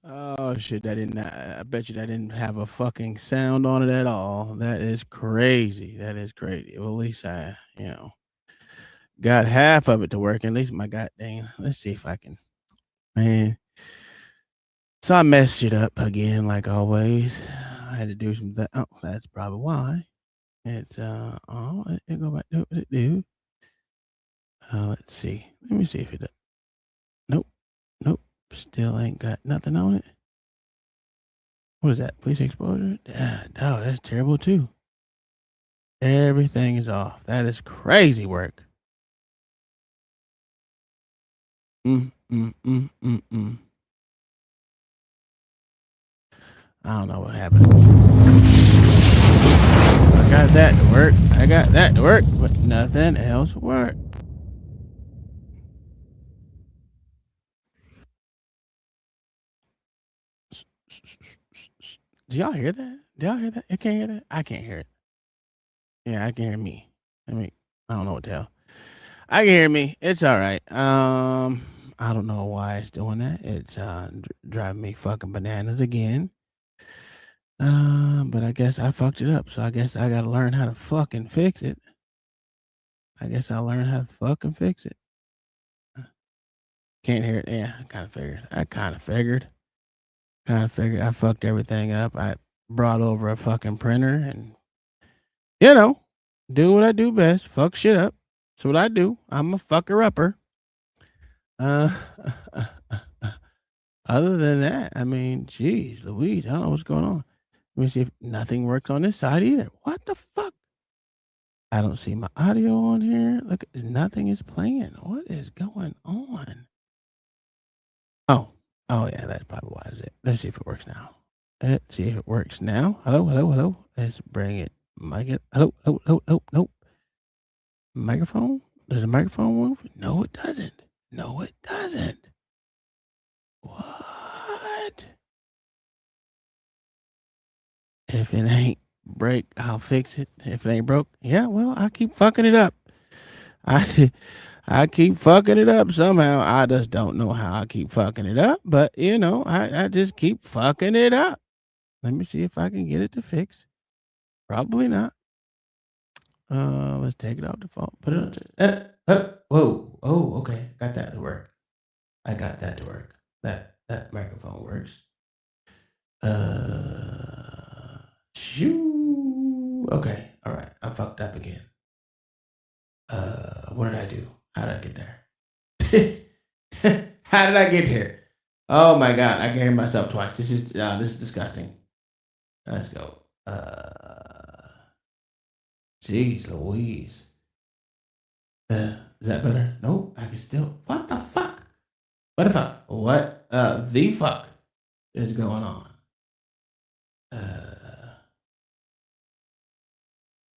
Oh shit! That didn't. I bet you that didn't have a fucking sound on it at all. That is crazy. That is crazy. Well, at least I, got half of it to work. At least my goddamn. Let's see if I can. Man. So I messed it up again, like always. I had to do some. Oh, that's probably why. It's oh, it go back to what it do. Let's see. Let me see if it does. Nope. Nope. Still ain't got nothing on it. What is that? Police exposure? Yeah, no, that's terrible too. Everything is off. That is crazy work. Mm, mm, mm, mm, mm. I don't know what happened. I got that to work. I got that to work, but nothing else worked. Do y'all hear that? Do y'all hear that? You can't hear that? I can't hear it. Yeah, I can hear me. I don't know what the hell. I can hear me. It's all right. I don't know why it's doing that. It's driving me fucking bananas again. But I guess I fucked it up, so I guess I gotta learn how to fucking fix it. I guess I'll learn how to fucking fix it. Can't hear it. Yeah, I kind of figured. I fucked everything up. I brought over a fucking printer and, do what I do best. Fuck shit up. That's what I do. I'm a fucker upper. Uh, other than that, I mean, geez, Louise, I don't know what's going on. Let me see if nothing works on this side either. What the fuck? I don't see my audio on here. Look, nothing is playing. What is going on? Oh, yeah, that's probably why is it. Let's see if it works now. Let's see if it works now. Hello, hello, hello. Let's bring it. Hello, hello, hello, hello, nope. Microphone? Does the microphone move? No, it doesn't. No, it doesn't. What? If it ain't break, I'll fix it. If it ain't broke, yeah, well, I keep fucking it up. I keep fucking it up somehow. I just don't know how I keep fucking it up, but I just keep fucking it up. Let me see if I can get it to fix. Probably not. Let's take it off default. Put it on. Whoa. Oh, okay. Got that to work. I got that to work. That microphone works. Shoo. Okay. All right. I fucked up again. What did I do? How did I get there? How did I get here? Oh my god, I can hear myself twice. This is disgusting. Let's go. Jeez Louise. Is that better? Nope. I can still. What the fuck? What the fuck? What the fuck is going on?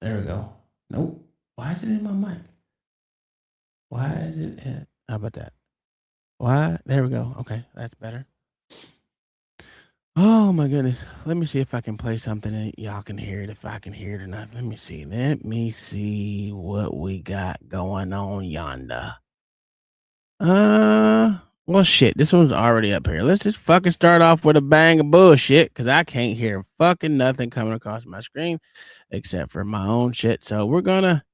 There we go. Nope. Why is it in my mic? Why is it in? How about that? Why? There we go. Okay, that's better. Oh my goodness. Let me see if I can play something and y'all can hear it, if I can hear it or not. Let me see. Let me see what we got going on yonder. Well, shit. This one's already up here. Let's just fucking start off with a bang of bullshit because I can't hear fucking nothing coming across my screen except for my own shit. So we're gonna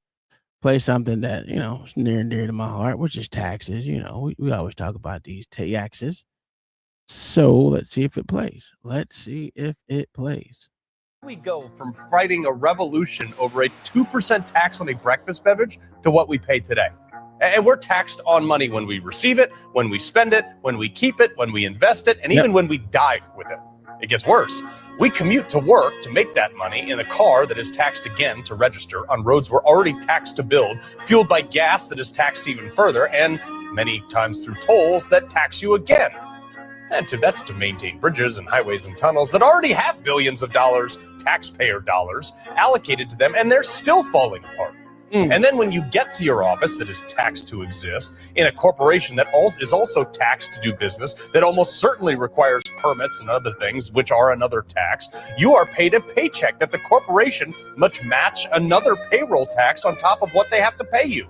play something that is near and dear to my heart, which is taxes. We always talk about these taxes. So let's see if it plays. We go from fighting a revolution over a 2% tax on a breakfast beverage to what we pay today. And we're taxed on money when we receive it, when we spend it, when we keep it, when we invest it, and even when we die with it. It gets worse. We commute to work to make that money in a car that is taxed again to register on roads we're already taxed to build, fueled by gas that is taxed even further, and many times through tolls that tax you again. And that's to maintain bridges and highways and tunnels that already have billions of dollars, taxpayer dollars, allocated to them, and they're still falling apart. And then when you get to your office that is taxed to exist, in a corporation that is also taxed to do business, that almost certainly requires permits and other things, which are another tax, you are paid a paycheck that the corporation must match another payroll tax on top of what they have to pay you.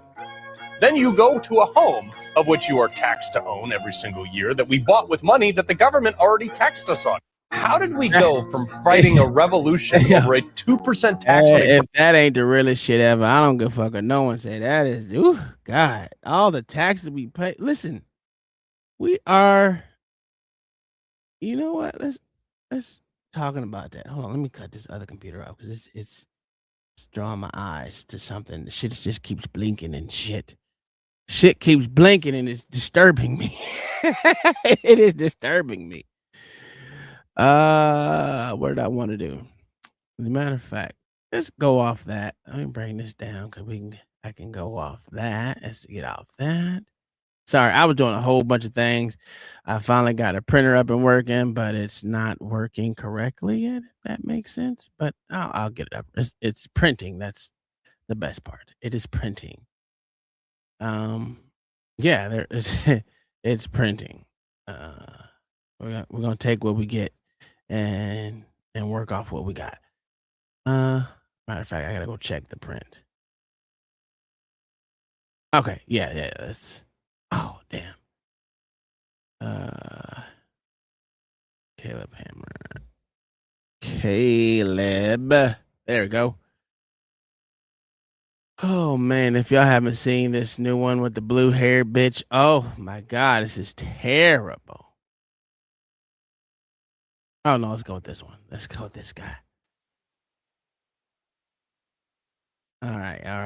Then you go to a home of which you are taxed to own every single year that we bought with money that the government already taxed us on. How did we go from fighting a revolution over a 2% tax on a if that ain't the realest shit ever, I don't give a fuck what no one say. That is, ooh, God, all the taxes we pay. Listen, we are. You know what? Let's talking about that. Hold on, let me cut this other computer off because it's drawing my eyes to something. The shit just keeps blinking and shit. Shit keeps blinking and it's disturbing me. It is disturbing me. What did I want to do? As a matter of fact, let's go off that. Let me bring this down because I can go off that. Let's get off that. Sorry, I was doing a whole bunch of things. I finally got a printer up and working, but it's not working correctly yet, if that makes sense. But I'll get it up. It's printing. That's the best part. It is printing. Yeah, there is. It's printing. We're gonna take what we get and work off what we got. Matter of fact, I gotta go check the print. Okay, yeah. That's. Oh damn. Caleb Hammer. Caleb. There we go. Oh man, if y'all haven't seen this new one with the blue hair bitch, oh my god, this is terrible. Oh no, let's go with this one. Let's go with this guy. All right. All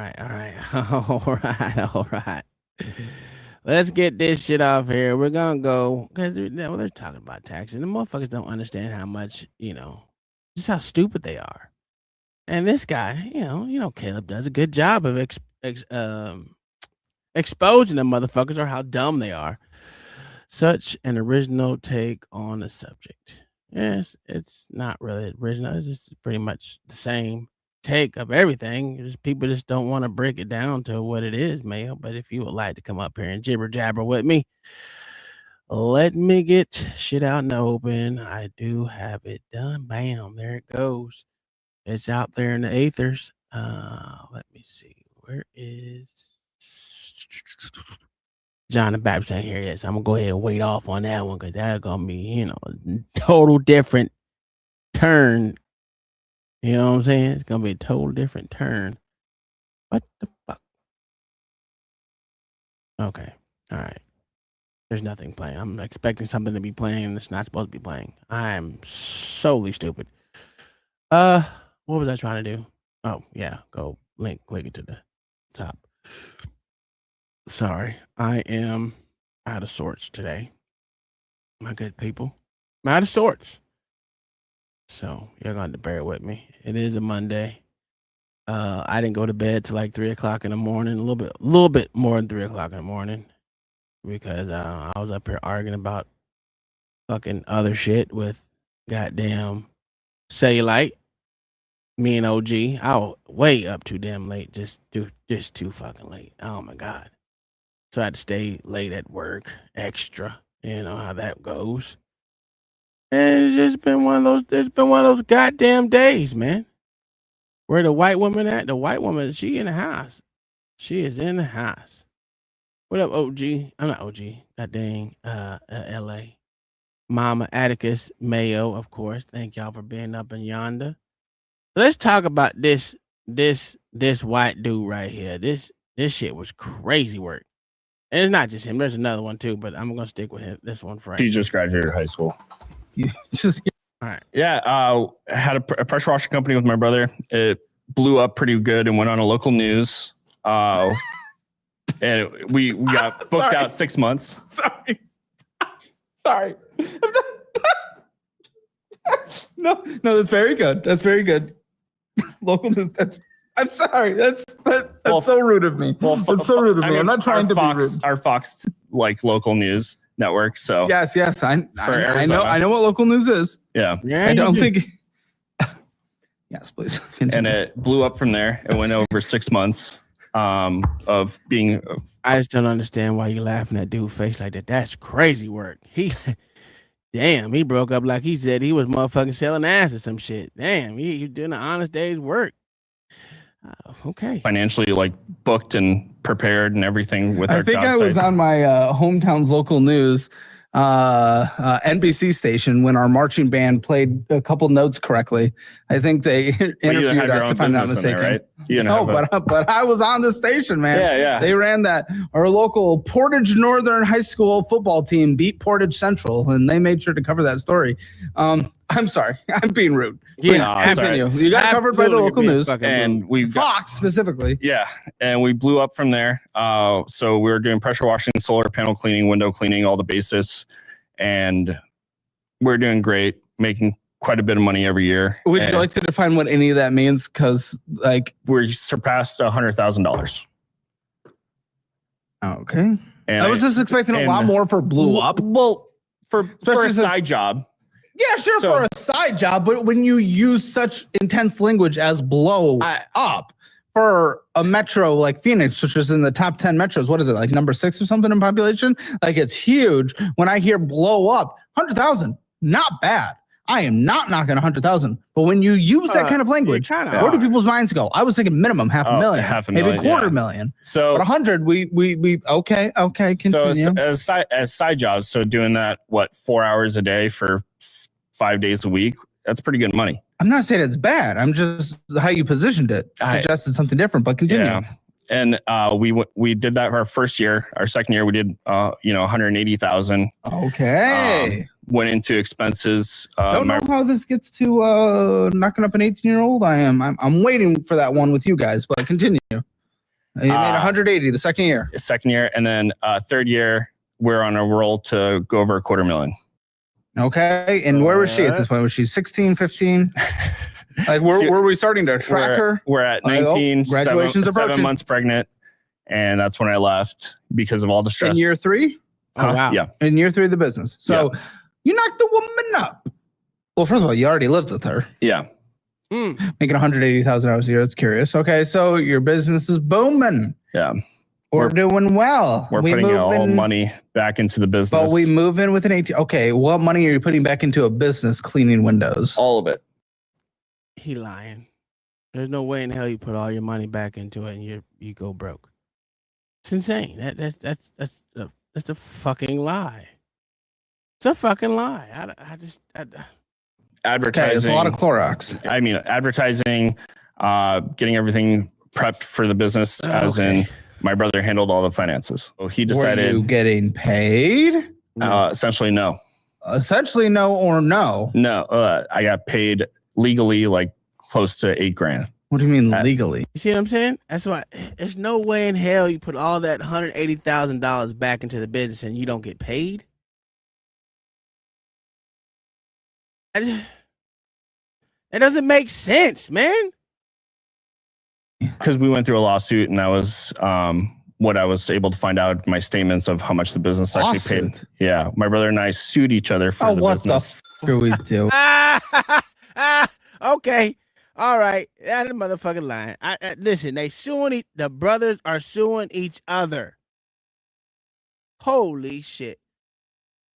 right. Let's get this shit off here. We're gonna go because they're talking about taxes. The motherfuckers don't understand how much, just how stupid they are. And this guy, Caleb does a good job of exposing the motherfuckers or how dumb they are. Such an original take on the subject. Yes, it's not really original. It's just pretty much the same take of everything. Just people just don't want to break it down to what it is, Mayo. But if you would like to come up here and jibber jabber with me, let me get shit out in the open. I do have it done. Bam, there it goes. It's out there in the aethers. Let me see. Where is John the Baptist ain't here yet, so I'm gonna go ahead and wait off on that one because that's gonna be, a total different turn. You know what I'm saying? It's gonna be a total different turn. What the fuck? Okay. All right. There's nothing playing. I'm expecting something to be playing and it's not supposed to be playing. I am solely stupid. What was I trying to do? Oh, yeah. Go click it to the top. Sorry. I am out of sorts today. My good people. I'm out of sorts. So you're going to bear with me. It is a Monday. I didn't go to bed till like 3:00 in the morning, a little bit more than 3:00 in the morning, because I was up here arguing about fucking other shit with goddamn cellulite. Me and OG, I was way up too damn late, just too fucking late. Oh my god! So I had to stay late at work, extra. You know how that goes. And it's just been one of those. It's been one of those goddamn days, man. Where the white woman at? The white woman, she in the house. She is in the house. What up, OG? I'm not OG. God dang. LA. Mama Atticus Mayo, of course. Thank y'all for being up in yonder. Let's talk about this white dude right here. This shit was crazy work. And it's not just him. There's another one too, but I'm gonna stick with him. This one for right. He just graduated high school. All right. Yeah, had a pressure washing company with my brother. It blew up pretty good and went on a local news. And we got booked out 6 months. Sorry. No, that's very good. That's very good. Local news. I'm sorry. That's so rude of me. Well, that's so rude of me. I'm not trying to be rude. Our Fox local news network. So yes. I know what local news is. Yeah. I don't think. Yes, please. Continue. And it blew up from there. It went over 6 months of being. I just don't understand why you laughing at dude's face like that. That's crazy work. He broke up like he said he was motherfucking selling ass or some shit. Damn, he doing an honest day's work. Okay. financially like booked and prepared and everything with our I think job I was sites. on my hometown's local news NBC station when our marching band played a couple notes correctly. I think they But you interviewed have your us, own if I'm not business in mistaken. there, right? You No, have but I was on the station, man. Yeah. They ran that. Our local Portage Northern High School football team beat Portage Central, and they made sure to cover that story. I'm sorry, I'm being rude. Please continue. sorry. You got covered by the local news And we Fox specifically. Yeah, and we blew up from there. So we were doing pressure washing, solar panel cleaning, window cleaning, all the basis, and we're doing great, making quite a bit of money every year. Would you like to define what any of that means? Because like we surpassed $100,000. Okay, And I was just expecting a lot more for blew up. Well, for Especially a since- side job. Yeah, sure, So- for a side job, but when you use such intense language as blow up for a metro like Phoenix, which is in the top 10 metros, what is it, like number 6 or something in population? Like it's huge. When I hear blow up, 100,000, not bad. I am not knocking 100,000, but when you use that kind of language, where do people's minds go? I was thinking minimum half a million, maybe quarter million. So but 100, we okay, continue. So as side jobs, so doing that 4 hours a day for 5 days a week, that's pretty good money. I'm not saying it's bad. I'm just how you positioned it suggested something different. But continue. Yeah. And we did that for our first year. Our second year, we did 180,000. Okay. Went into expenses. Don't know how this gets to knocking up an 18-year-old. I'm waiting for that one with you guys, but continue. You made 180 the second year. Second year, and then third year, we're on a roll to go over $250,000. Okay. And where was she at this point? Was she 16, 15? Like, were we starting to track her? We're at 19, graduation's approaching. 7 months pregnant. And that's when I left because of all the stress. In year 3? Oh, wow. Yeah. In year 3 of the business. So you knocked the woman up. Well, first of all, you already lived with her. Yeah. Making 180,000 hours a year. That's curious. Okay. So your business is booming. Yeah. We're doing well. We're putting all money back into the business. But we move in with an 18. Okay, what money are you putting back into a business cleaning windows? All of it. He lying. There's no way in hell you put all your money back into it and you go broke. It's insane. That's a fucking lie. It's a fucking lie. Advertising. Okay, it's a lot of Clorox. I mean, advertising, getting everything prepped for the business, as in my brother handled all the finances. So he decided. Were you getting paid? Essentially, no. Essentially, no or no. No, I got paid legally like close to $8,000. What do you mean legally? You see what I'm saying? That's why there's no way in hell you put all that $180,000 back into the business and you don't get paid. It doesn't make sense, man. Because we went through a lawsuit, and that was what I was able to find out in my statements of how much the business actually paid. Yeah, my brother and I sued each other for the business. What the f*** do we do? Okay. All right. That's a motherfucking line. Listen, the brothers are suing each other. Holy shit.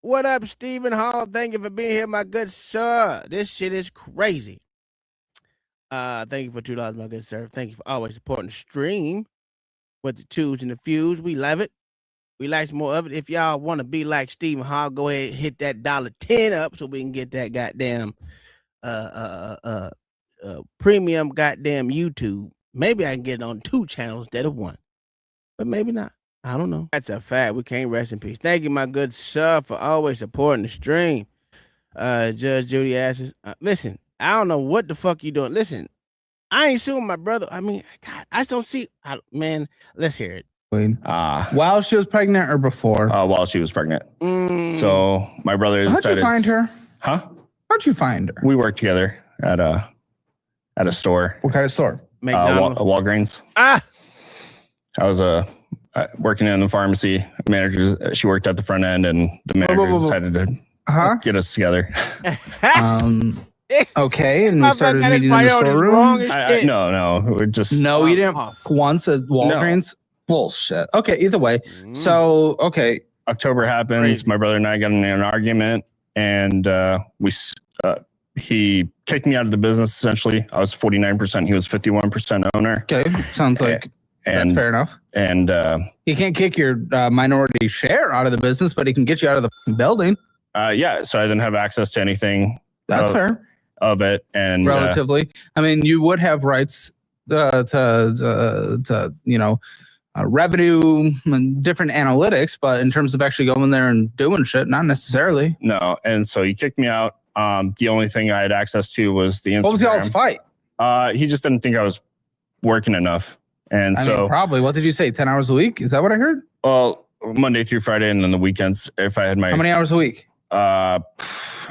What up, Stephen Hall? Thank you for being here, my good sir. This shit is crazy. Thank you for $2, my good sir. Thank you for always supporting the stream with the twos and the fews. We love it. We like some more of it. If y'all want to be like Stephen Hall, go ahead and hit that $10 up so we can get that goddamn premium goddamn YouTube. Maybe I can get it on 2 channels instead of 1. But maybe not. I don't know. That's a fact. We can't rest in peace. Thank you, my good sir, for always supporting the stream. Judge Judy asks, listen, I don't know what the fuck you doing. Listen, I ain't suing my brother. I mean, God, I don't see. Man, let's hear it. While she was pregnant or before? While she was pregnant. So my brother decided. How'd you find her? Huh? How'd you find her? We worked together at a store. What kind of store? McDonald's. Walgreens. I was working in the pharmacy. Manager, she worked at the front end, and the manager decided to get us together. Okay, and we started meeting in the storeroom. No, we're just no. You didn't once at Walgreens. No. Bullshit. Okay, either way. So October happens. Crazy. My brother and I got in an argument, and we he kicked me out of the business. Essentially, I was 49%. He was 51% owner. Okay, sounds like that's fair enough. And he can't kick your minority share out of the business, but he can get you out of the building. Yeah, so I didn't have access to anything. That's fair of it, and relatively. I mean, you would have rights to revenue and different analytics, but in terms of actually going there and doing shit, not necessarily. No, and so he kicked me out. The only thing I had access to was the Instagram. What was y'all's fight? He just didn't think I was working enough, and I mean, probably. What did you say? 10 hours a week? Is that what I heard? Well, Monday through Friday, and then the weekends. If I had my how many hours a week?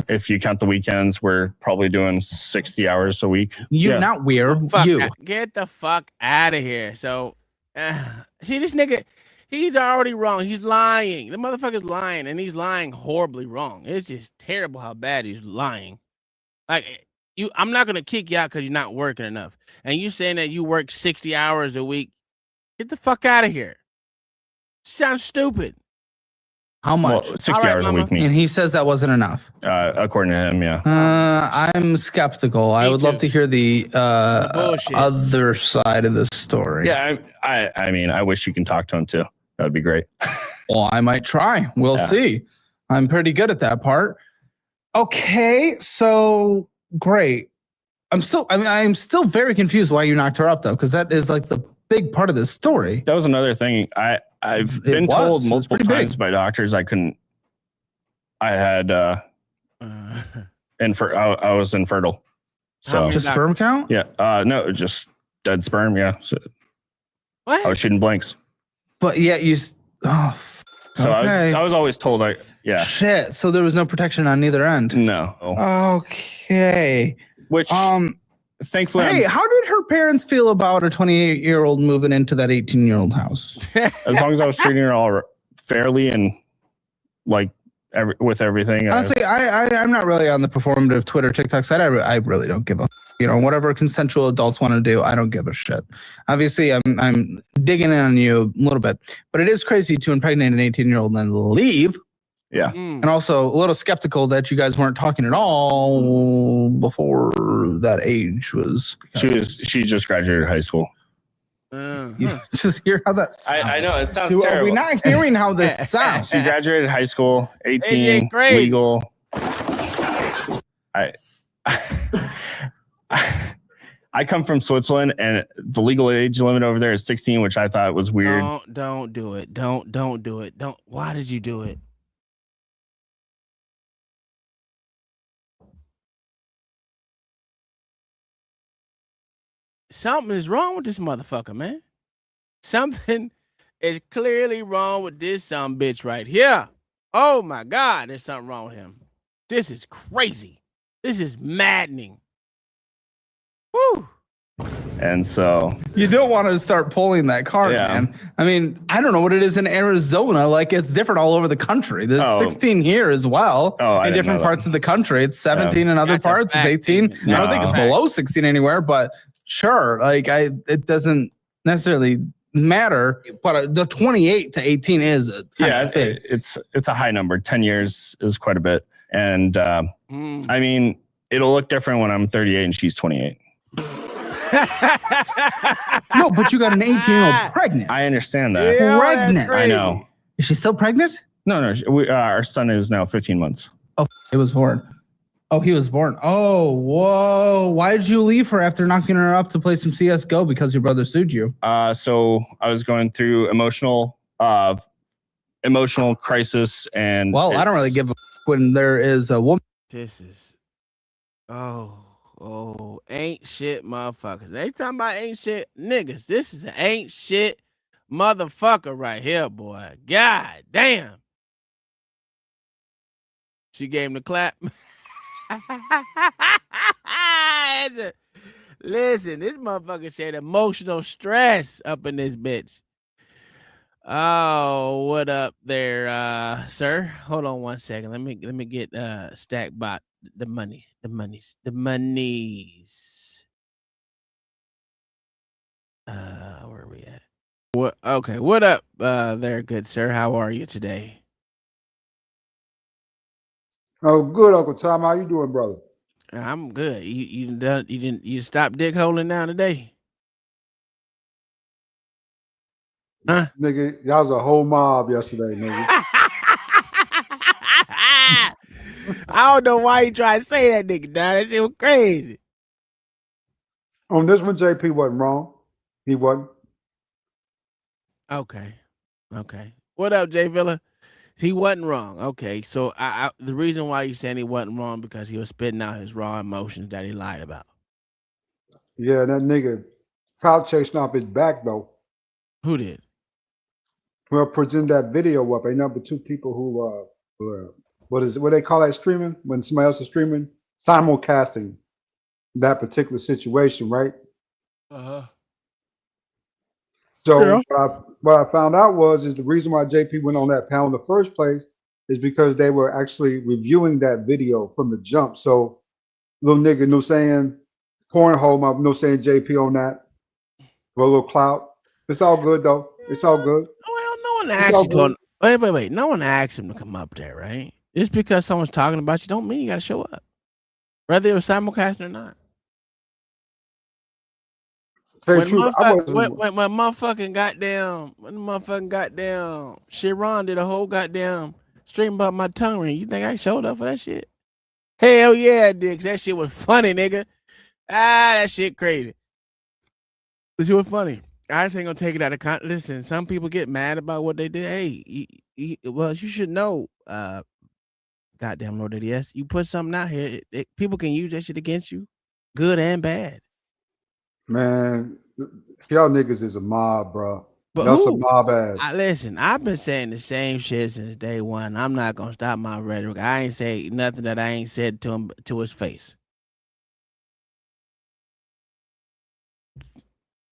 If you count the weekends, we're probably doing 60 hours a week. Not weird. Get the fuck out of here. So, see, this nigga, he's already wrong. He's lying. The motherfucker's lying, and he's lying horribly wrong. It's just terrible how bad he's lying. Like, I'm not gonna kick you out because you're not working enough. And you saying that you work 60 hours a week? Get the fuck out of here. Sounds stupid. How much? Well, 60 hours a week. And he says that wasn't enough. According to him, yeah. I'm skeptical. I would love to hear the other side of this story. Yeah, I mean, I wish you can talk to him too. That would be great. Well, I might try. We'll see. I'm pretty good at that part. Okay, so great. I'm still very confused why you knocked her up though, because that is like the big part of this story. That was another thing. I've been told multiple times by doctors I had I was infertile. So just sperm count? Yeah. No, just dead sperm. Yeah. So what? I was shooting blanks. But yet you. Oh. So I was always told Shit. So there was no protection on either end. No. Okay. Which thankfully. Hey, how did her parents feel about a 28-year-old moving into that 18-year-old house? As long as I was treating her all fairly and like with everything. Honestly, I'm not really on the performative Twitter, TikTok side. I really don't give a whatever consensual adults want to do. I don't give a shit. Obviously, I'm digging in on you a little bit, but it is crazy to impregnate an 18-year-old and then leave. Yeah. And also a little skeptical that you guys weren't talking at all before that age was. She just graduated high school. You just hear how that sounds. I know it sounds terrible. Are we not hearing how this sounds? She graduated high school, 18, legal. I come from Switzerland, and the legal age limit over there is 16, which I thought was weird. Don't do it. Don't do it. Why did you do it? Something is wrong with this motherfucker, man. Something is clearly wrong with this bitch right here. Oh my God, there's something wrong with him. This is crazy. This is maddening. Woo. And so you don't want to start pulling that card, man. I mean, I don't know what it is in Arizona. Like, it's different all over the country. There's 16 here as well in different parts of the country. It's 17 in other parts. It's 18. I don't think it's below 16 anywhere, but sure. Like, it doesn't necessarily matter. But the 28 to 18 is big. It's a high number. 10 years is quite a bit. And I mean, it'll look different when I'm 38 and she's 28. No, but you got an 18-year-old pregnant. I understand that. Pregnant. I know. Is she still pregnant? No. Our son is now 15 months. Oh, he was born. Oh, whoa. Why did you leave her after knocking her up to play some CSGO because your brother sued you? So I was going through emotional crisis, and I don't really give a when there is a woman. This is ain't shit motherfuckers. They talking about ain't shit niggas. This is an ain't shit motherfucker right here, boy. God damn. She gave him the clap. Listen, this motherfucker said emotional stress up in this bitch. Oh, what up there, sir? Hold on one second. Let me get Stackbot the monies. Where are we at? What? Okay, what up, there, good sir? How are you today? Oh, good, Uncle Tom. How you doing, brother? I'm good. You stopped dick holing now today? Huh? Nigga, y'all was a whole mob yesterday, nigga. I don't know why you try to say that, nigga. Dog. That shit was crazy. On this one, JP wasn't wrong. He wasn't. Okay. What up, Jay Villa? He wasn't wrong. Okay, so I the reason why you saying he wasn't wrong because he was spitting out his raw emotions that he lied about. Yeah, that nigga clout chasing off his back though. Who did? Well, present that video up. Ain't number two people who what they call that streaming when somebody else is streaming? Simulcasting that particular situation, right? Uh-huh. So Yeah. what I found out is the reason why JP went on that panel in the first place is because they were actually reviewing that video from the jump. So little nigga, no saying cornhole, my no saying JP on that for a little clout. It's all good though. It's all good. Well, no one It's all actually told good. him. Wait. No one asked him to come up there, right? Just because someone's talking about you don't mean you gotta show up. Whether it was simulcasting or not. Tell you When the truth, I wasn't. when motherfucking goddamn Sharon did a whole goddamn stream about my tongue ring. You think I showed up for that shit? Hell yeah, I did. 'Cause that shit was funny, nigga. That shit crazy. That shit was funny. I just ain't gonna take it out of context. Listen, some people get mad about what they did. Hey, well, you should know, goddamn Lord yes, you put something out here, people can use that shit against you, good and bad. Man, y'all niggas is a mob, bro. But Y'all some who? mob ass. Listen, I've been saying the same shit since day one. I'm not gonna stop my rhetoric. I ain't say nothing that I ain't said to him to his face.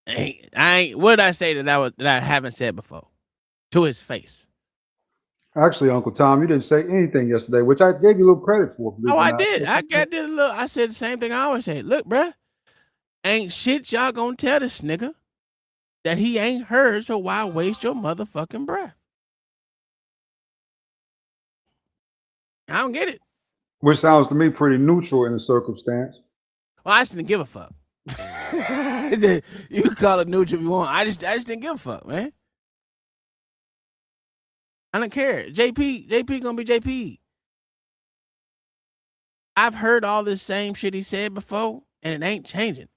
I ain't. What did I say that I haven't said before? To his face. Actually, Uncle Tom, you didn't say anything yesterday, which I gave you a little credit for. Oh, I did. I said the same thing I always say. Look, bruh, ain't shit y'all gonna tell this nigga that he ain't heard, so why waste your motherfucking breath? I don't get it. Which sounds to me pretty neutral in the circumstance. Well, I just didn't give a fuck. You can call it neutral if you want. I just didn't give a fuck, man. I don't care. JP gonna be JP. I've heard all this same shit he said before, and it ain't changing.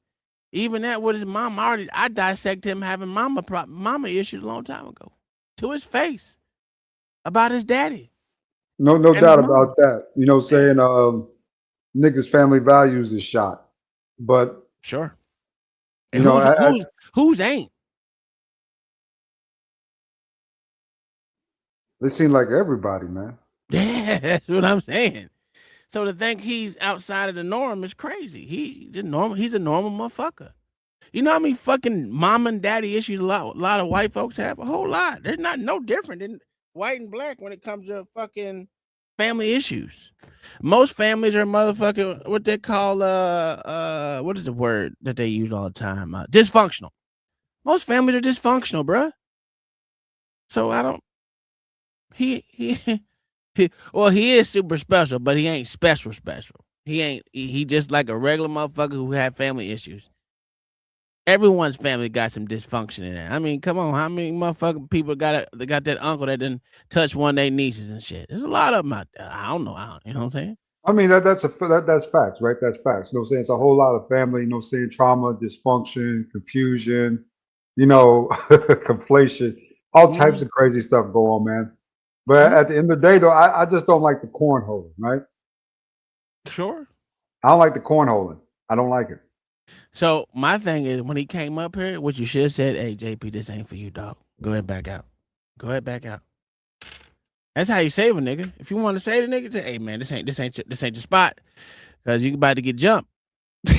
Even that with his mom, I dissected him having mama issues a long time ago. To his face. About his daddy. No And doubt his mama. about that. You know, saying niggas' family values is shot. But Sure. you And know, who's ain't? it seems like everybody, man. Yeah, that's what I'm saying. So to think he's outside of the norm is crazy. He's a normal motherfucker. You know how many fucking mom and daddy issues a lot of white folks have? A whole lot. They're not no different than white and black when it comes to fucking family issues. Most families are motherfucking what they call what is the word that they use all the time? Dysfunctional. Most families are dysfunctional, bruh. So I don't he well, he is super special, but he ain't special. He just like a regular motherfucker who had family issues. Everyone's family got some dysfunction in there. I mean, come on, how many motherfucking people got that uncle that didn't touch one of their nieces and shit? There's a lot of them out there. I don't know. You know what I'm saying? I mean, that's facts, right? That's facts. You know what I'm saying? It's a whole lot of family, you know what I'm saying, trauma, dysfunction, confusion, you know, conflation, all types of crazy stuff go on, man. But at the end of the day, though, I just don't like the cornhole, right? Sure. I don't like the cornholing. I don't like it. So my thing is, when he came up here, what you should have said, "Hey, JP, this ain't for you, dog. Go ahead, back out. Go ahead, back out." That's how you save a nigga. If you want to save a nigga, say, "Hey, man, this ain't your spot, because you about to get jumped." Yo,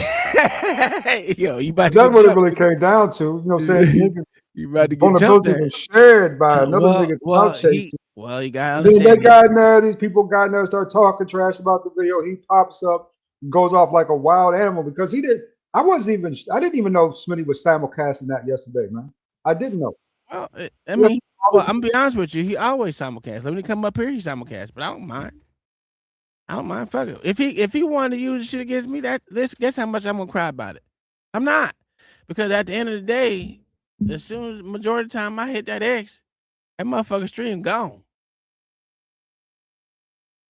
you about to That's get what it jumped. really came down to. You know what I'm saying? Niggas, You about to get jumped vulnerability there. was shared by another nigga clout chasing. You gotta And then they understand. got in there, these people got in there, start talking trash about the video. He pops up, goes off like a wild animal because I didn't even know Smitty was simulcasting that yesterday, man. I didn't know. Well, I mean, I'm gonna be honest with you. He always simulcast. When he come up here, he simulcast, but I don't mind. I don't mind. Fuck it. If he wanted to use shit against me, guess how much I'm gonna cry about it. I'm not, because at the end of the day, as soon as majority of the time I hit that X, that motherfucker stream gone.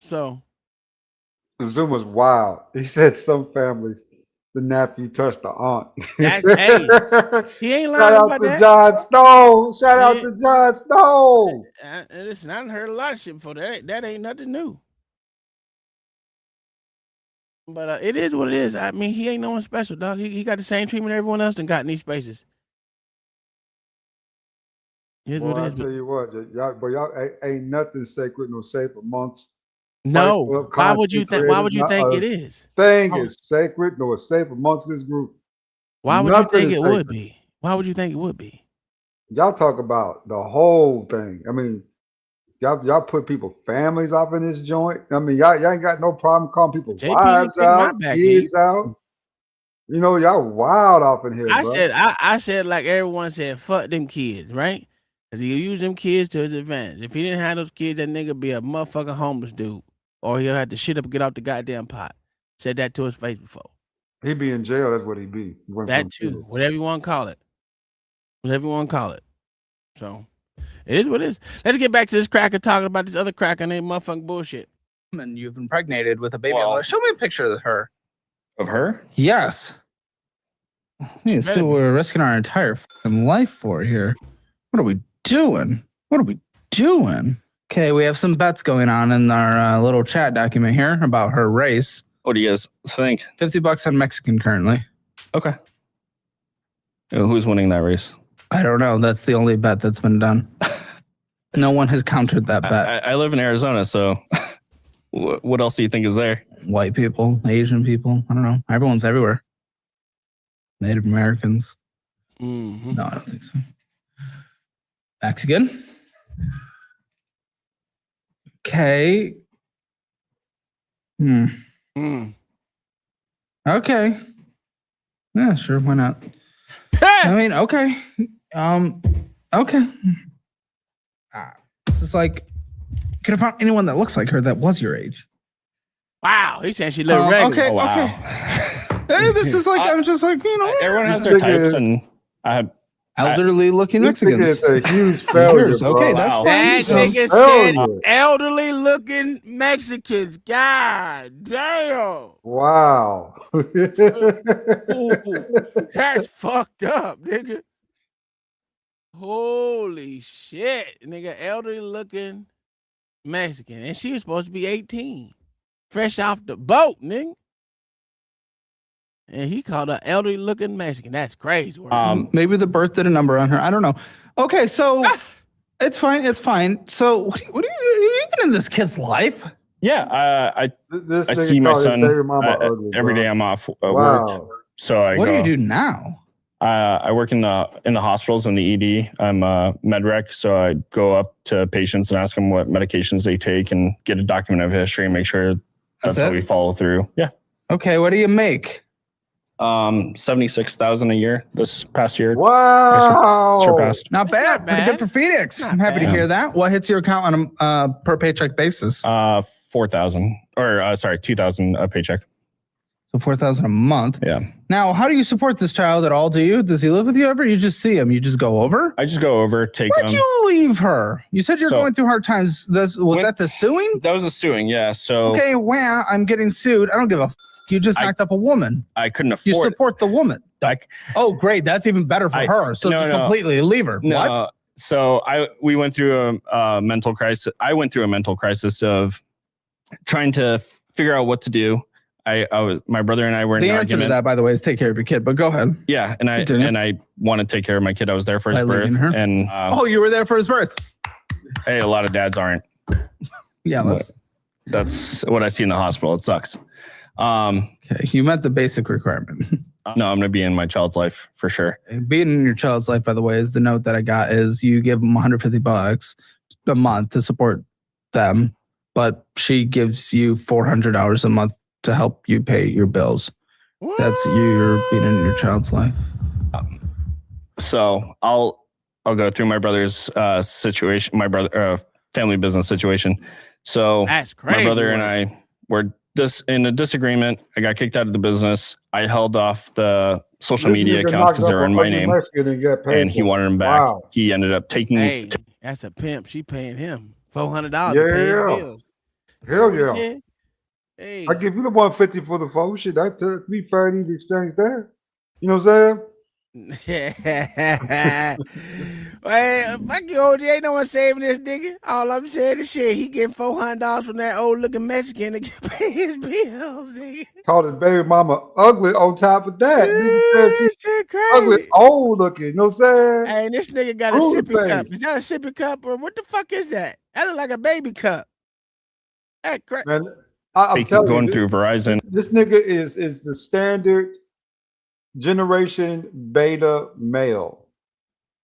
So Zoom was wild. He said some families, the nephew touched the aunt. that's hey, he ain't Shout lying out about to that. Jon Snow. Shout out Yeah. to Jon Snow. Listen, I done heard a lot of shit before. That ain't nothing new. But it is what it is. I mean, he ain't no one special, dog. He got the same treatment everyone else done got in these spaces. Here's what Boy, it I is. tell you what, y'all ain't nothing sacred nor safe amongst No, Club why would you content think? Why creators. would you Not think a it is? thing is sacred nor safe amongst this group. Why would you Nothing think is it would sacred. be? Why would you think it would be? Y'all talk about the whole thing. I mean, y'all put people families off in this joint. I mean, y'all ain't got no problem calling people JP didn't wives kick my out, back kids in. out. You know, y'all wild off in here, I bro. said, I said like everyone said, fuck them kids, right? Because he'll use them kids to his advantage. If he didn't have those kids, that nigga be a motherfucking homeless dude, or he'll have to shit up and get off the goddamn pot. Said that to his face before. He be in jail. That's what he be. That too, whatever you want to call it, whatever you want to call it. So it is what it is. Let's get back to this cracker talking about this other cracker named motherfucking bullshit. And you've impregnated with a baby. Well- on the- Show me a picture of her. Of her? Yes. Yeah, better so be. we're risking our entire fucking life for here. What are we doing? What are we doing? Okay, we have some bets going on in our little chat document here about her race. What do you guys think? $50 on Mexican currently. Okay. Who's winning that race? I don't know. That's the only bet that's been done. No one has countered that bet. I live in Arizona, so what else do you think is there? White people, Asian people. I don't know. Everyone's everywhere. Native Americans. Mm-hmm. No, I don't think so. Mexican. Okay. Okay. Yeah, sure. Why not? I mean, okay. Okay. This is like, could have found anyone that looks like her that was your age. Wow, he said she looked regular. Okay, Oh, wow. okay. Hey, this is like, I'm just like, you know, Everyone has This their nigga types, is- and I have elderly looking This nigga Mexicans. is a huge failure, Yours. bro. Okay, that's Wow. That fine. nigga Failure. said elderly looking Mexicans. God damn. Wow. That's fucked up, nigga. Holy shit, nigga. Elderly looking Mexican. And she was supposed to be 18. Fresh off the boat, nigga. And he called her elderly looking Mexican. That's crazy. Maybe the birth did a number on her. I don't know. Okay, so it's fine. It's fine. So what are you even in this kid's life? yeah. I This I nigga see my called his son baby mama ugly, every bro. day. I'm off work, Wow. so I What go. do you do now? I work in the hospitals in the ED. I'm a med rec, so I go up to patients and ask them what medications they take and get a document of history and make sure that's how it? we follow through. Yeah. Okay, what do you make? 76,000 a year this past year. Wow. Surpassed. Not bad. not Pretty bad. good for Phoenix. Not I'm happy to bad. hear that. What hits your account on a per paycheck basis? 4,000 or 2,000 a paycheck. So $4,000 a month. Yeah. Now, how do you support this child at all? Do you? Does he live with you ever? You just see him. You just go over. I just go over, take Why'd them. you leave her? You said you're So- going through hard times. Was that the suing? That was a suing, yeah. So Okay, well, I'm getting sued. I don't give a f. You just I- knocked up a woman. I couldn't You afford. support the woman. Like, Oh, great. That's even better for I- her. So no, just no. completely leave her. no. What? So we went through a mental crisis. I went through a mental crisis of trying to figure out what to do. My brother and I were in The an answer to argument. that, by the way, is take care of your kid. But go ahead. Yeah, and Continue. I want to take care of my kid. I was there for his By leaving birth, her? and Oh, you were there for his birth. hey, a lot of dads aren't. Yeah, What? That's what I see in the hospital. It sucks. okay. You met the basic requirement. No, I'm gonna be in my child's life for sure. Being in your child's life, by the way, is the note that I got is you give them $150 a month to support them, but she gives you $400 a month to help you pay your bills. That's you're being in your child's life. So I'll go through my brother's situation, my brother family business situation. So That's crazy. my brother and I we're in a disagreement. I got kicked out of the business. I held off the social media accounts because they were in my name, and he wanted them back. Wow. He ended up taking. Hey, that's a pimp. She paying him $400 yeah. to pay his bills. Hell yeah. Hey, I give you the 150 for the phone shit. That's to be fair in the exchange there. You know what I'm saying? Hey, fuck you, OJ. Ain't no one saving this nigga. All I'm saying is shit. He getting $400 from that old looking Mexican to pay his bills, nigga. Called his baby mama ugly on top of that. Nigga said This shit crazy. ugly, old looking. You know what I'm saying? Hey, this nigga got a sippy cup. Is that a sippy cup or what the fuck is that? That look like a baby cup. That crazy. Man, I'm telling going you, through Verizon. This nigga is the standard generation beta male.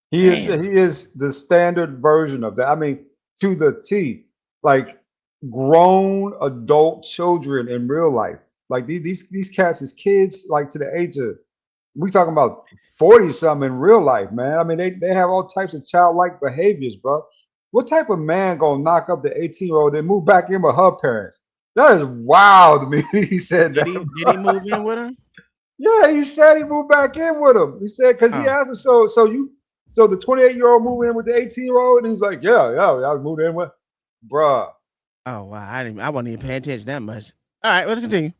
He is the standard version of that. I mean, to the T. Like grown adult children in real life. Like these cats is kids like to the age of, we talking about 40 something in real life, man. I mean, they have all types of childlike behaviors, bro. What type of man gonna knock up the 18-year-old and move back in with her parents? That is wild to me. He said that. Did he move in with her? Yeah, he said he moved back in with him. He said because he asked him, so the 28-year-old moved in with the 18-year-old, and he's like, yeah, I moved in with, bruh. Oh wow, I wasn't even paying attention that much. All right, let's continue.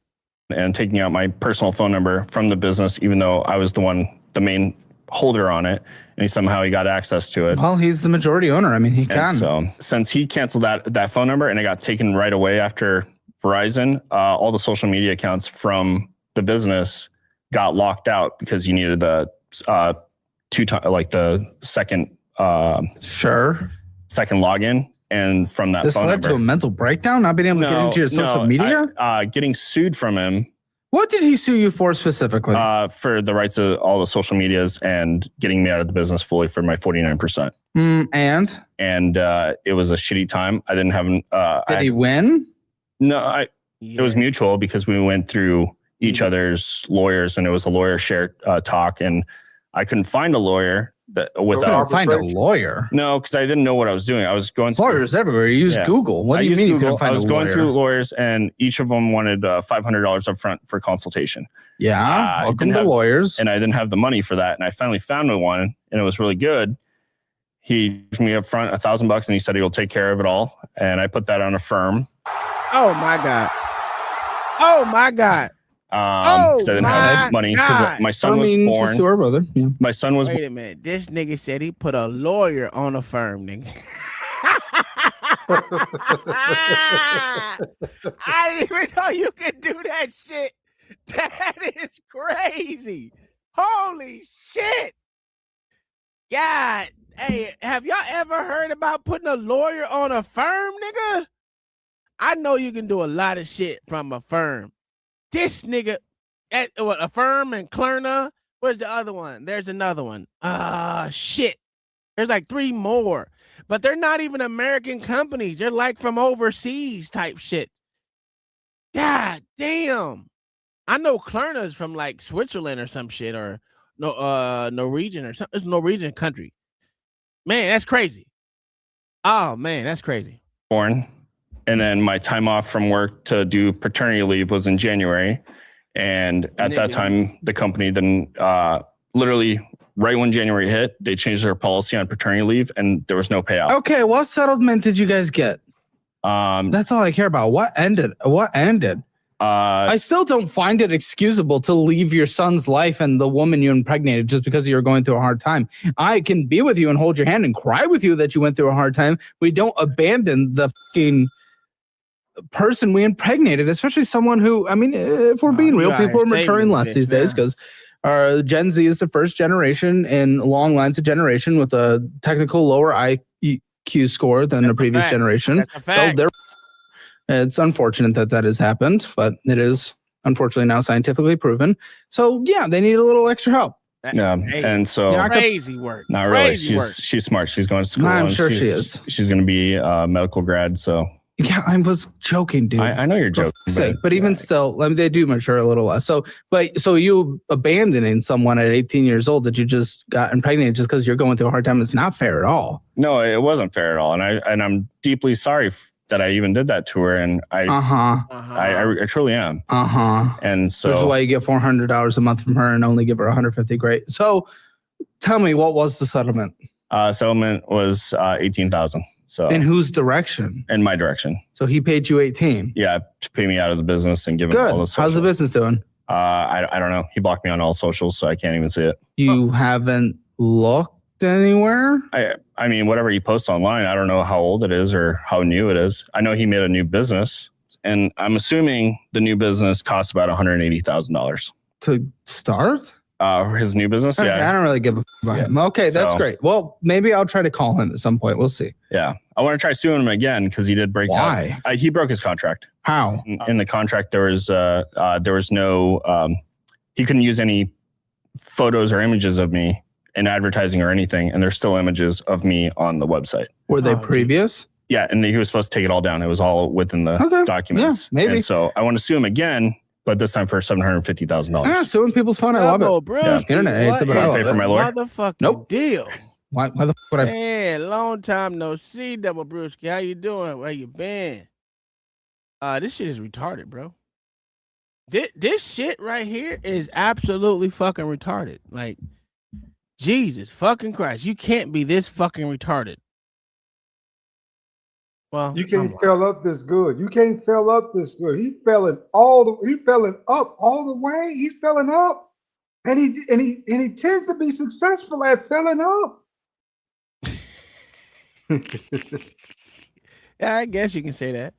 And taking out my personal phone number from the business, even though I was the main holder on it, and somehow he got access to it. Well, he's the majority owner. I mean, he can. So since he canceled that phone number and it got taken right away after Verizon, all the social media accounts from the business got locked out because you needed the second login. And from that this phone led number, to a mental breakdown, not being able to get into your social media? Getting sued from him. What did he sue you for specifically? For the rights of all the social medias and getting me out of the business fully for my 49%. And it was a shitty time. I didn't have. Did he win? No, it was mutual because we went through each other's lawyers, and it was a lawyer share talk, and I couldn't find a lawyer find a lawyer. No, because I didn't know what I was doing. I was going through lawyers everywhere. You use Google. What do you mean you couldn't find a lawyer? I was going through lawyers, and each of them wanted $500 up front for consultation. Yeah, welcome to lawyers. And I didn't have the money for that, and I finally found one, and it was really good. He gave me up front $1,000, and he said he will take care of it all, and I put that on a firm. Oh my god! Oh my god! Because I didn't have money because my son was born. To our brother. Yeah. My son was. Wait a minute. This nigga said he put a lawyer on a firm, nigga. I didn't even know you could do that shit. That is crazy. Holy shit. God. Hey, have y'all ever heard about putting a lawyer on a firm, nigga? I know you can do a lot of shit from a firm. This nigga at a firm in Klerna. Where's the other one? There's another one. Shit. There's like 3 more, but they're not even American companies. They're like from overseas type shit. God damn. I know Klerna's from like Switzerland or some shit, or Norwegian or something. It's a Norwegian country. Man, that's crazy. Oh man, that's crazy. Born. And then my time off from work to do paternity leave was in January. And at that time, the company then literally right when January hit, they changed their policy on paternity leave and there was no payout. Okay, what settlement did you guys get? That's all I care about. What ended? I still don't find it excusable to leave your son's life and the woman you impregnated just because you're going through a hard time. I can be with you and hold your hand and cry with you that you went through a hard time. We don't abandon the fucking person we impregnated, especially someone who, I mean, if we're being real, people are maturing less these days because our Gen Z is the first generation in long lines of generation with a technical lower IQ score than the previous generation. That's a fact. So it's unfortunate that has happened, but it is unfortunately now scientifically proven. So yeah, they need a little extra help. Yeah, and so crazy work. Not really. She's smart. She's going to school. I'm sure she is. She's going to be a medical grad. So yeah, I was joking, dude. I know you're joking, but even still, I mean, they do mature a little less. So you abandoning someone at 18 years old that you just got impregnated just because you're going through a hard time is not fair at all. No, it wasn't fair at all, and I'm deeply sorry that I even did that to her, and I truly am. And so which is why you get $400 a month from her and only give her 150. Great. So tell me, what was the settlement? Settlement was 18,000. So in whose direction? In my direction. So he paid you 18. Yeah, to pay me out of the business and give him all the socials. How's the business doing? I don't know. He blocked me on all socials, so I can't even see it. You haven't looked anywhere? I mean, whatever he posts online, I don't know how old it is or how new it is. I know he made a new business, and I'm assuming the new business costs about $180,000 to start. His new business. Okay, Yeah, I don't really give a fuck. Yeah. Okay, that's great. Well, maybe I'll try to call him at some point. We'll see. Yeah, I want to try suing him again because he did break. Why? He broke his contract. How? In the contract, there was no. He couldn't use any photos or images of me in advertising or anything, and there's still images of me on the website. Were they previous? Yeah, and he was supposed to take it all down. It was all within the documents. Yeah, maybe. And so I want to sue him again, but this time for $750,000. Yeah, suing people's fun. I love it. Yeah. Internet hates it, but I love pay for my lawyer. Motherfucking deal. Why the fuck would I? Man, long time no see, Double Brewski. How you doing? Where you been? This shit is retarded, bro. This shit right here is absolutely fucking retarded. Like, Jesus fucking Christ. You can't be this fucking retarded. Well, you can't fill up this good. You can't fill up this good. He felling up all the way. He's filling up. And he tends to be successful at filling up. Yeah, I guess you can say that.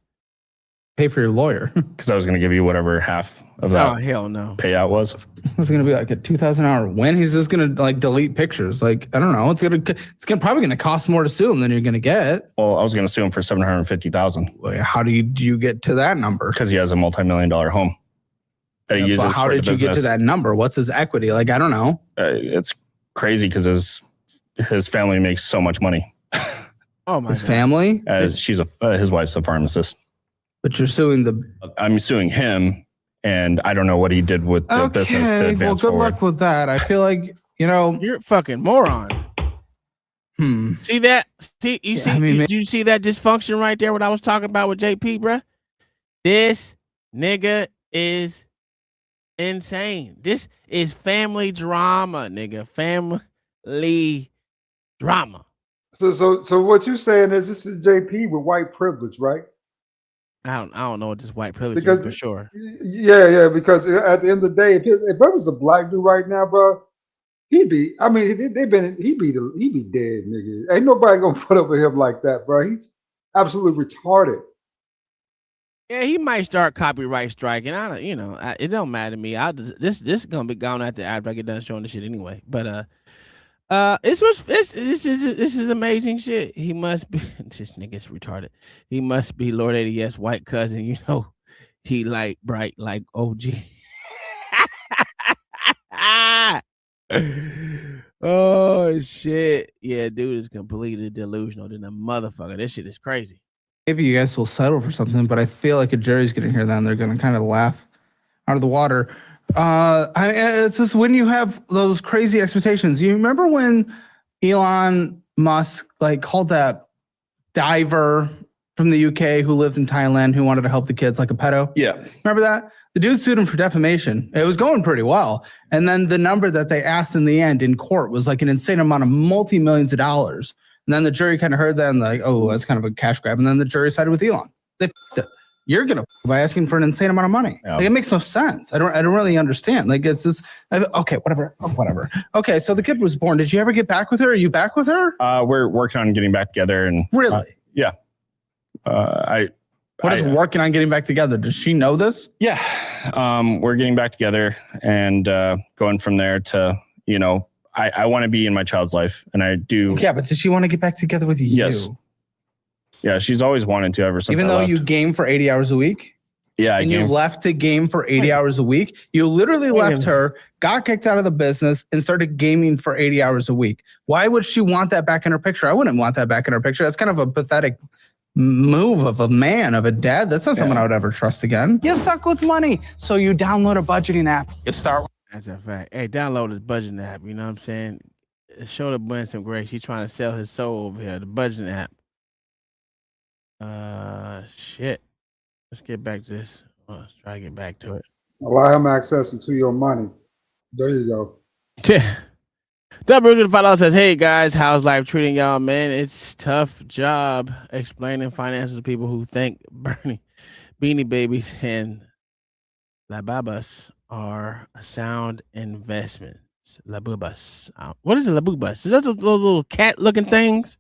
Pay for your lawyer. Because I was going to give you whatever half of that. Oh, hell no. Payout was. It was going to be like a 2,000 hour win. He's just going to like delete pictures. Like, I don't know. It's probably going to cost more to sue him than you're going to get. Well, I was going to sue him for $750,000. How do you get to that number? Because he has a multi-million-dollar home that he uses. How did you get to that number? What's his equity? Like, I don't know. It's crazy because his family makes so much money. Oh my! His family? His wife's a pharmacist. But you're suing I'm suing him, and I don't know what he did with the business to advance good luck with that. I feel like, you're a fucking moron. See that? Did you see that dysfunction right there? What I was talking about with JP, bruh? This nigga is insane. This is family drama, nigga. Family drama. So what you're saying is this is JP with white privilege, right? I don't know what this white privilege is for sure. Yeah, because at the end of the day, if it was a black dude right now, bro, he'd be dead, nigga. Ain't nobody gonna put up with him like that, bro. He's absolutely retarded. Yeah, he might start copyright striking. It don't matter to me. This is gonna be gone after I get done showing the shit anyway. But this is amazing shit. He must be this nigga's retarded. He must be Lord ADS white cousin. He like bright like OG. Oh shit. Yeah, dude is completely delusional than a motherfucker. This shit is crazy. Maybe you guys will settle for something, but I feel like a jury's gonna hear that and they're gonna kind of laugh out of the water. It's just when you have those crazy expectations. You remember when Elon Musk called that diver from the UK who lived in Thailand who wanted to help the kids like a pedo? Yeah. Remember that? The dude sued him for defamation. It was going pretty well. And then the number that they asked in the end in court was like an insane amount of multi-millions of dollars. And then the jury kind of heard that and that's kind of a cash grab. And then the jury sided with Elon. They f***ed it. You're gonna by asking for an insane amount of money. Yeah. It makes no sense. I don't really understand. It's this. Okay, whatever. Okay, so the kid was born. Did you ever get back with her? Are you back with her? We're working on getting back together. And really, yeah. What is working on getting back together? Does she know this? Yeah, we're getting back together and going from there to I want to be in my child's life, and I do. Yeah, but does she want to get back together with you? Yes. Yeah, she's always wanted to ever since. Even though you game for 80 hours a week? Yeah, and you left the game for 80 hours a week? You literally left her, got kicked out of the business, and started gaming for 80 hours a week. Why would she want that back in her picture? I wouldn't want that back in her picture. That's kind of a pathetic move of a man, of a dad. That's not someone I would ever trust again. You suck with money, so you download a budgeting app. You start. That's a fact. Hey, download this budgeting app. You know what I'm saying? Show the boy some grace. He's trying to sell his soul over here. The budgeting app. Shit. Let's get back to this. Let's try to get back to it. Allow him access to your money. There you go. W5 says, "Hey guys, how's life treating y'all, man? It's tough job explaining finances to people who think Beanie Babies and La Babas are a sound investments. La Bubas. What is it, La Bubas? Is that those little cat-looking things?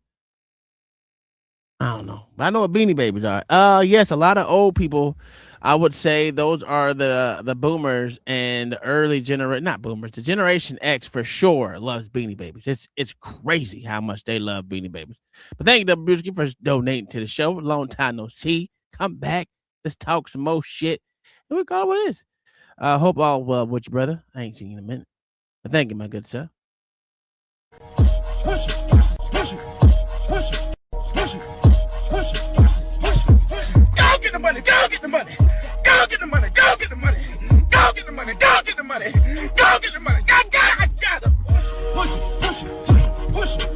I don't know. I know what Beanie Babies are. Yes, a lot of old people. I would say those are the boomers and the early generation, not boomers, the Generation X for sure loves Beanie Babies. It's crazy how much they love Beanie Babies. But thank you, W for donating to the show. Long time no see. Come back. Let's talk some more shit. And we call it what it is. Hope all well with you, brother. I ain't seen you in a minute. But thank you, my good sir. Go get the money, go get the money, go get the money, go get the money, go get the money, go get the money, go get the money, I got it. Push it, push it, push it, push it,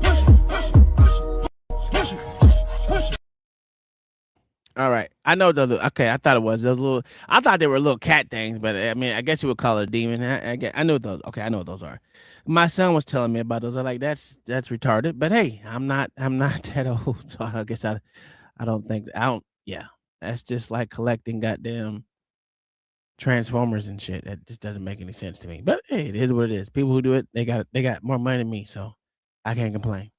push it, push it, push it, push it. All right, I know okay. I thought it was those little. I thought they were little cat things, but I mean, I guess you would call it a demon. I know those. Okay, I know what those are. My son was telling me about those. I'm like, that's retarded. But hey, I'm not that old, so I guess I don't. Yeah, that's just like collecting goddamn Transformers and shit. That just doesn't make any sense to me. But hey, it is what it is. People who do it, they got more money than me, so I can't complain.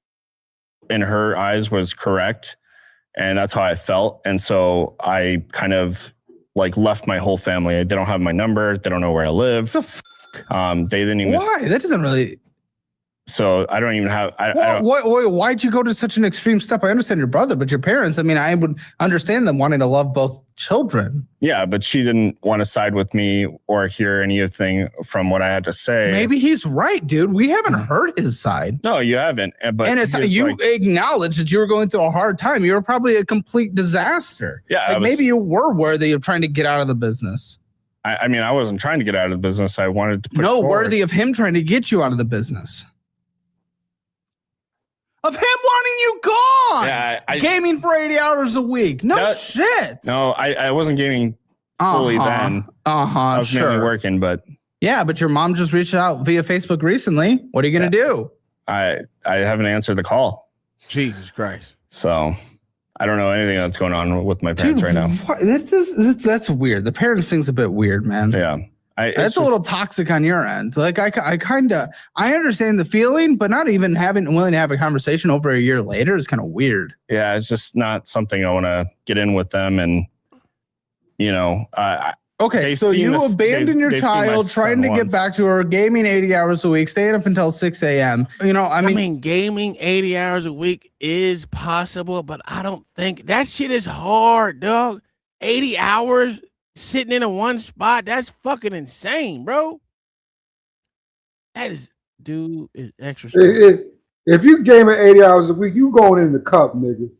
In her eyes was correct. And that's how I felt. And so I kind of like left my whole family. They don't have my number. They don't know where I live. The f- They didn't even. Why? That doesn't really. So I don't even have. Why'd you go to such an extreme step? I understand your brother, but your parents. I mean, I would understand them wanting to love both children. Yeah, but she didn't want to side with me or hear anything from what I had to say. Maybe he's right, dude. We haven't heard his side. No, you haven't. But and you acknowledge that you were going through a hard time. You were probably a complete disaster. Yeah, maybe you were worthy of trying to get out of the business. I mean, I wasn't trying to get out of the business. I wanted to push forward. Worthy of him trying to get you out of the business. Of him wanting you gone. Yeah, gaming for 80 hours a week. Shit. No, I wasn't gaming fully then. I was mainly working, but yeah, but your mom just reached out via Facebook recently. What are you gonna do? I haven't answered the call. Jesus Christ. So I don't know anything that's going on with my parents right now. That's weird. The parents thing's a bit weird, man. Yeah. That's a little toxic on your end. Like I understand the feeling, but not even willing to have a conversation over a year later is kind of weird. Yeah, it's just not something I want to get in with them. And okay, so you abandon your child trying to get back to her, gaming 80 hours a week, staying up until 6 a.m. I mean, gaming 80 hours a week is possible, but I don't think that shit is hard, dog. 80 hours. Sitting in a one spot, that's fucking insane, bro. That is extra. If you gaming 80 hours a week, you going in the cup, nigga.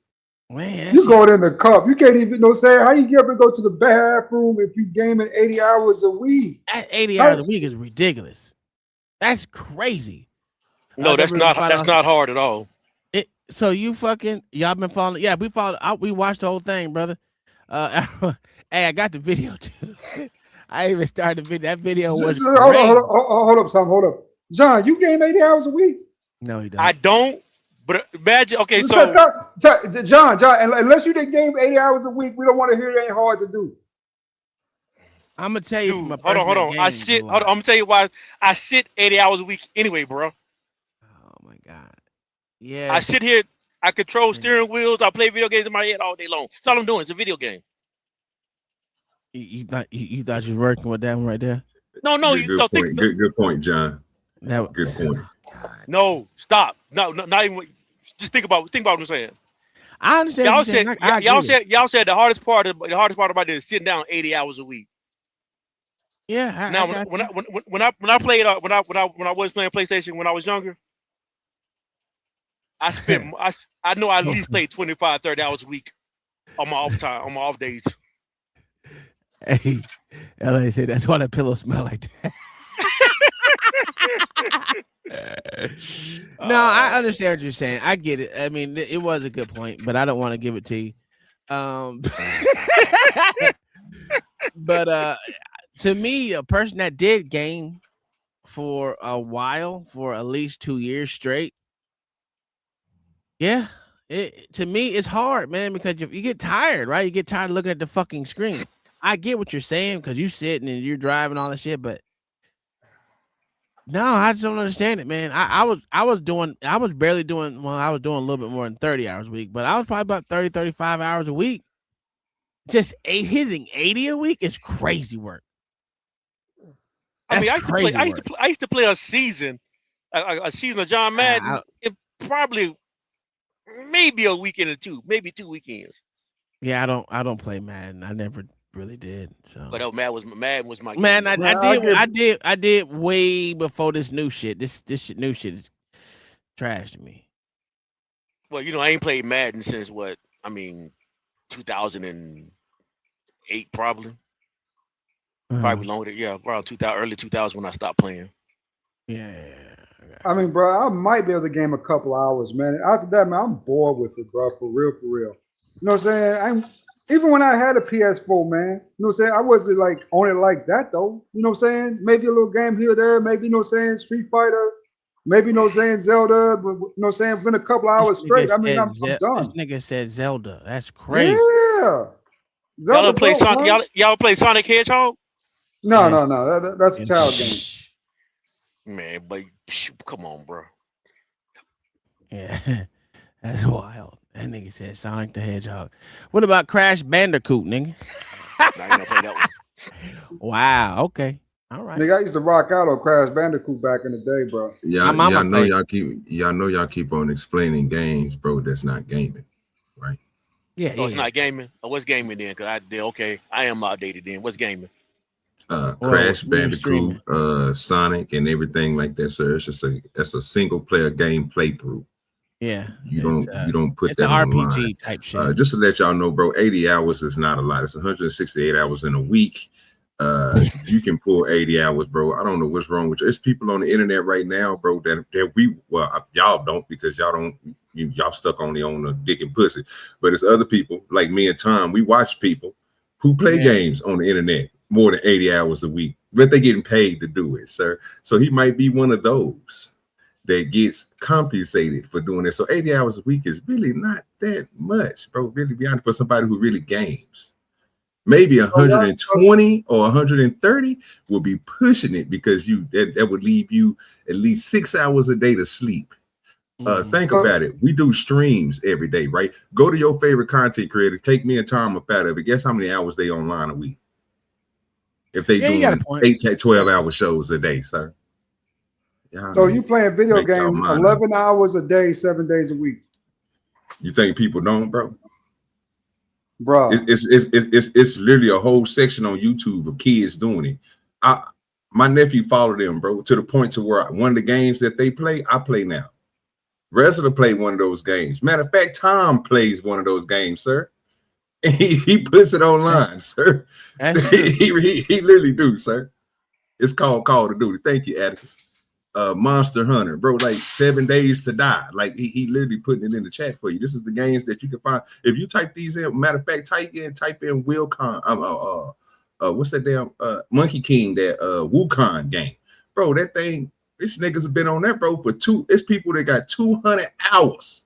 Man, you going in the cup. You can't even say how you get up and go to the bathroom if you gaming 80 hours a week. That 80 hours a week is ridiculous. That's crazy. No, that's not hard at all. So y'all been following? Yeah, we followed. We watched the whole thing, brother. Hey, I got the video too. I even started the video. That video was hold up, Tom. Hold up. John, you game 80 hours a week? No, he doesn't. I don't. But imagine, okay, so John, unless you did game 80 hours a week, we don't want to hear it ain't hard to do. I'm gonna tell you. Dude, hold on. I'm gonna tell you why I sit 80 hours a week anyway, bro. Oh my god. Yeah. I sit here. I control steering wheels. I play video games in my head all day long. That's all I'm doing. It's a video game. You thought you was working with that one right there? No. Good point, John. Good point. No, stop. No, not even. Just think about what I'm saying. I understand. Y'all said the hardest part about this is sitting down 80 hours a week. Yeah. When I played when I was playing PlayStation when I was younger, I spent I know I at least played 25, 30 hours a week on my off days. Hey, LA said that's why that pillow smell like that. No, I understand what you're saying. I get it. I mean, it was a good point, but I don't want to give it to you. But to me, a person that did game for a while, for at least 2 years straight, yeah, to me it's hard, man, because you get tired, right? You get tired of looking at the fucking screen. I get what you're saying because you sitting and you're driving all that shit, but no, I just don't understand it, man. I was barely doing, well, I was doing a little bit more than 30 hours a week, but I was probably about 30, 35 hours a week. Just hitting 80 a week is crazy work. I mean, That's crazy work. I used to play a season of John Madden. It probably maybe a weekend or two, maybe 2 weekends. Yeah, I don't play Madden. I never really did. So, but Madden was my man. game. I did way before this new shit. This new shit is trash to me. Well, I ain't played Madden since 2008 probably. Probably longer. Yeah, around 2000, early 2000 when I stopped playing. Yeah. I mean, bro, I might be able to game a couple hours, man. After that, man, I'm bored with it, bro. For real. You know what I'm saying? Even when I had a PS4, man, you know what I'm saying? I wasn't like on it like that though. You know what I'm saying? Maybe a little game here or there, maybe, you know what I'm saying, Street Fighter, maybe, you know what I'm saying, Zelda, but you know what I'm saying, been a couple hours straight. I mean, I'm done. This nigga said Zelda. That's crazy. Yeah. Y'all play Sonic, y'all play Sonic Hedgehog? No. That's a child game. Man, but come on, bro. Yeah, that's wild. That nigga said Sonic the Hedgehog. What about Crash Bandicoot, nigga? I ain't gonna play that one. Wow. Okay. All right. Nigga, I used to rock out on Crash Bandicoot back in the day, bro. Y'all know y'all keep on explaining games, bro. That's not gaming, right? Yeah. It's not gaming. What's gaming then? Because I am outdated then. What's gaming? Crash Bandicoot, Sonic, and everything like that, sir. It's just that's a single player game playthrough. Yeah, you don't put that an online. RPG type shit. Just to let y'all know, bro, 80 hours is not a lot. It's 168 hours in a week. You can pull 80 hours, bro. I don't know what's wrong with you. There's people on the internet right now, bro, that y'all don't, because y'all stuck only on the dick and pussy. But it's other people like me and Tom. We watch people who play games on the internet more than 80 hours a week, but they're getting paid to do it, sir. So he might be one of those that gets compensated for doing it. So 80 hours a week is really not that much, bro. Really, be honest, for somebody who really games. Maybe 120 or 130 will be pushing it, because that would leave you at least 6 hours a day to sleep. Think about it. We do streams every day, right? Go to your favorite content creator. Take me and Tom up out of it. Guess how many hours they online a week? If they doing 8 to 12 hour shows a day, sir. So you playing video games 11 hours a day, 7 days a week. You think people don't, bro? Bro, it's literally a whole section on YouTube of kids doing it. My nephew followed them, bro, to the point to where one of the games that they play, I play now. Wrestler played one of those games. Matter of fact, Tom plays one of those games, sir. And he puts it online, sir. he literally do, sir. It's called Call of Duty. Thank you, Atticus. Monster Hunter, bro, like 7 days to die. Like he literally putting it in the chat for you. This is the games that you can find. If you type these in, matter of fact, type in Wilcon, what's that damn Monkey King, that Wukong game, bro. That thing, this niggas have been on that, bro, for it's people that got 200 hours.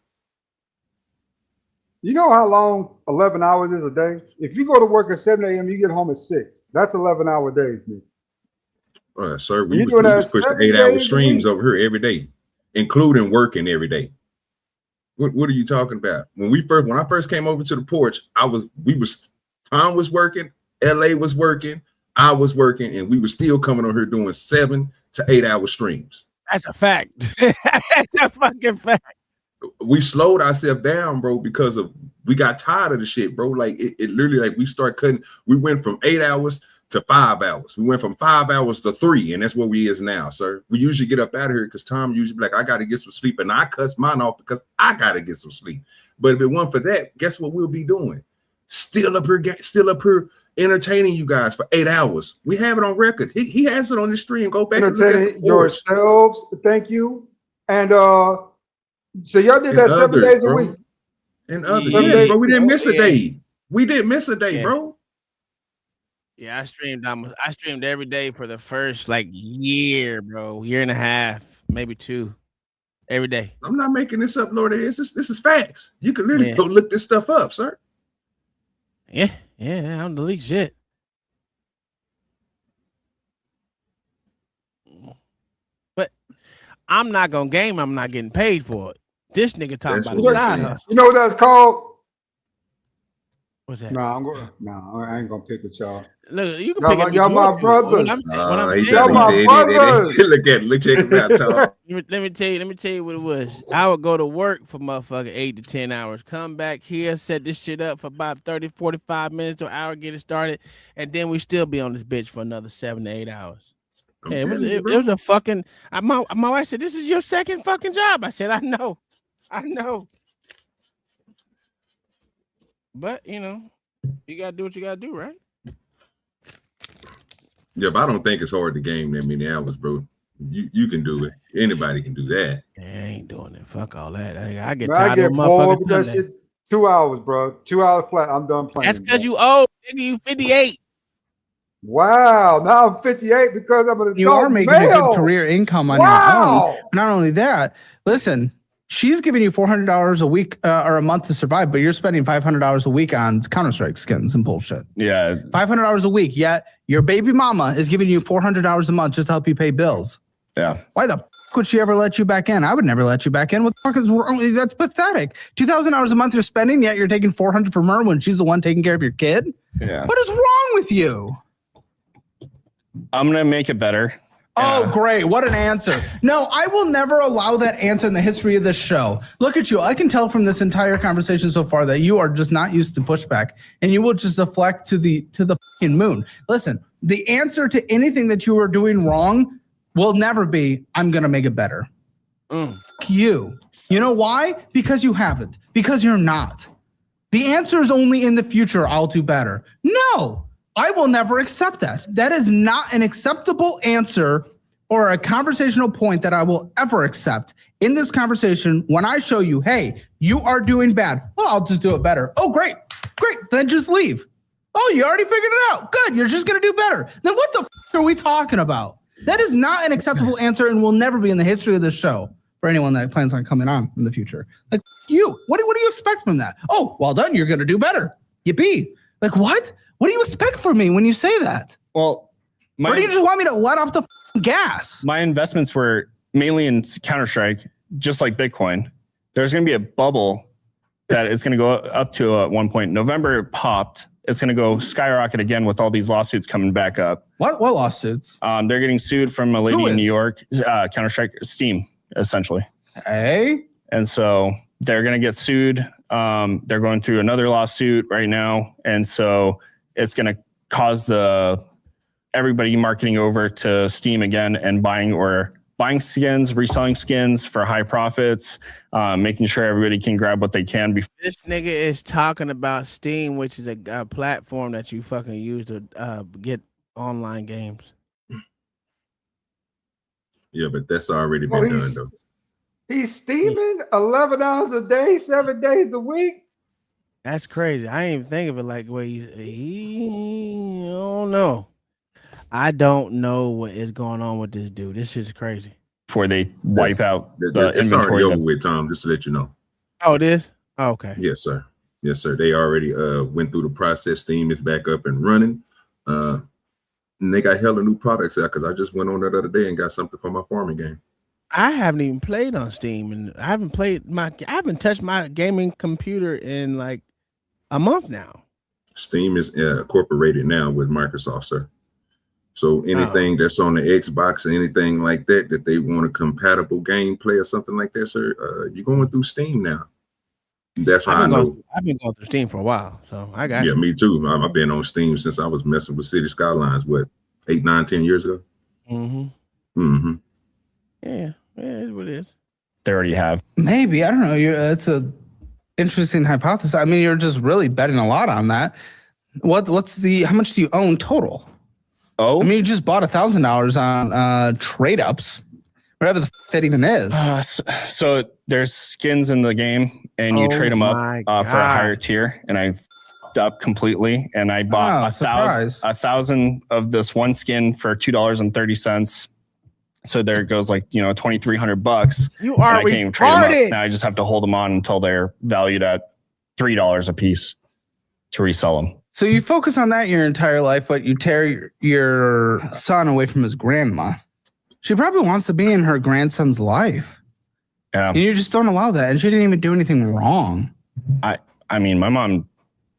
You know how long 11 hours is a day? If you go to work at 7 a.m., you get home at 6. That's 11-hour days, man. Sir, we was pushing 8-hour streams over here every day, including working every day. What are you talking about? When I first came over to the porch, Tom was working, LA was working, I was working, and we were still coming on here doing 7 to 8 hour streams. That's a fact. That's a fucking fact. We slowed ourselves down, bro, because we got tired of the shit, bro. Like it literally, like we start cutting. We went from 8 hours to 5 hours. We went from 5 hours to 3, and that's where we is now, sir. We usually get up out of here because Tom usually be like, I got to get some sleep, and I cuss mine off because I got to get some sleep. But if it weren't for that, guess what we'll be doing? Still up here entertaining you guys for 8 hours. We have it on record. He has it on the stream. Go back and look at yourselves. Thank you. And so y'all did that 7 days a week. And others, yes, but we didn't miss a day. We didn't miss a day, Yeah. bro. Yeah, I streamed every day for the first like year, bro. Year and a half, maybe 2. Every day. I'm not making this up, Lord. This is facts. You can literally Yeah. go look this stuff up, sir. Yeah, I don't delete shit. But I'm not gonna game. I'm not getting paid for it. This nigga talking That's about a what I'm side saying. hustle. You know what that's called? What's that? No, I ain't gonna pick with y'all. Look, you can Y'all pick my- up y'all you my want to. What brothers. I'm He saying, Y'all my he- brothers. Look at him out, Tom. let me tell you what it was. I would go to work for motherfucking 8 to 10 hours, come back here, set this shit up for about 30, 45 minutes to an hour, get it started, and then we still be on this bitch for another 7 to 8 hours. I'm Yeah, it telling you, it bro. was a fucking. My wife said, "This is your second fucking job." I said, "I know." But you gotta do what you gotta do, right? Yeah, but I don't think it's hard to game that many hours, bro. You can do it. Anybody can do that. I ain't doing it. Fuck all that. I get Man, I tired get of bored motherfucking with that Sunday. shit. 2 hours, bro. 2 hours flat. I'm done playing. That's because bro. you old, nigga. You 58. Wow. Now I'm 58 because I'm an adult You are making male. a good career income on your Wow. own. Not only that, listen, she's giving you $400 a week or a month to survive, but you're spending $500 a week on Counter-Strike skins and bullshit. Yeah. $500 a week, yet your baby mama is giving you $400 a month just to help you pay bills. Yeah. Why the fuck would she ever let you back in? I would never let you back in. What the fuck is wrong? That's pathetic. $2,000 a month you're spending, yet you're taking $400 from her when she's the one taking care of your kid. Yeah. What is wrong with you? I'm going to make it better. Oh, great. What an answer. No, I will never allow that answer in the history of this show. Look at you. I can tell from this entire conversation so far that you are just not used to pushback and you will just deflect to the fucking moon. Listen, the answer to anything that you are doing wrong will never be, I'm going to make it better. You. You know why? Because you haven't. Because you're not. The answer is only in the future, I'll do better. No. I will never accept that. That is not an acceptable answer or a conversational point that I will ever accept in this conversation when I show you, hey, you are doing bad. Well, I'll just do it better. Oh, great. Great. Then just leave. Oh, you already figured it out. Good. You're just going to do better. Then what the f are we talking about? That is not an acceptable answer and will never be in the history of this show for anyone that plans on coming on in the future. Like, you. What do you expect from that? Oh, well done. You're going to do better. Yippee. Like, what? What do you expect from me when you say that? Well, or do you just want me to let off the gas? My investments were mainly in Counter-Strike, just like Bitcoin. There's going to be a bubble that is going to go up to at one point. November it popped. It's going to go skyrocket again with all these lawsuits coming back up. What lawsuits? They're getting sued from a lady in New York, Counter-Strike, Steam, essentially. Hey. And so they're going to get sued. They're going through another lawsuit right now. And so it's going to cause everybody marketing over to Steam again and buying skins, reselling skins for high profits, making sure everybody can grab what they can. This nigga is talking about Steam, which is a platform that you fucking use to get online games. Yeah, but that's already been done, though. He's steaming 11 hours a day, 7 days a week. That's crazy. I didn't even think of it like where I don't know. I don't know what is going on with this dude. This shit's crazy. Before they wipe out the it's inventory. already over with, Tom, just to let you know. Oh, it is? Oh, okay. Yes, sir. Yes, sir. They already went through the process. Steam is back up and running. And they got hella new products out because I just went on that other day and got something for my farming game. I haven't even played on Steam, and I haven't touched my gaming computer in like a month now. Steam is incorporated now with Microsoft, sir. So anything that's on the Xbox or anything like that they want a compatible gameplay or something like that, sir, you're going through Steam now. That's how I know. I've been going through Steam for a while, so I got you. Yeah, me too. I've been on Steam since I was messing with City Skylines, 8, 9, 10 years ago? Mm-hmm. Yeah, it's what it is. They already have. Maybe. I don't know. It's a interesting hypothesis. I mean, you're just really betting a lot on that. What's how much do you own total? Oh, I mean, you just bought $1,000 on trade ups, whatever the that even is. So there's skins in the game, and you trade them up for a higher tier. And fucked up completely, and I bought a thousand of this one skin for $2.30. So there it goes, like, you know, $2,300. You are I can't even trade them up. Now I just have to hold them on until they're valued at $3 a piece to resell them. So you focus on that your entire life, but you tear your son away from his grandma. She probably wants to be in her grandson's life. Yeah. And you just don't allow that. And she didn't even do anything wrong. I mean, my mom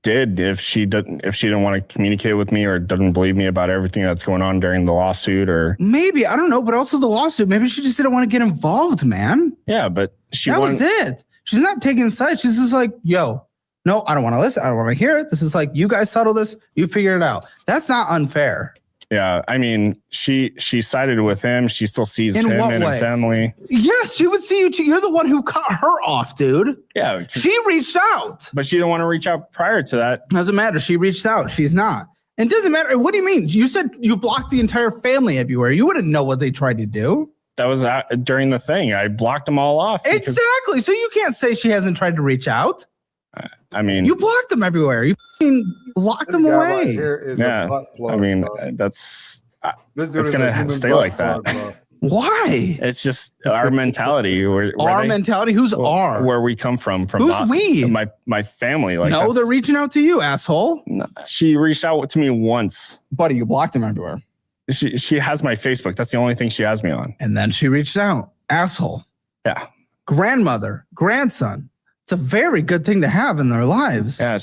did if she didn't want to communicate with me or doesn't believe me about everything that's going on during the lawsuit, or maybe, I don't know, but also the lawsuit. Maybe she just didn't want to get involved, man. Yeah, but that was it. She's not taking sides. She's just like, yo, no, I don't want to listen. I don't want to hear it. This is like, you guys settle this. You figure it out. That's not unfair. Yeah, I mean, she sided with him. She still sees him and his family. Yes, she would see you too. You're the one who cut her off, dude. Yeah. She reached out. But she didn't want to reach out prior to that. Doesn't matter. She reached out. She's not. And doesn't matter. What do you mean? You said you blocked the entire family everywhere. You wouldn't know what they tried to do. That was during the thing. I blocked them all off. Exactly. So you can't say she hasn't tried to reach out. I mean, you blocked them everywhere. You locked them away. Yeah. I mean, it's gonna stay like that. Why? It's just our mentality. Our mentality? Who's our? Where we come from. Who's we? My family. Like, no, they're reaching out to you, asshole. No, she reached out to me once. Buddy, you blocked them everywhere. She has my Facebook. That's the only thing she has me on. And then she reached out. Asshole. Yeah. Grandmother, grandson. It's a very good thing to have in their lives. Yeah,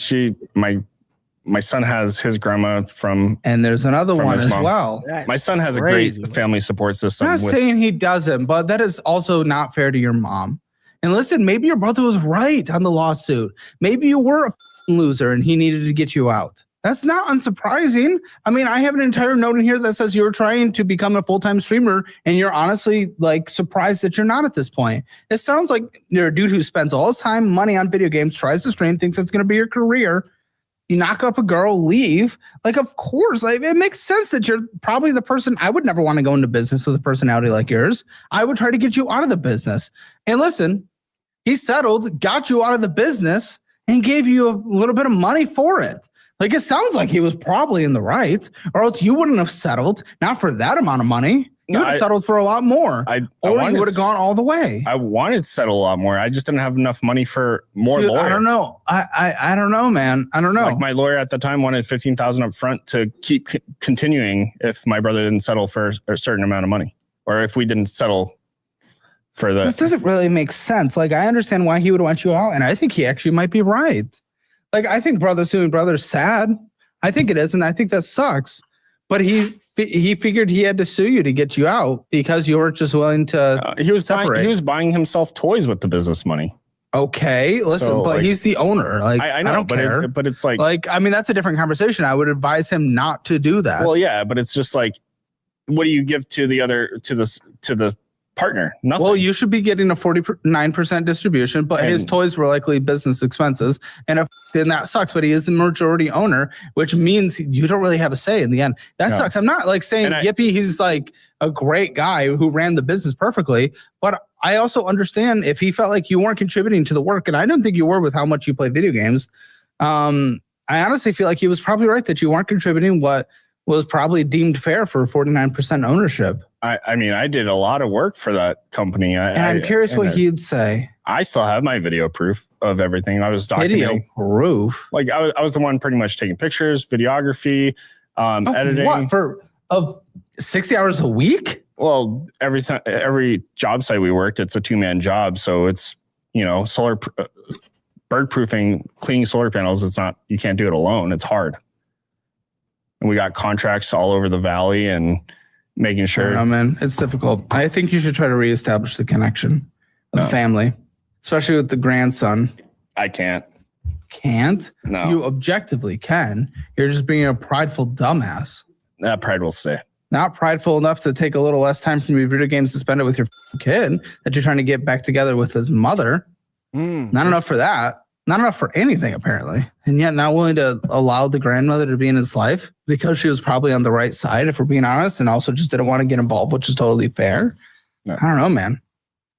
my son has his grandma from, and there's another one as well. My son has a great family support system. I'm not saying he doesn't, but that is also not fair to your mom. And listen, maybe your brother was right on the lawsuit. Maybe you were a loser and he needed to get you out. That's not unsurprising. I mean, I have an entire note in here that says you're trying to become a full-time streamer and you're honestly like surprised that you're not at this point. It sounds like you're a dude who spends all his time, money on video games, tries to stream, thinks it's going to be your career. You knock up a girl, leave. Like, of course, like it makes sense that you're probably the person. I would never want to go into business with a personality like yours. I would try to get you out of the business. And listen, he settled, got you out of the business and gave you a little bit of money for it. Like, it sounds like he was probably in the right, or else you wouldn't have settled, not for that amount of money. You would have settled for a lot more, or you would have gone all the way. I wanted to settle a lot more. I just didn't have enough money for more lawyer. I don't know. I don't know, man. I don't know. Like, my lawyer at the time wanted $15,000 up front to keep continuing if my brother didn't settle for a certain amount of money, or if we didn't settle for the. This doesn't really make sense. Like, I understand why he would want you out, and I think he actually might be right. Like, I think brother suing brother's sad. I think it is, and I think that sucks. But he figured he had to sue you to get you out because you weren't just willing to separate. He was buying himself toys with the business money. Okay, listen, So, but like, he's the owner. Like, I know, don't care. but it's like, I mean, that's a different conversation. I would advise him not to do that. Well, yeah, but it's just like, what do you give to the other to the partner? Nothing. Well, you should be getting a 49% distribution, but his toys were likely business expenses. And then that sucks, but he is the majority owner, which means you don't really have a say in the end. That sucks. I'm not like saying yippee, he's like a great guy who ran the business perfectly, but I also understand if he felt like you weren't contributing to the work, and I don't think you were with how much you play video games. I honestly feel like he was probably right that you weren't contributing what was probably deemed fair for 49% ownership. I mean, I did a lot of work for that company. I'm curious what he'd say. I still have my video proof of everything. I was documenting. Video proof? Like, I was the one pretty much taking pictures, videography, editing. What, of 60 hours a week? Well, every job site we worked, it's a 2-man job. So it's, solar bird proofing, cleaning solar panels. It's not, you can't do it alone. It's hard. And we got contracts all over the valley and making sure. Oh, man, it's difficult. I think you should try to reestablish the connection of the family, especially with the grandson. I can't. Can't? No. You objectively can. You're just being a prideful dumbass. That pride will stay. Not prideful enough to take a little less time from your video games to spend it with your kid that you're trying to get back together with his mother. Not enough for that. Not enough for anything, apparently. And yet not willing to allow the grandmother to be in his life because she was probably on the right side, if we're being honest, and also just didn't want to get involved, which is totally fair. No. I don't know, man.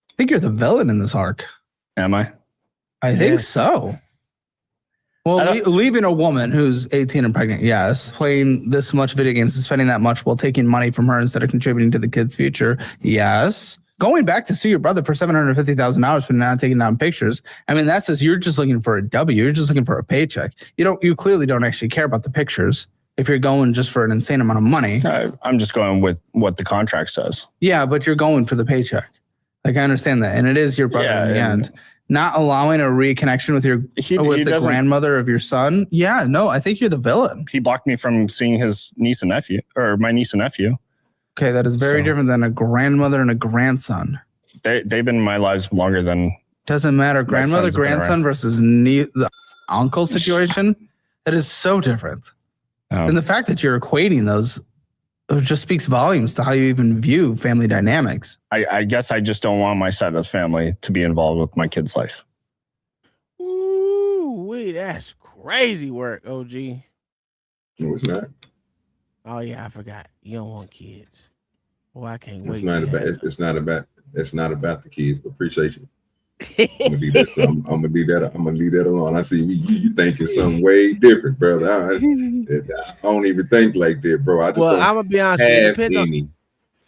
I think you're the villain in this arc. Am I? I think so. Well, leaving a woman who's 18 and pregnant, yes. Playing this much video games and spending that much while taking money from her instead of contributing to the kid's future, yes. Going back to sue your brother for $750,000 for not taking down pictures. I mean, that says you're just looking for a W. You're just looking for a paycheck. You clearly don't actually care about the pictures if you're going just for an insane amount of money. I'm just going with what the contract says. Yeah, but you're going for the paycheck. Like, I understand that. And it is your brother in the end. Not allowing a reconnection with the grandmother of your son. Yeah, no, I think you're the villain. He blocked me from seeing his niece and nephew, or my niece and nephew. Okay, that is very different than a grandmother and a grandson. They've been in my lives longer than. Doesn't matter. Grandmother, grandson versus the uncle situation. That is so different. And the fact that you're equating those just speaks volumes to how you even view family dynamics. I guess I just don't want my side of the family to be involved with my kid's life. Ooh, wait, that's crazy work, OG. No, it's not. Oh yeah, I forgot. You don't want kids. Well, I can't wait. It's not about the kids, but appreciate you. I'm gonna leave that. I'm gonna leave that alone. I see you thinking something way different, brother. I don't even think like that, bro. I'm gonna be honest. It depends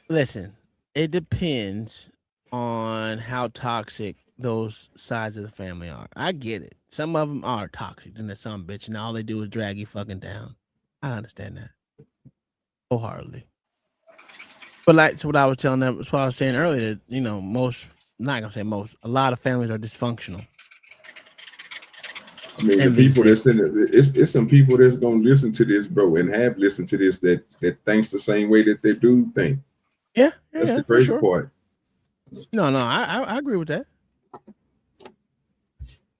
listen, it depends on how toxic those sides of the family are. I get it. Some of them are toxic, and there's some bitch, and all they do is drag you fucking down. I understand that wholeheartedly. But like, so what I was telling them, that's what I was saying earlier. That, most. Not gonna say most. A lot of families are dysfunctional. I mean, the people that's in it, it's some people that's gonna listen to this, bro, and have listened to this that thinks the same way that they do think. Yeah, that's the crazy part. No, I agree with that.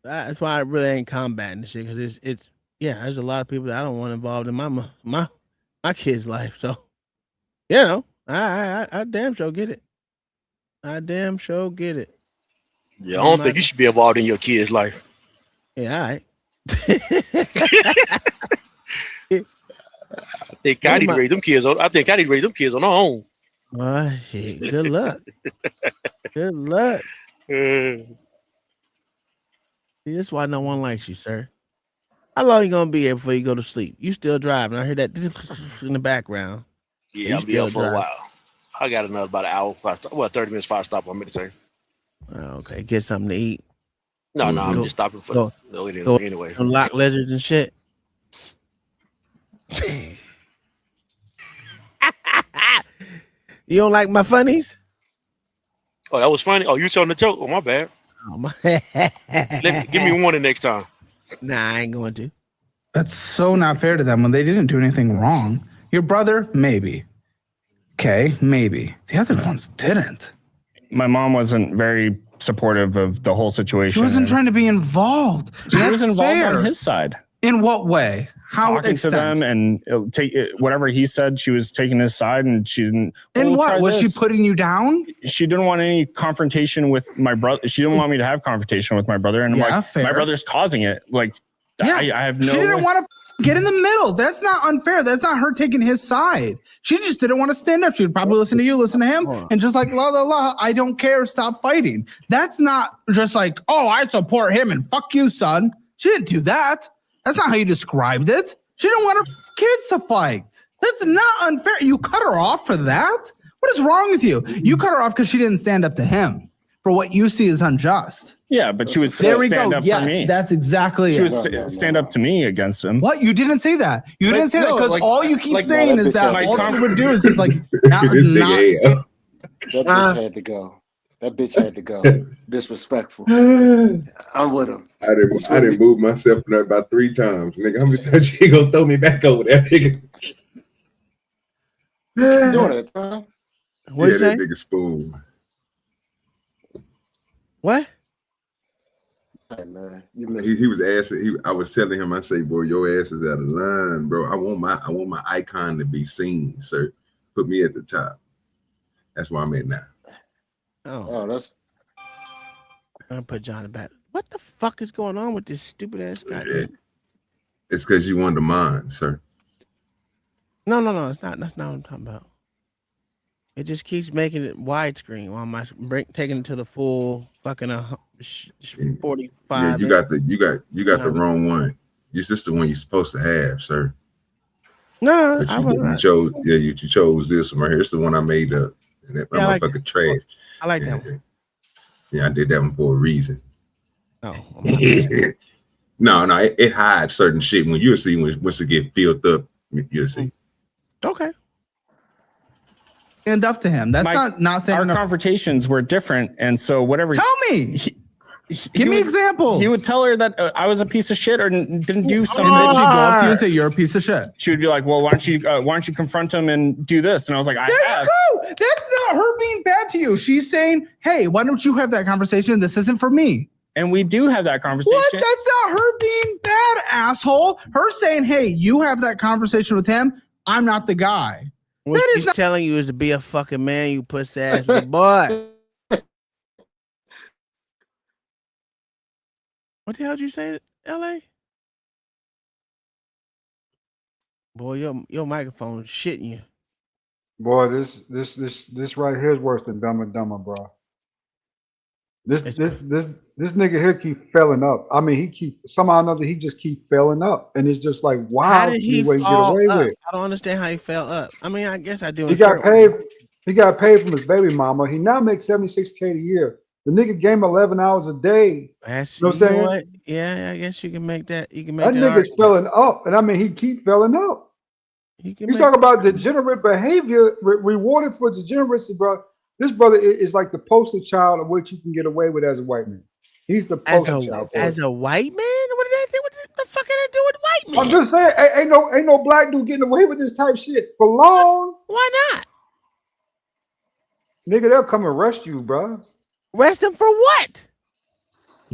That's why I really ain't combating this shit, because it's there's a lot of people that I don't want involved in my kid's life. So, I damn sure get it. I damn sure get it. Yeah, I don't think you should be involved in your kid's life. Yeah, all right. I think I need to raise them kids on. I think I need to raise them kids on our own. Oh shit! Good luck. Good luck. See, that's why no one likes you, sir. How long you gonna be here before you go to sleep? You still driving? I heard that in the background. Yeah, I'll be up for a while. I got another about an hour. 30 minutes. 5 stop on military. Okay, get something to eat. No, I'm just stopping for anyway. Lock lizards and shit. You don't like my funnies? Oh, that was funny. Oh, you telling the joke? Oh, my bad. Oh, my. Give me one the next time. Nah, I ain't going to. That's so not fair to them when they didn't do anything wrong. Your brother, maybe. Okay, maybe. The other ones didn't. My mom wasn't very supportive of the whole situation. She wasn't trying to be involved. She was involved on his side. In what way? How talking to them and take whatever he said, she was taking his side, and she didn't. And what was she putting you down? She didn't want any confrontation with my brother. She didn't want me to have confrontation with my brother, and my brother's causing it. Like, I have no. She didn't want to get in the middle. That's not unfair. That's not her taking his side. She just didn't want to stand up. She would probably listen to you, listen to him, and just like la la la. I don't care. Stop fighting. That's not just like, oh, I support him and fuck you, son. She didn't do that. That's not how you described it. She didn't want her kids to fight. That's not unfair. You cut her off for that? What is wrong with you? You cut her off because she didn't stand up to him for what you see as unjust. Yeah, but she would stand up for me. That's exactly it. She would stand up to me against him. What? You didn't say that. You didn't say that because all you keep saying is that all she would do is just like not that bitch had to go. That bitch had to go. Disrespectful. I'm with him. I didn't move myself about 3 times, nigga. How many times she gonna throw me back over there, nigga? Doing it, huh? What you say? That nigga spoon. What? Hey, man, he was asking. I was telling him. I say, boy, your ass is out of line, bro. I want my icon to be seen, sir. Put me at the top. That's where I'm at now. Oh, that's. I'm gonna put John in back. What the fuck is going on with this stupid ass guy? It's because you wanted mine, sir. No, it's not. That's not what I'm talking about. It just keeps making it widescreen while I'm taking it to the full fucking 45. Yeah, you got the wrong one. It's just the one you're supposed to have, sir. No, But you chose, you chose this one right here. It's the one I made up. And that motherfucker trash. I like that one. Yeah, I did that one for a reason. No, no, it hides certain shit. When you'll see once it get filled up, you'll see. Okay. Stand up to him. That's not saying our confrontations were different, and so whatever. Tell me. Give me examples. He would tell her that I was a piece of shit or didn't do something. And then she'd go up to you and say, "You're a piece of shit." She would be like, "Well, why don't you confront him and do this?" And I was like, There you go. That's not her being bad to you. She's saying, "Hey, why don't you have that conversation? This isn't for me." And we do have that conversation. What? That's not her being bad, asshole. Her saying, "Hey, you have that conversation with him. I'm not the guy." What she's telling you is to be a fucking man, you pussy ass little boy. What the hell did you say, LA? Boy, your microphone is shitting you. Boy, this right here is worse than Dumb and Dumber, bro. This nigga here keep failing up. I mean, somehow or another he just keep failing up, and it's just like, wow, How did he get fall away up? with it? I don't understand how he fell up. I mean, I guess I do. He got paid. He got paid from his baby mama. He now makes $76K a year. The nigga game 11 hours a day. That's, you know what I'm saying? What? Yeah, I guess you can make that. You can make that nigga's filling up, and I mean, he keep filling up. You talk about degenerate behavior, rewarded for degeneracy, bro. This brother is like the poster child of what you can get away with as a white man. He's the poster child. As a white man? What did that think? What the fuck can I do with white men? I'm just saying, ain't no black dude getting away with this type shit for long. Why not? Nigga, they'll come and arrest you, bro. Arrest him for what?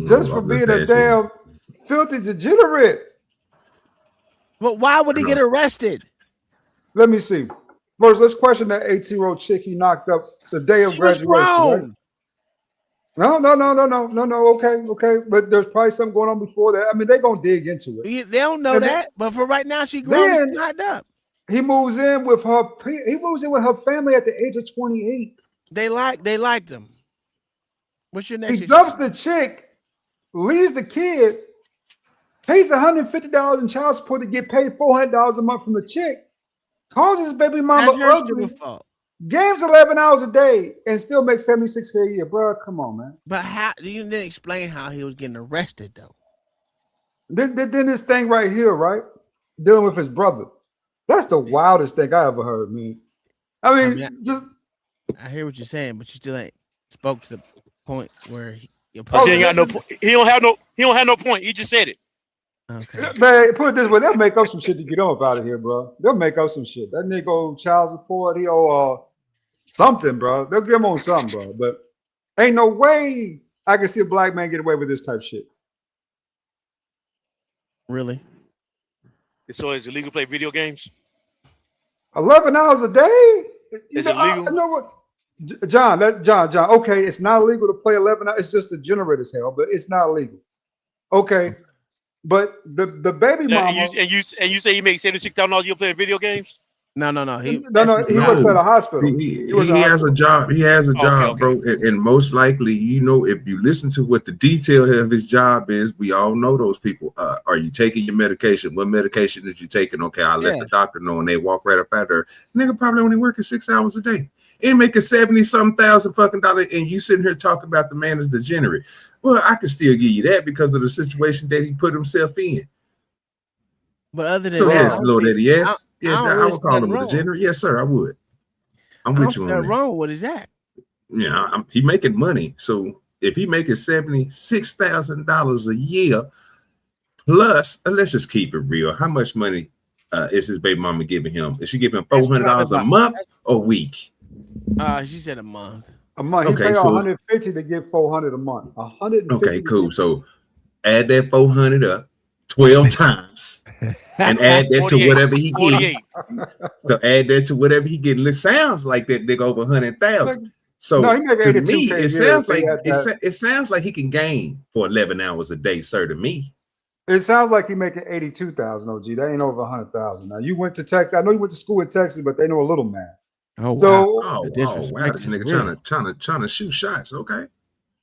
Just for being a damn filthy degenerate. But why would he get arrested? Let me see. First, let's question that 18-year-old chick he knocked up the day of graduation. Right? No. Okay. But there's probably something going on before that. I mean, they're gonna dig into it. They don't know that, but for right now, she grown, knocked up. He moves in with her. He moves in with her family at the age of 28. They liked him. What's your next? He dumps the chick, leaves the kid, pays $150 in child support to get paid $400 a month from the chick, calls his baby mama ugly, games 11 hours a day, and still makes $76K a year, bro. Come on, man. But how? You didn't explain how he was getting arrested, though. Then this thing right here, right, dealing with his brother. That's the wildest thing I ever heard, man. I mean I hear what you're saying, but you still ain't spoke to the point where he ain't got no point. He don't have no point. He just said it. Okay. Man, put it this way, they'll make up some shit to get him up out of here, bro. They'll make up some shit. That nigga owe child support. He owe something, bro. They'll get him on something, bro. But ain't no way I can see a black man get away with this type shit. Really? So it's illegal to play video games? 11 hours a day? Is it legal? You know what? John. Okay, it's not illegal to play 11 hours. It's just degenerate as hell, but it's not illegal. Okay. But the baby mama. And you say he makes $76,000 a year playing video games? No. He works at a hospital. He has a job. He has a job, bro. And most likely, if you listen to what the detail of his job is, we all know those people. Are you taking your medication? What medication did you taking? Okay, I'll let the doctor know, and they walk right up at her. Nigga probably only working 6 hours a day. And making 70-something thousand fucking dollars, and you sitting here talking about the man is degenerate. Well, I can still give you that because of the situation that he put himself in. But other than that, yes, Lord Eddie, yes, I would call him a degenerate. Yes, sir, I would. I'm with you on that. Wrong? What is that? Yeah, he making money. So if he making $76,000 a year plus, let's just keep it real. How much money is his baby mama giving him? Is she giving him $400 a month or a week? She said a month. A month. He pay $150 to get $400 a month. $150. Okay, cool. So add that 400 up 12 times and add that to whatever he gets. So add that to whatever he gets. It sounds like that nigga over 100,000. So to me, it sounds like he can gain for 11 hours a day, sir. To me, it sounds like he making 82,000. OG, that ain't over 100,000. Now you went to Texas. I know you went to school in Texas, but they know a little math. Oh, so, wow. This nigga trying to shoot shots. Okay.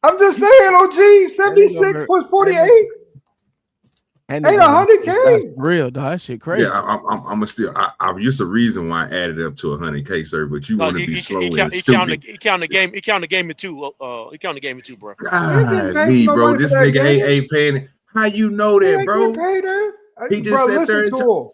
I'm just saying, OG, 76 plus 48. That Ain't nigga, 100K. that's real, dog. That shit crazy. Yeah, I'm a still. I'm just a reason why I added up to 100K, sir. But you No, want to be slow and he count stupid. the game. He count the game in two. He count the game in two, bro. He ain't getting paid Golly, no bro, money for this that nigga game. ain't paying. How you know He that, ain't bro? getting paid that. He just Bro, sat there listen and to him.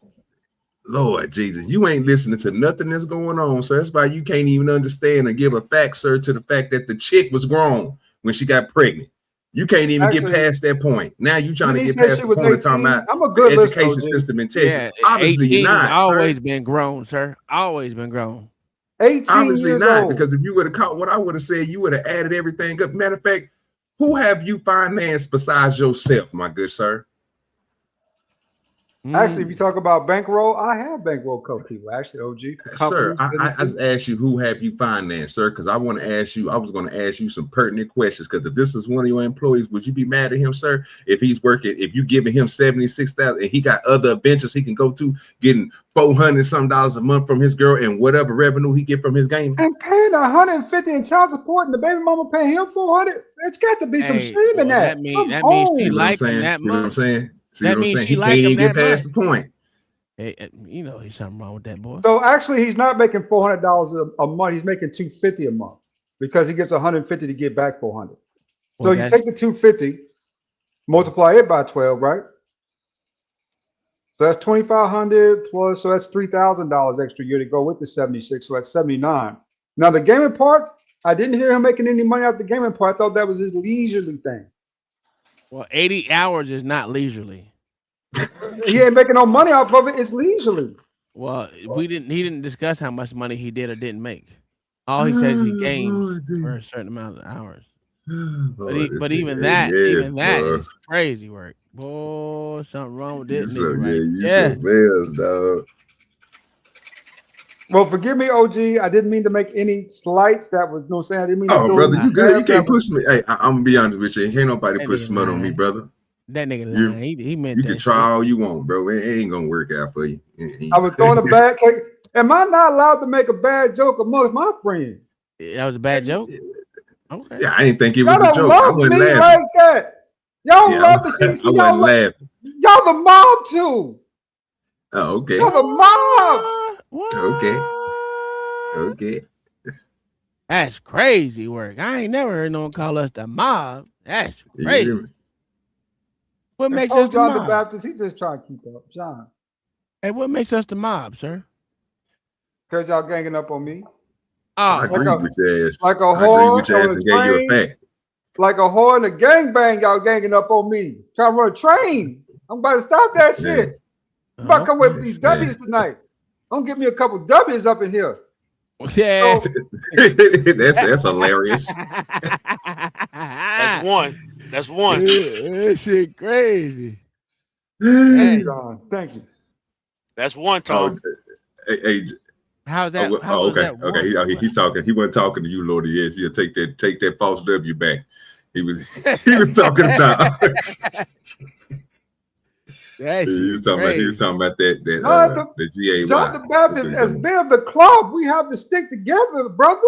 Lord Jesus, you ain't listening to nothing that's going on, sir. That's why you can't even understand and give a fact, sir, to the fact that the chick was grown when she got pregnant. You can't even get past that point. Now you trying to Didn't he get say past she the was point of 18? talking about I'm a the good listener, education OG. system in Texas. Yeah, Obviously, you're 18 has not, always sir. been grown, sir. Always been grown. 18 Obviously years not, old. because if you would have caught what I would have said, you would have added everything up. Matter of fact, who have you financed besides yourself, my good sir? Actually, if you talk about bankroll, I have bankroll a couple people. Actually, OG. Sir, I businesses. just asked you who have you financed, sir, because I want to ask you, I was going to ask you some pertinent questions, because if this is one of your employees, would you be mad at him, sir? If he's working, if you giving him 76,000 and he got other ventures he can go to, getting $400 something a month from his girl and whatever revenue he get from his game. And paying 150 in child support and the baby mama paying him 400. It's got to be some Hey, shame in well, that. that means she See what I'm like him saying? that See what I'm much. saying? See That what I'm means saying? she He like can't him even get that past much. the point. Hey, you know he's something wrong with that boy. So actually, he's not making $400 a month. He's making $250 a month because he gets 150 to get back 400. So Well, you take the 250, multiply it by 12, right? So that's 2,500 plus. So that's $3,000 extra year to go with the 76. So that's 79. Now the gaming part, I didn't hear him making any money out the gaming part. I thought that was his leisurely thing. Well, 80 hours is not leisurely. He ain't making no money off of it. It's leisurely. Well, he didn't discuss how much money he did or didn't make. All he says he gained for a certain amount of hours. But even that is crazy work. Boy, something wrong with that nigga right there. Dog. Well, forgive me, OG. I didn't mean to make any slights. That was no saying. I didn't mean to throw Brother, you good. You can't that put some. Hey, I'm gonna be honest with you. Ain't nobody That put nigga smut on me, lying. brother. That nigga lying. He meant You that can try shit. all you want, bro. It ain't gonna work out for you. I was throwing a bad cake. Am I not allowed to make a bad joke amongst my friends? That was a bad joke. Okay. Yeah, I didn't think it Y'all was a don't joke. I love wasn't me laughing. like that. Y'all Yeah, love to see. I Y'all wasn't laughing. Y'all the mob too. Oh, okay. Y'all the mob. What? Okay. That's crazy work. I ain't never heard no one call us the mob. That's You crazy. hear me? What And makes Paul us the John the mob? Baptist, he just trying to keep up. John, Hey, what makes us the mob, sir? because y'all ganging up on me. I Oh, agree with your ass. Like a I agree whore with your on ass a and gave you a train. fact. Like a whore in a gangbang, y'all ganging up on me. Trying to run a train. I'm about to stop that shit. I'm about to come with these W's tonight. Don't give me a couple W's up in here. yeah. That's hilarious. That's one. That's one. That shit crazy. John, thank you. That's one, Tom. Hey, How's that? How was okay. that? Okay. He's talking. He wasn't talking to you, Lord. Yes, you take that false W back. He was talking to Tom. He was talking about that the GAY. John the Baptist, as men of the cloth, we have to stick together, brother.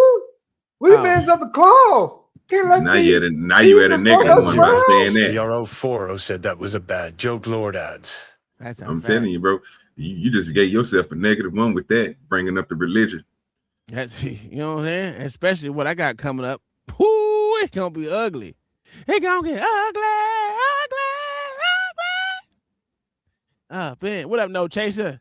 We men of the cloth. Can't let now you had a negative one by saying that. CRO40 said that was a bad joke, Lord adds. I'm telling you, bro. You just gave yourself a negative one with that, bringing up the religion. That's, you know what I'm saying? Especially what I got coming up. Whoo, it's gonna be ugly. It's gonna get ugly. Ben, what up, No Chaser?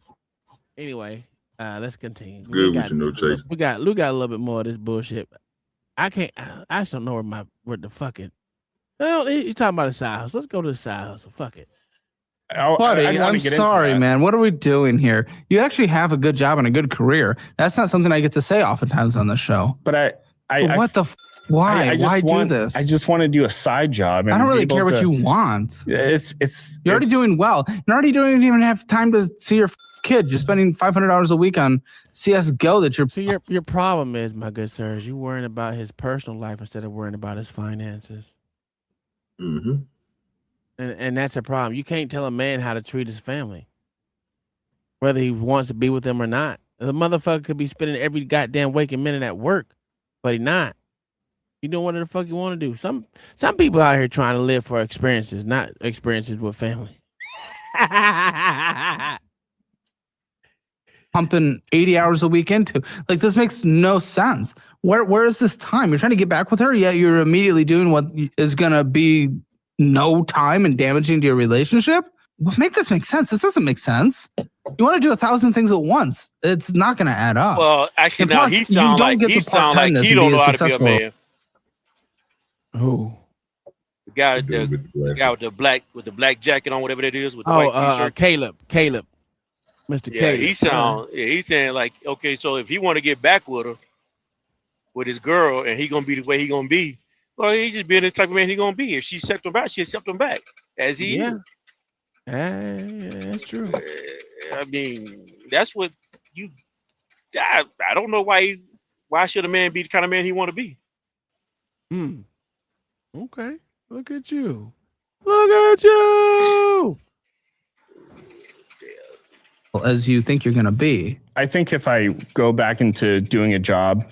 Anyway, let's continue. Good with you, No Chaser. We got a little bit more of this bullshit. I just don't know where the fucking. Well, you talking about the side house? Let's go to the side house. Fuck it. Buddy, I'm sorry, man. What are we doing here? You actually have a good job and a good career. That's not something I get to say oftentimes on the show. But why? Why do this? I just want to do a side job. And I don't really care what you want. You're already doing well. You don't even have time to see your kid. You're spending $500 a week on CS:GO. Your problem is, my good sir, is you worrying about his personal life instead of worrying about his finances. Mm-hmm. And that's a problem. You can't tell a man how to treat his family, whether he wants to be with them or not. The motherfucker could be spending every goddamn waking minute at work, but he not. He doing whatever the fuck he want to do. Some people out here trying to live for experiences, not experiences with family. pumping 80 hours a week into. Like, this makes no sense. Where is this time? You're trying to get back with her, yet you're immediately doing what is going to be no time and damaging to your relationship? Make this make sense. This doesn't make sense. You want to do 1,000 things at once. It's not going to add up. Well, actually, And now plus, he you sound don't like get he the sound like part-timeness he and don't be know as how to be a successful. man. Who? The guy with the black jacket on, whatever that is, with the white t-shirt. Caleb, Mr. Yeah, Caleb. he's saying like, okay, so if he want to get back with her, with his girl, and he gonna be the way he gonna be, well, he just being the type of man he gonna be. If she accept him back, she accept him back as he is. Yeah, that's true. I mean, that's what you. I don't know why should a man be the kind of man he want to be? Okay. Look at you. Look at you. As you think you're going to be. I think if I go back into doing a job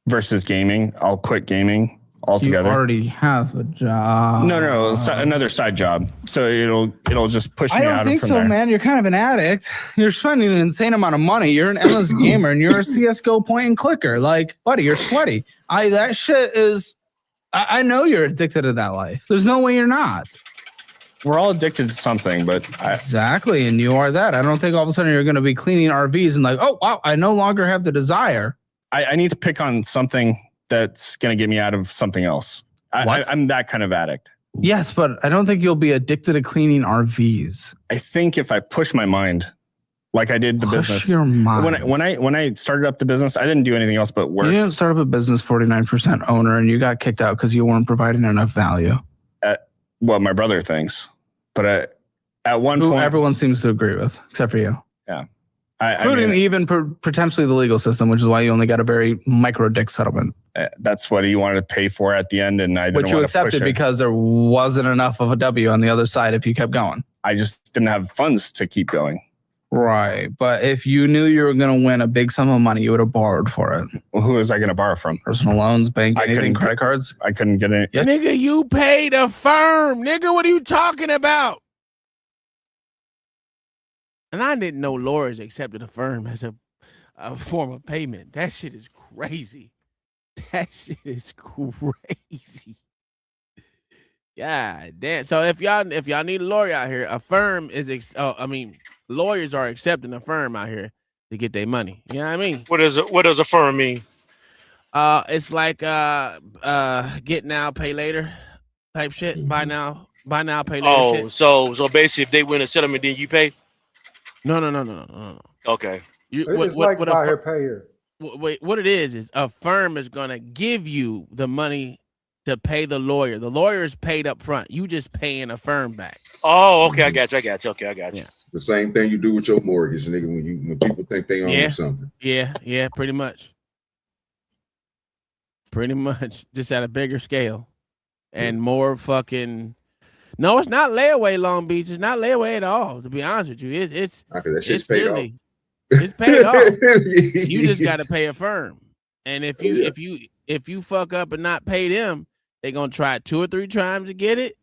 versus gaming, I'll quit gaming altogether. You already have a job. No, another side job. So it'll just push me out. I don't think from so, there. man. You're kind of an addict. You're spending an insane amount of money. You're an endless gamer, and you're a CS:GO point and clicker. Like, buddy, you're sweaty. That shit is. I know you're addicted to that life. There's no way you're not. We're all addicted to something, but exactly, and you are that. I don't think all of a sudden you're going to be cleaning RVs and like, oh wow, I no longer have the desire. I need to pick on something that's going to get me out of something else. I'm that kind of addict. Yes, but I don't think you'll be addicted to cleaning RVs. I think if I push my mind, like I did the business. Push your mind. When I started up the business, I didn't do anything else but work. You didn't start up a business 49% owner, and you got kicked out because you weren't providing enough value. Well, my brother thinks, but at one point, everyone seems to agree with, except for you. Yeah. Including even potentially the legal system, which is why you only got a very micro dick settlement. That's what he wanted to pay for at the end, and I didn't. Which you accepted because there wasn't enough of a W on the other side if you kept going. I just didn't have funds to keep going. Right, but if you knew you were going to win a big sum of money, you would have borrowed for it. Well, who was I going to borrow from? Personal loans, bank, anything, credit cards. I couldn't get any. Yes. Nigga, you paid a firm. Nigga, what are you talking about? And I didn't know lawyers accepted a firm as a form of payment. That shit is crazy. That shit is crazy. God damn. So if y'all need a lawyer out here, a firm is lawyers are accepting a firm out here to get their money. You know what I mean? What does a firm mean? It's like get now, pay later type shit. Buy now, pay later. Shit. So basically, if they win a settlement, then you pay. No. Okay. It's like buy here, pay here. Wait, what it is a firm is gonna give you the money to pay the lawyer. The lawyer is paid up front. You just paying a firm back. Oh, okay, I got you. Okay, I got you. Yeah. The same thing you do with your mortgage, nigga. When people think they own you something. Yeah, pretty much. Pretty much, just at a bigger scale, and more fucking. No, it's not layaway, Long Beach. It's not layaway at all. To be honest with you, it's that shit's paid off. It's paid off. You just got to pay a firm, and if you fuck up and not pay them, they're gonna try 2 or 3 times to get it.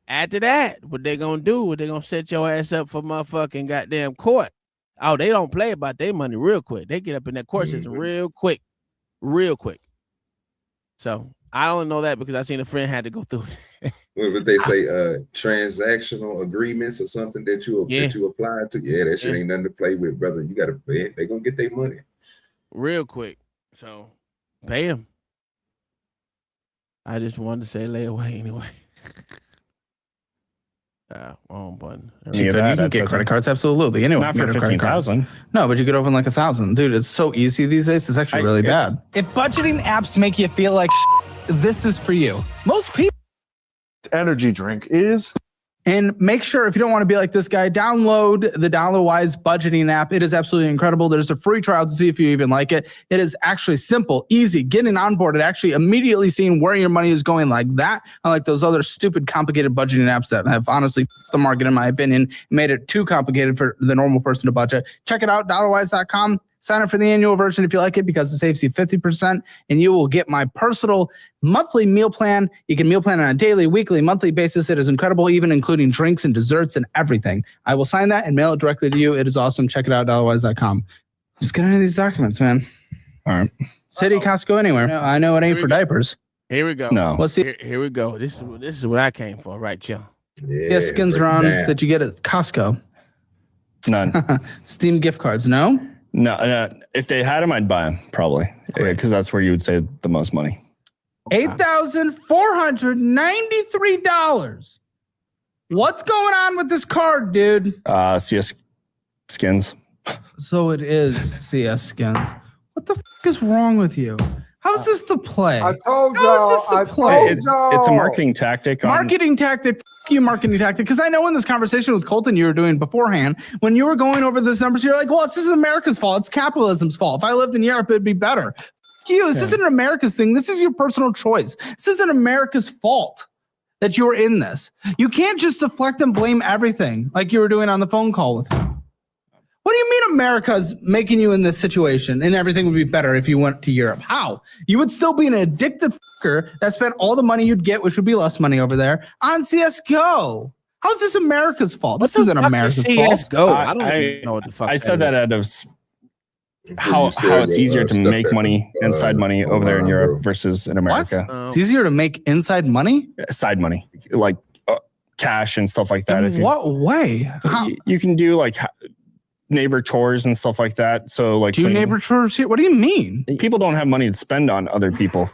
After that, what they gonna do? They gonna set your ass up for motherfucking goddamn court. Oh, they don't play about their money real quick. They get up in that court system real quick. So I only know that because I seen a friend had to go through it. What would they say? Transactional agreements or something that you apply to? Yeah, that shit ain't nothing to play with, brother. You gotta pay it. They gonna get their money real quick. So pay them. I just wanted to say lay away anyway. Wrong button. You can get credit cards, absolutely. Anyway, not for 15,000. No, but you could open like 1,000, dude. It's so easy these days. It's actually really bad. If budgeting apps make you feel like this is for you. Most people. Energy drink is. And make sure, if you don't want to be like this guy, download the DollarWise budgeting app. It is absolutely incredible. There's a free trial to see if you even like it. It is actually simple, easy, getting on board, and actually immediately seeing where your money is going like that. Unlike those other stupid, complicated budgeting apps that have honestly f***ed the market, in my opinion, made it too complicated for the normal person to budget. Check it out, dollarwise.com. Sign up for the annual version if you like it because it saves you 50% and you will get my personal monthly meal plan. You can meal plan on a daily, weekly, monthly basis. It is incredible, even including drinks and desserts and everything. I will sign that and mail it directly to you. It is awesome. Check it out, dollarwise.com. Let's get into these documents, man. All right. City, Costco, anywhere. I know it ain't for diapers. Here we go. No. Let's see. Here we go. This is what I came for, right, Chill? Yeah, skins around that you get at Costco. None. Steam gift cards, no? No. If they had them, I'd buy them probably because that's where you would save the most money. $8,493. What's going on with this card, dude? CS skins. So it is CS skins. What the fuck is wrong with you? How's this the play? I told How y'all. is this the I play? told y'all. It's a marketing tactic. Marketing tactic. Fuck you, marketing tactic. Because I know in this conversation with Colton you were doing beforehand, when you were going over those numbers, you're like, well, this is America's fault. It's capitalism's fault. If I lived in Europe, it'd be better. Fuck you. This isn't America's thing. This is your personal choice. This isn't America's fault that you were in this. You can't just deflect and blame everything like you were doing on the phone call with me. What do you mean America's making you in this situation and everything would be better if you went to Europe? How? You would still be an addictive fucker that spent all the money you'd get, which would be less money over there, on CSGO. How's this America's fault? This isn't America's fault. CSGO. I don't even know what the fuck. I said that out of how it's easier to make money, inside money over there in Europe versus in America. It's easier to make inside money? Side money, like cash and stuff like that. In what way? You can do like neighbor chores and stuff like that. So like neighbor chores here? What do you mean? People don't have money to spend on other people.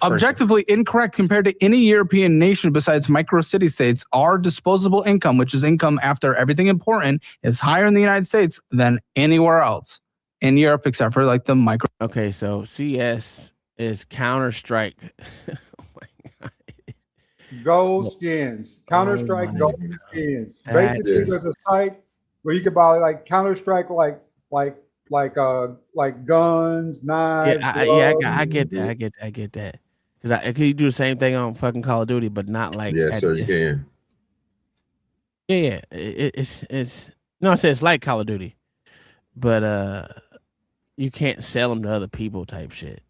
Objectively incorrect compared to any European nation besides micro city states. Our disposable income, which is income after everything important, is higher in the United States than anywhere else in Europe except for like the micro. Okay, so CS is Counter-Strike. Oh my God. Gold skins. Counter-Strike gold skins. Basically, there's a site where you could buy like Counter-Strike, like guns, knives. I get that. I get that. Because could you do the same thing on fucking Call of Duty, but not like. Yeah, sir, you can. Yeah. It's no, I said it's like Call of Duty, but you can't sell them to other people type shit.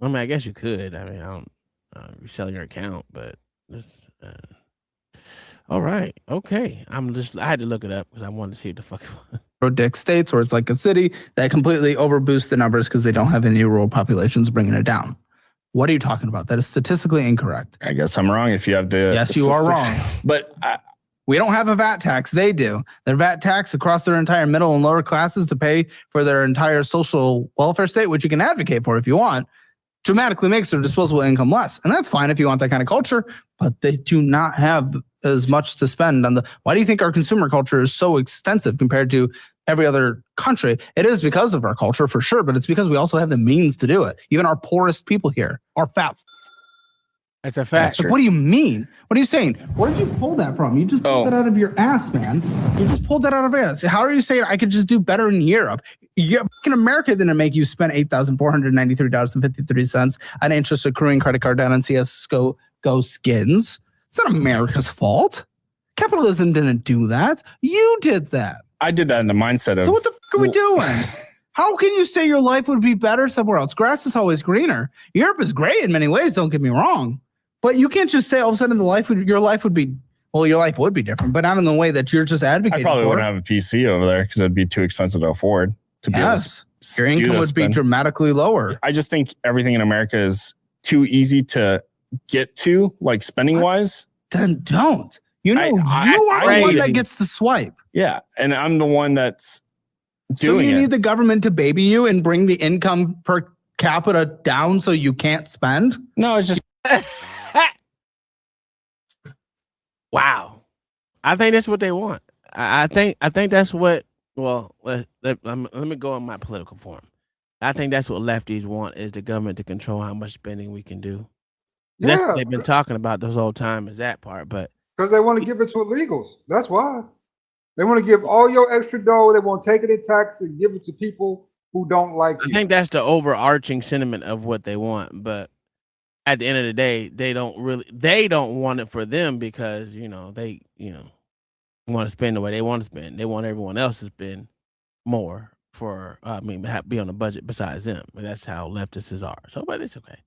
I mean, I guess you could. I mean, I don't resell your account, but this. All right. Okay. I had to look it up because I wanted to see what the fuck it was. Dick states, or it's like a city that completely overboosts the numbers because they don't have any rural populations bringing it down. What are you talking about? That is statistically incorrect. I guess I'm wrong if you have the. Yes, you are wrong. But we don't have a VAT tax. They do. Their VAT tax across their entire middle and lower classes to pay for their entire social welfare state, which you can advocate for if you want, dramatically makes their disposable income less. And that's fine if you want that kind of culture, but they do not have as much to spend on the. Why do you think our consumer culture is so extensive compared to every other country? It is because of our culture for sure, but it's because we also have the means to do it. Even our poorest people here are fat. That's a fact. Like, what do you mean? What are you saying? Where did you pull that from? You just pulled that out of your ass, man. You just pulled that out of your ass. How are you saying I could just do better in Europe? In America didn't make you spend $8,493.53 on interest accruing credit card down on CSGO skins. It's not America's fault. Capitalism didn't do that. You did that. I did that in the mindset of. So what the fuck are we doing? How can you say your life would be better somewhere else? Grass is always greener. Europe is great in many ways, don't get me wrong. But you can't just say all of a sudden your life would be different, but not in the way that you're just advocating. I probably for. wouldn't have a PC over there because it'd be too expensive to afford. Yes, your income would be dramatically lower. I just think everything in America is too easy to get to, like spending wise. Then don't. You know, you are the one that gets the swipe. Yeah, and I'm the one that's doing it. So you need the government to baby you and bring the income per capita down so you can't spend? No, it's just. Wow, I think that's what they want. I think that's what. Well, let me go on my political form. I think that's what lefties want is the government to control how much spending we can do. That's what they've been talking about this whole time is that part, but because they want to give it to illegals. That's why they want to give all your extra dough. They want to take it in tax and give it to people who don't like you. I think that's the overarching sentiment of what they want, but at the end of the day, they don't want it for them because they want to spend the way they want to spend. They want everyone else to spend more for be on a budget besides them. That's how leftists are. So, but it's okay.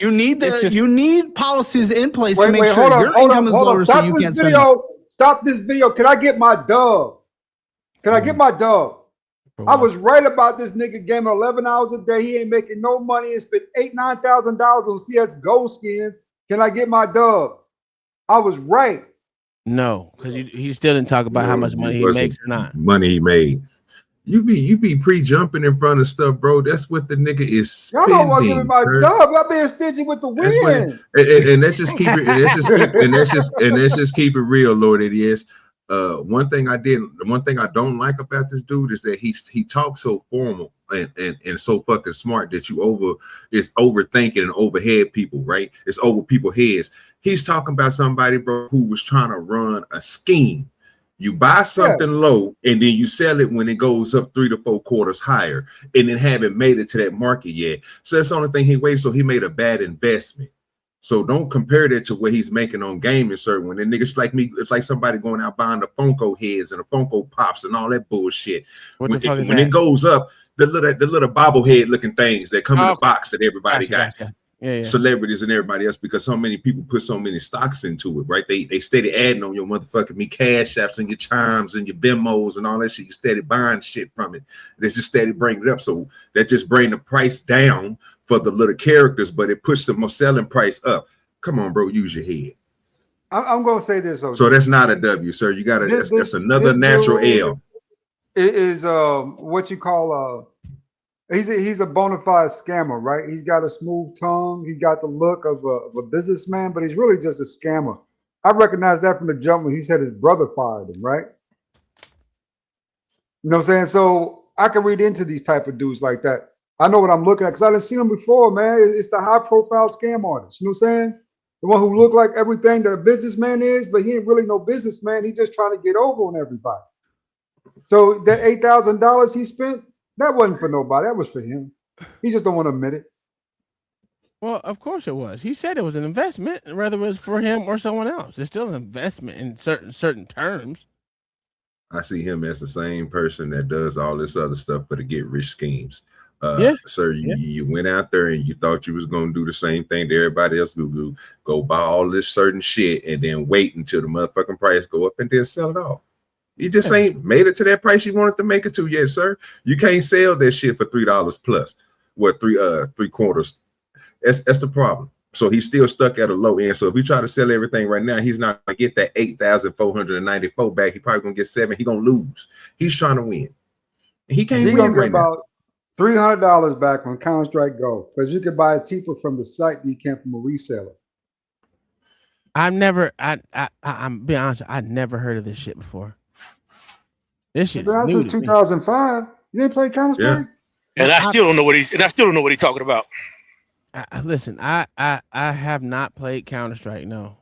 You need you need policies in place to make wait, sure your income is lower so you can't spend money. Stop this video. Can I get my dub? Can I get my dub? I was right about this nigga gaming 11 hours a day. He ain't making no money and spent $8,000-$9,000 on CS Gold skins. Can I get my dub? I was right. No, because he still didn't talk about how much money he makes or not. Money he made. You be pre-jumping in front of stuff, bro. That's what the nigga is spending. Y'all don't want to give me my dub. I'm being stingy with the win. And let's just keep it. Let's just keep it real, Lord. It is. One thing I don't like about this dude is that he talks so formal and so fucking smart that it's overthinking and overhead people, right? It's over people's heads. He's talking about somebody, bro, who was trying to run a scheme. You buy something low and then you sell it when it goes up 3 to 4 quarters higher, and then haven't made it to that market yet. So that's the only thing he waited. So he made a bad investment. So don't compare that to what he's making on gaming, sir. When the niggas like me, it's like somebody going out buying the Funko heads and the Funko Pops and all that bullshit. When it goes up, the little bobblehead looking things that come in the box that everybody got. Yeah. Celebrities and everybody else, because so many people put so many stocks into it, right? They steady adding on your motherfucking cash apps and your chimes and your Venmos and all that shit. You steady buying shit from it. They just steady bring it up. So that just bring the price down for the little characters, but it puts the selling price up. Come on, bro, use your head. I'm gonna say this. So that's not a W, sir. You gotta that's another natural L. It is what you call he's a bona fide scammer, right? He's got a smooth tongue. He's got the look of a businessman, but he's really just a scammer. I recognize that from the jump when he said his brother fired him, right? You know what I'm saying? So I can read into these type of dudes like that. I know what I'm looking at because I didn't see them before, man. It's the high profile scam artist. You know what I'm saying? The one who looked like everything that a businessman is, but he ain't really no businessman. He just trying to get over on everybody. So that $8,000 he spent, that wasn't for nobody. That was for him. He just don't want to admit it. Well, of course it was. He said it was an investment, whether it was for him or someone else. It's still an investment in certain terms. I see him as the same person that does all this other stuff for the get rich schemes. Sir, you went out there and you thought you was gonna do the same thing that everybody else do. Go buy all this certain shit and then wait until the motherfucking price go up and then sell it off. You just ain't made it to that price you wanted to make it to yet, sir. You can't sell that shit for $3 plus. What, three quarters? That's the problem. So he's still stuck at a low end. So if we try to sell everything right now, he's not gonna get that 8,494 back. He probably gonna get 7. He gonna lose. He's trying to win. He can't win right now. $300 back when Counter-Strike Go, because you can buy it cheaper from the site than you can from a reseller. I'm being honest, I'd never heard of this shit before. This shit is new since 2005. You didn't play Counter-Strike? And I still don't know what he's talking about. Listen, I have not played Counter-Strike. No,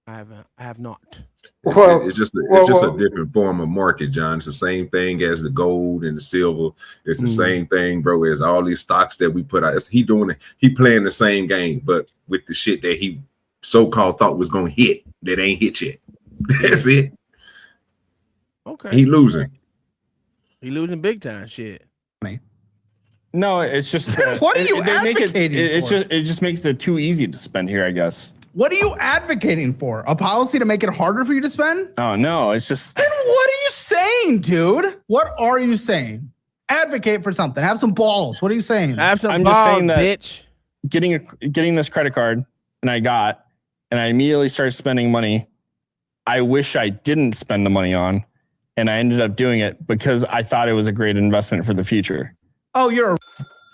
I have not. It's just a different form of market, John. It's the same thing as the gold and the silver. It's the same thing, bro, as all these stocks that we put out. He playing the same game, but with the shit that he so-called thought was gonna hit that ain't hit yet. That's it. Okay. He losing. He losing big time. Shit. No, it's just what are you advocating for? It just makes it too easy to spend here, I guess. What are you advocating for? A policy to make it harder for you to spend? Oh no, it's just. Then what are you saying, dude? What are you saying? Advocate for something. Have some balls. What are you saying? Have some I'm balls, just saying that bitch. Getting this credit card, and I immediately started spending money. I wish I didn't spend the money on, and I ended up doing it because I thought it was a great investment for the future. Oh,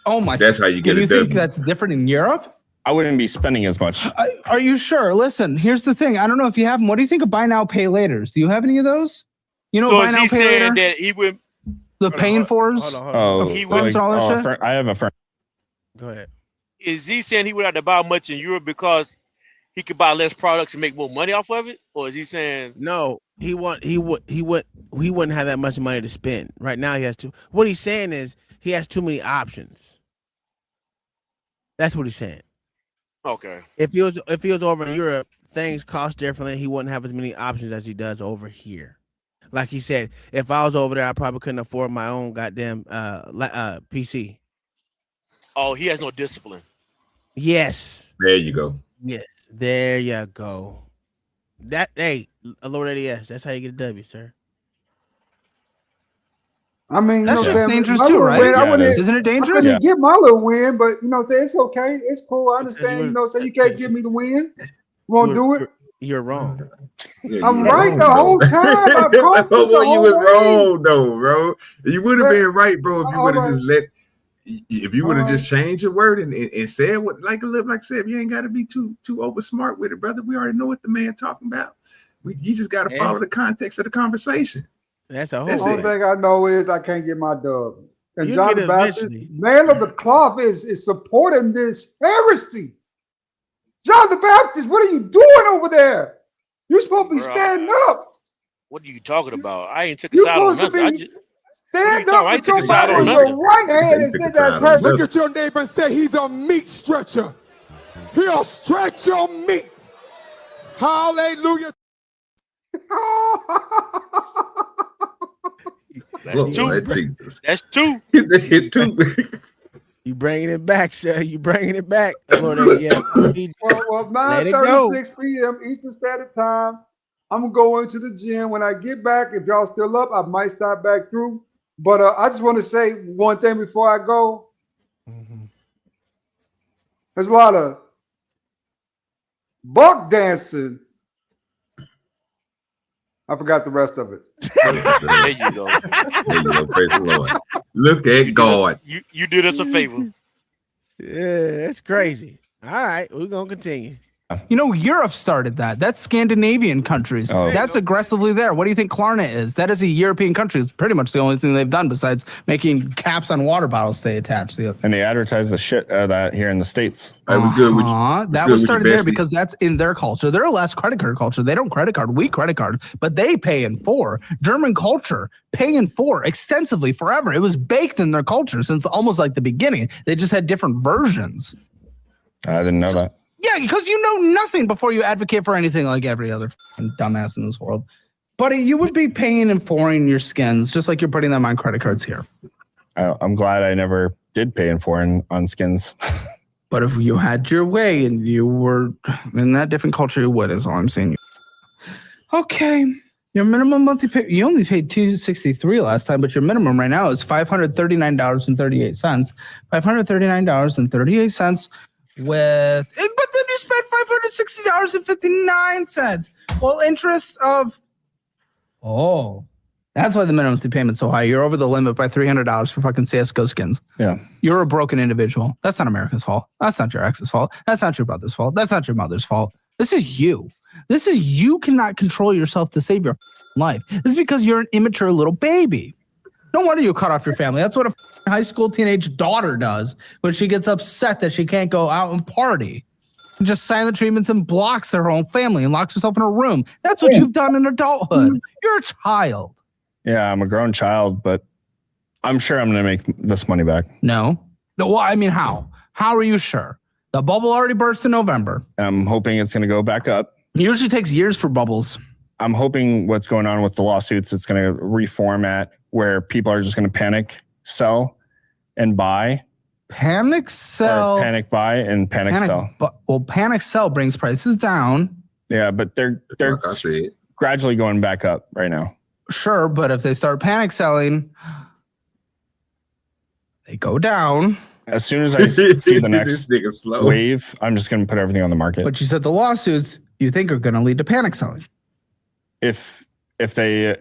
oh my. That's how you get it. You think that's different in Europe? I wouldn't be spending as much. Are you sure? Listen, here's the thing. I don't know if you have them. What do you think of buy now, pay laters? Do you have any of those? You know, so buy now, pay later. That he would the paying fors. I have a friend. Go ahead. Is he saying he would have to buy much in Europe because he could buy less products and make more money off of it, or is he saying no? He wouldn't have that much money to spend right now. He has to. What he's saying is he has too many options. That's what he's saying. Okay. If he was over in Europe, things cost differently. He wouldn't have as many options as he does over here. Like he said, if I was over there, I probably couldn't afford my own goddamn PC. Oh, he has no discipline. Yes. There you go. Yes. There you go. That hey, a Lord ADS. That's how you get a W, sir. I mean, you That's know what just I'm saying? dangerous My too, little right? win, Yeah, it is. Isn't it I dangerous? couldn't get my little win, but you know what I'm saying? It's okay. It's cool. I Because understand. You know what I'm saying? You can't give me the win. You won't do it. You're wrong. Yeah, I'm you right wrong, the though. whole time. I promised Boy, the you whole was way. wrong though, bro. You would have But, been right, bro, if you all would have right. just let. If you All would have right. just changed your word and said what, like I said, you ain't got to be too over smart with it, brother. We already know what the man talking about. You just got to follow the context of the conversation. That's a That's whole Only it. thing I know is I can't get my dub. And You'll John get the it Baptist, eventually. man of the cloth, is supporting this heresy. John the Baptist, what are you doing over there? You're supposed to be Bro, standing up. what are you talking about? I ain't took a You're side on supposed to nothing. be What are you stand talking up about? I ain't with took a your side Bible on in your nothing. right hand He and took say a that's side on heresy. Look at your neighbor and say he's a meat stretcher. He'll stretch your meat. Hallelujah. That's Whoa, two. Jesus. That's two. He's a hit too. You bringing it back, sir. You bringing it back. Lord ADS. Well, Let it go. 9:36 p.m. Eastern Standard Time. I'm gonna go into the gym. When I get back, if y'all still up, I might stop back through. But I just want to say one thing before I go. There's a lot of buck dancing. I forgot the rest of it. There you go. There you go. Praise the Lord. Look at God. You did us a favor. Yeah, that's crazy. All right, we're gonna continue. You know, Europe started that. That's Scandinavian countries. Oh. That's aggressively there. What do you think Klarna is? That is a European country. It's pretty much the only thing they've done besides making caps on water bottles stay attached to it. And they advertise the shit out of that here in the States. All right, we good with you. That was started there because that's in their culture. They're a less credit card culture. They don't credit card. We credit card, but they pay in four. German culture, pay in four extensively forever. It was baked in their culture since almost like the beginning. They just had different versions. I didn't know that. Yeah, because you know nothing before you advocate for anything like every other dumbass in this world. Buddy, you would be paying and foreign your skins just like you're putting them on credit cards here. I'm glad I never did pay in foreign on skins. But if you had your way and you were in that different culture, you would, is all I'm saying. Okay. Your minimum monthly pay, you only paid $263 last time, but your minimum right now is $539.38. $539.38 with, but then you spent $560.59. Well, interest of, that's why the minimum monthly payment's so high. You're over the limit by $300 for fucking CSGO skins. Yeah. You're a broken individual. That's not America's fault. That's not your ex's fault. That's not your brother's fault. That's not your mother's fault. This is you. This is you cannot control yourself to save your life. This is because you're an immature little baby. No wonder you cut off your family. That's what a high school teenage daughter does when she gets upset that she can't go out and party. And just silent treatments and blocks her own family and locks herself in a room. That's what you've done in adulthood. You're a child. Yeah, I'm a grown child, but I'm sure I'm going to make this money back. No. Well, I mean, how? How are you sure? The bubble already burst in November. And I'm hoping it's going to go back up. It usually takes years for bubbles. I'm hoping what's going on with the lawsuits, it's going to reformat where people are just going to panic sell and buy. Panic sell. Or panic buy and panic sell. Well, panic sell brings prices down. Yeah, but they're Like I said. gradually going back up right now. Sure, but if they start panic selling, they go down. As soon as I see the next This nigga slow. wave, I'm just going to put everything on the market. But you said the lawsuits you think are going to lead to panic selling. If they,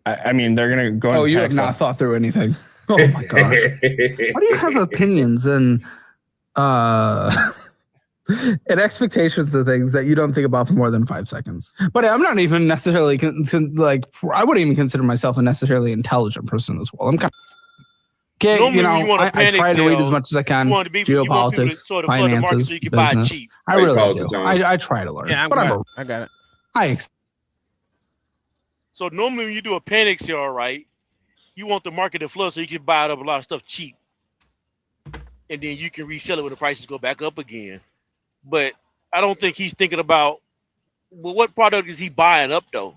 I mean, they're going to go. Oh, into you panic have not sell. thought through anything. Oh my gosh. Why do you have opinions and expectations of things that you don't think about for more than 5 seconds? But I'm not even necessarily I wouldn't even consider myself a necessarily intelligent person in this world. I'm kind of okay. Normally You when know, you want a I panic try to read sale, as much as I can. you want people to Geopolitics, sort of flood the market finances, so you can buy it business. cheap. I Hey, really pause do. it, John. I try to learn. Yeah, but I got it. So normally when you do a panic sale, right, you want the market to flood so you can buy up a lot of stuff cheap. And then you can resell it when the prices go back up again. But I don't think he's thinking about, well, what product is he buying up though?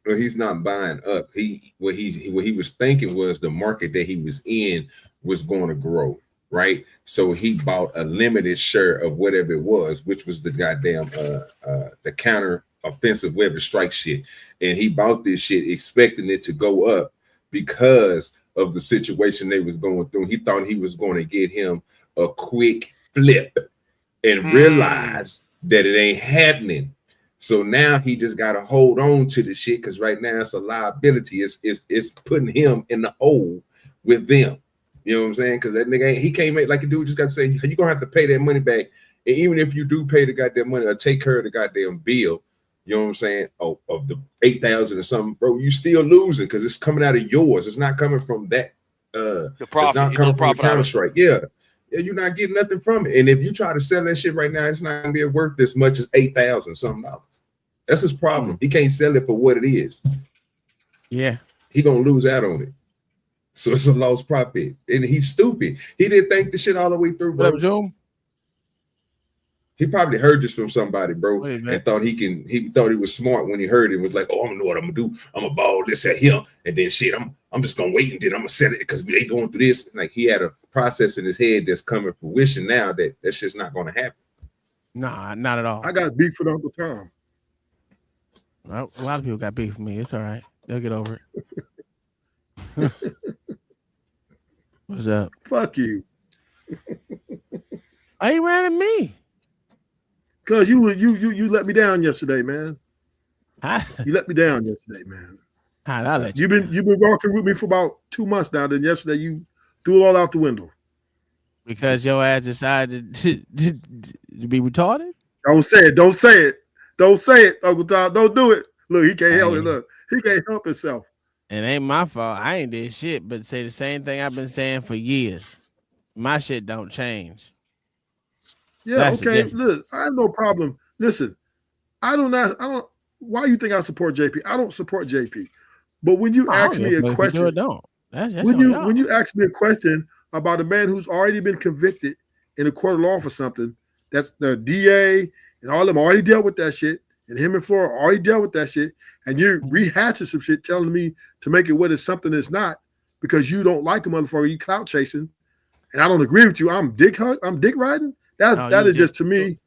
Well, he's not buying up. What he was thinking was the market that he was in was going to grow, right? So he bought a limited share of whatever it was, which was the goddamn the counter offensive weapon strike shit. And he bought this shit expecting it to go up because of the situation they was going through. He thought he was going to get him a quick flip and realize that it ain't happening. So now he just got to hold on to the shit because right now it's a liability. It's putting him in the hole with them. You know what I'm saying? Because that nigga he can't make like a dude just got to say you're gonna have to pay that money back. And even if you do pay the goddamn money or take care of the goddamn bill, you know what I'm saying? Oh, of the 8,000 or something, bro, you still losing because it's coming out of yours. It's not coming from that. The profit. It's not coming from the counter strike. Yeah, you're not getting nothing from it. And if you try to sell that shit right now, it's not gonna be worth as much as $8,000 something dollars. That's his problem. He can't sell it for what it is. Yeah, he gonna lose out on it. So it's a lost profit, and he's stupid. He didn't think the shit all the way through, bro. What up, Zoom? He probably heard this from somebody, bro, and thought he thought he was smart when he heard it. Was like, oh, I don't know what I'm gonna do. I'm gonna ball this at him, and then shit, I'm just gonna wait and then I'm gonna sell it because they going through this. Like he had a process in his head that's coming to fruition now that's just not gonna happen. Nah, not at all. I got beef with Uncle Tom. Well, a lot of people got beef with me. It's all right. They'll get over it. What's up? Fuck you. Why you mad at me? Cause you let me down yesterday, man. You let me down yesterday, man. I'll let you. You've been walking with me for about 2 months now. Then yesterday you threw it all out the window. Because your ass decided to be retarded? Don't say it. Don't say it. Don't say it, Uncle Tom. Don't do it. Look, he can't help it. Look, he can't help himself. It ain't my fault. I ain't did shit but say the same thing I've been saying for years. My shit don't change. Yeah, That's okay. Look, I have no problem. Listen, I don't. Why you think I support JP? I don't support JP. But when you ask me a question, when you ask me a question about a man who's already been convicted in a court of law for something, that's the DA and all of them already dealt with that shit, and him and Flora already dealt with that shit, and you're rehashing some shit, telling me to make it what is something it's not because you don't like a motherfucker, you clout chasing, and I don't agree with you. I'm dick riding. That is just to me.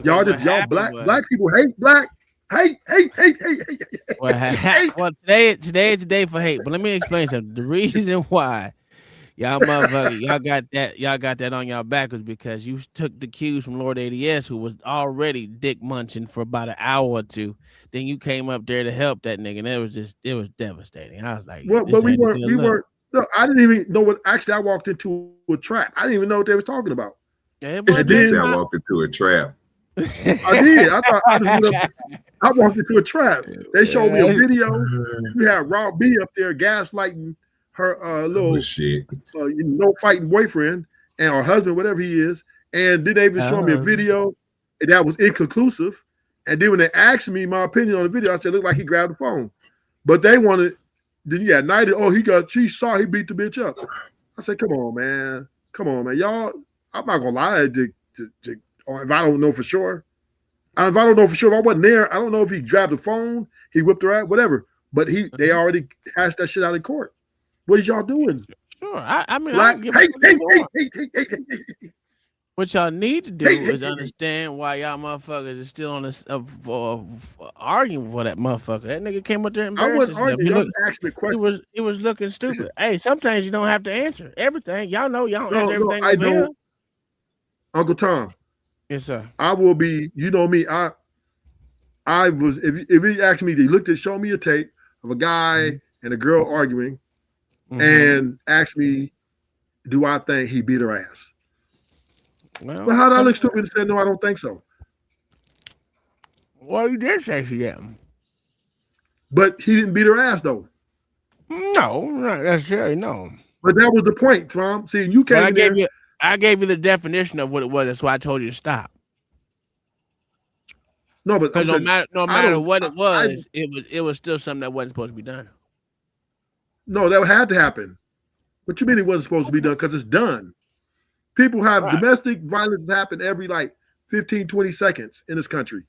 Y'all black people hate black. Hate. Well, today is the day for hate. But let me explain something. The reason why y'all motherfucker, y'all got that on y'all back was because you took the cues from Lord ADS, who was already dick munching for about an hour or two. Then you came up there to help that nigga, and it was devastating. I was like, well, but we weren't. No, I didn't even know what. Actually, I walked into a trap. I didn't even know what they was talking about. I walked into a trap. I did. I thought I walked into a trap. They showed me a video. We had Raw B up there gaslighting her little shit, fighting boyfriend and her husband, whatever he is. And then they even showed me a video that was inconclusive. And then when they asked me my opinion on the video, I said, looked like he grabbed the phone. But they wanted, then you had Nighty, she saw he beat the bitch up. I said, come on, man. Y'all, I'm not gonna lie or if I don't know for sure. If I don't know for sure, if I wasn't there, I don't know if he grabbed the phone, he whipped her out, whatever. But they already hashed that shit out in court. What is y'all doing? Sure. I mean, hate. What y'all need to do is understand why y'all motherfuckers is still on this arguing for that motherfucker. That nigga came up there and embarrassed himself. He was looking stupid. Hey, sometimes you don't have to answer everything. Y'all know y'all don't answer everything. I don't. Uncle Tom. Yes, sir. I will be. You know me. I was. If he asked me, he showed me a tape of a guy and a girl arguing, and asked me, "Do I think he beat her ass?" Well, how did I look stupid and say no? I don't think so. Well, you did say she didn't, but he didn't beat her ass though. No, not necessarily. No. But that was the point, Tom. See, you came in there. I gave you the definition of what it was. That's why I told you to stop. No, but no matter what it was, it was still something that wasn't supposed to be done. No, that had to happen. What you mean it wasn't supposed to be done? Because it's done. People have domestic violence happen every 15, 20 seconds in this country.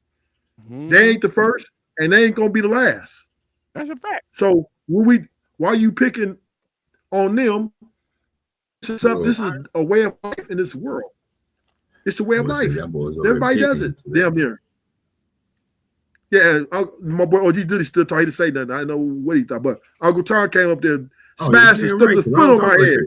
They ain't the first, and they ain't gonna be the last. That's a fact. So why are you picking on them? This is a way of life in this world. It's the way of life. Everybody does it. Damn near. Yeah, my boy OG Diddy still thought he didn't say nothing. I know what he thought, but Uncle Tom came up there, smashed and stuck his foot on my head.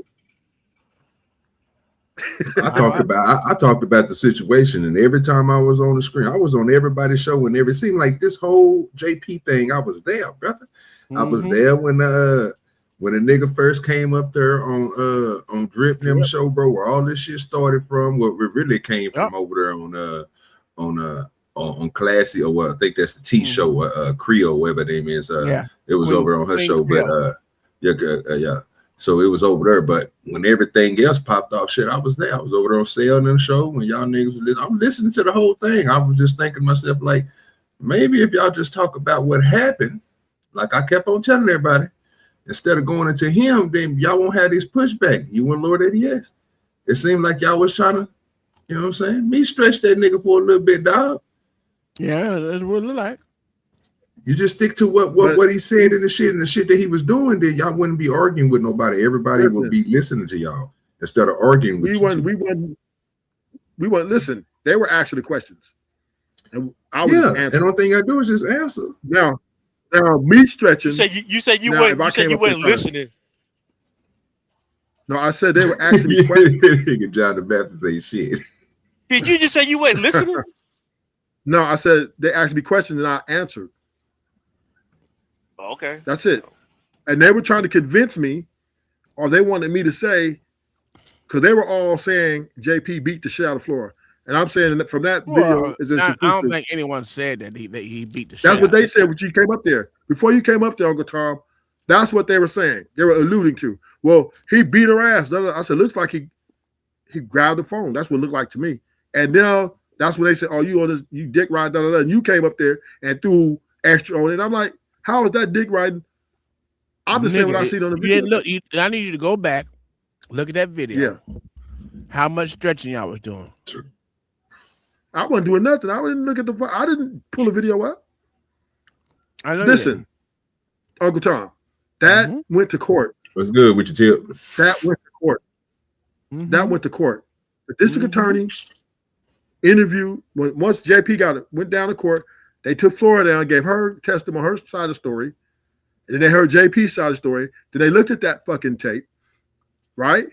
I talked about the situation, and every time I was on the screen, I was on everybody's show, and it seemed like this whole JP thing, I was there, brother. I was there when a nigga first came up there on Drip Them show, bro, where all this shit started from. What it really came from over there on Classy, or what I think that's the T show, Creole, whatever the name is. It was over on her show, but yeah. So it was over there, but when everything else popped off, shit, I was there. I was over there on Sale and the show when y'all niggas were listening. I'm listening to the whole thing. I was just thinking to myself, like, maybe if y'all just talk about what happened, like I kept on telling everybody, instead of going into him, then y'all won't have this pushback. You and Lord ADS. It seemed like y'all was trying to, you know what I'm saying? Me stretch that nigga for a little bit, dog. Yeah, that's what it look like. You just stick to what he said and the shit that he was doing, then y'all wouldn't be arguing with nobody. Everybody would be listening to y'all instead of arguing with you. We wouldn't listen. They were actually questions. And I was just answering. The only thing I do is just answer. Now me stretching. You said you weren't listening. No, I said they were actually questions. Nigga John the Baptist say shit. Did you just say you weren't listening? No, I said they asked me questions and I answered. Okay. That's it. And they were trying to convince me, or they wanted me to say, because they were all saying JP beat the shit out of Flora. And I'm saying that from that video, I don't think anyone said that he beat the shit. That's what they said when you came up there. Before you came up there, Uncle Tom, that's what they were saying. They were alluding to. Well, he beat her ass. I said, looks like he grabbed the phone. That's what it looked like to me. And now that's when they said, oh, you on this, you dick ride, and you came up there and threw extra on it. I'm like, how is that dick riding? I'm just saying what I seen on the video. Look, I need you to go back, look at that video. Yeah. How much stretching y'all was doing? I wasn't doing nothing. I didn't look at I didn't pull the video up. I know. Listen, Uncle Tom, that went to court. What's good with your tip? That went to court. That went to court. The district attorney interviewed once JP went down to court. They took Flora down, gave her testimony, her side of the story, and then they heard JP's side of the story. Then they looked at that fucking tape, right?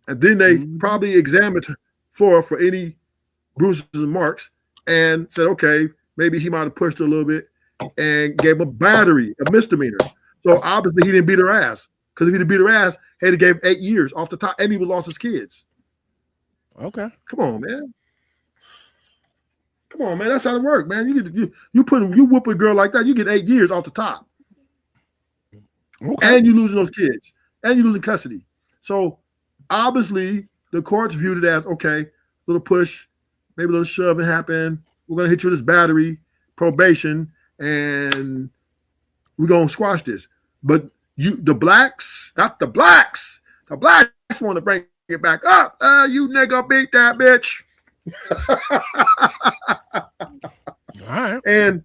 And then they probably examined Flora for any bruises and marks and said, okay, maybe he might have pushed her a little bit and gave him a misdemeanor. So obviously he didn't beat her ass, because if he didn't beat her ass, he'd gave 8 years off the top, and he would lost his kids. Okay. Come on, man. Come on, man. That's how it works, man. You whoop a girl like that, you get 8 years off the top. Okay. And you losing those kids. And you losing custody. So obviously the courts viewed it as, okay, little push, maybe a little shoving happened. We're gonna hit you with this battery, probation, and we're gonna squash this. But the blacks want to bring it back up. You nigga beat that bitch. All right. And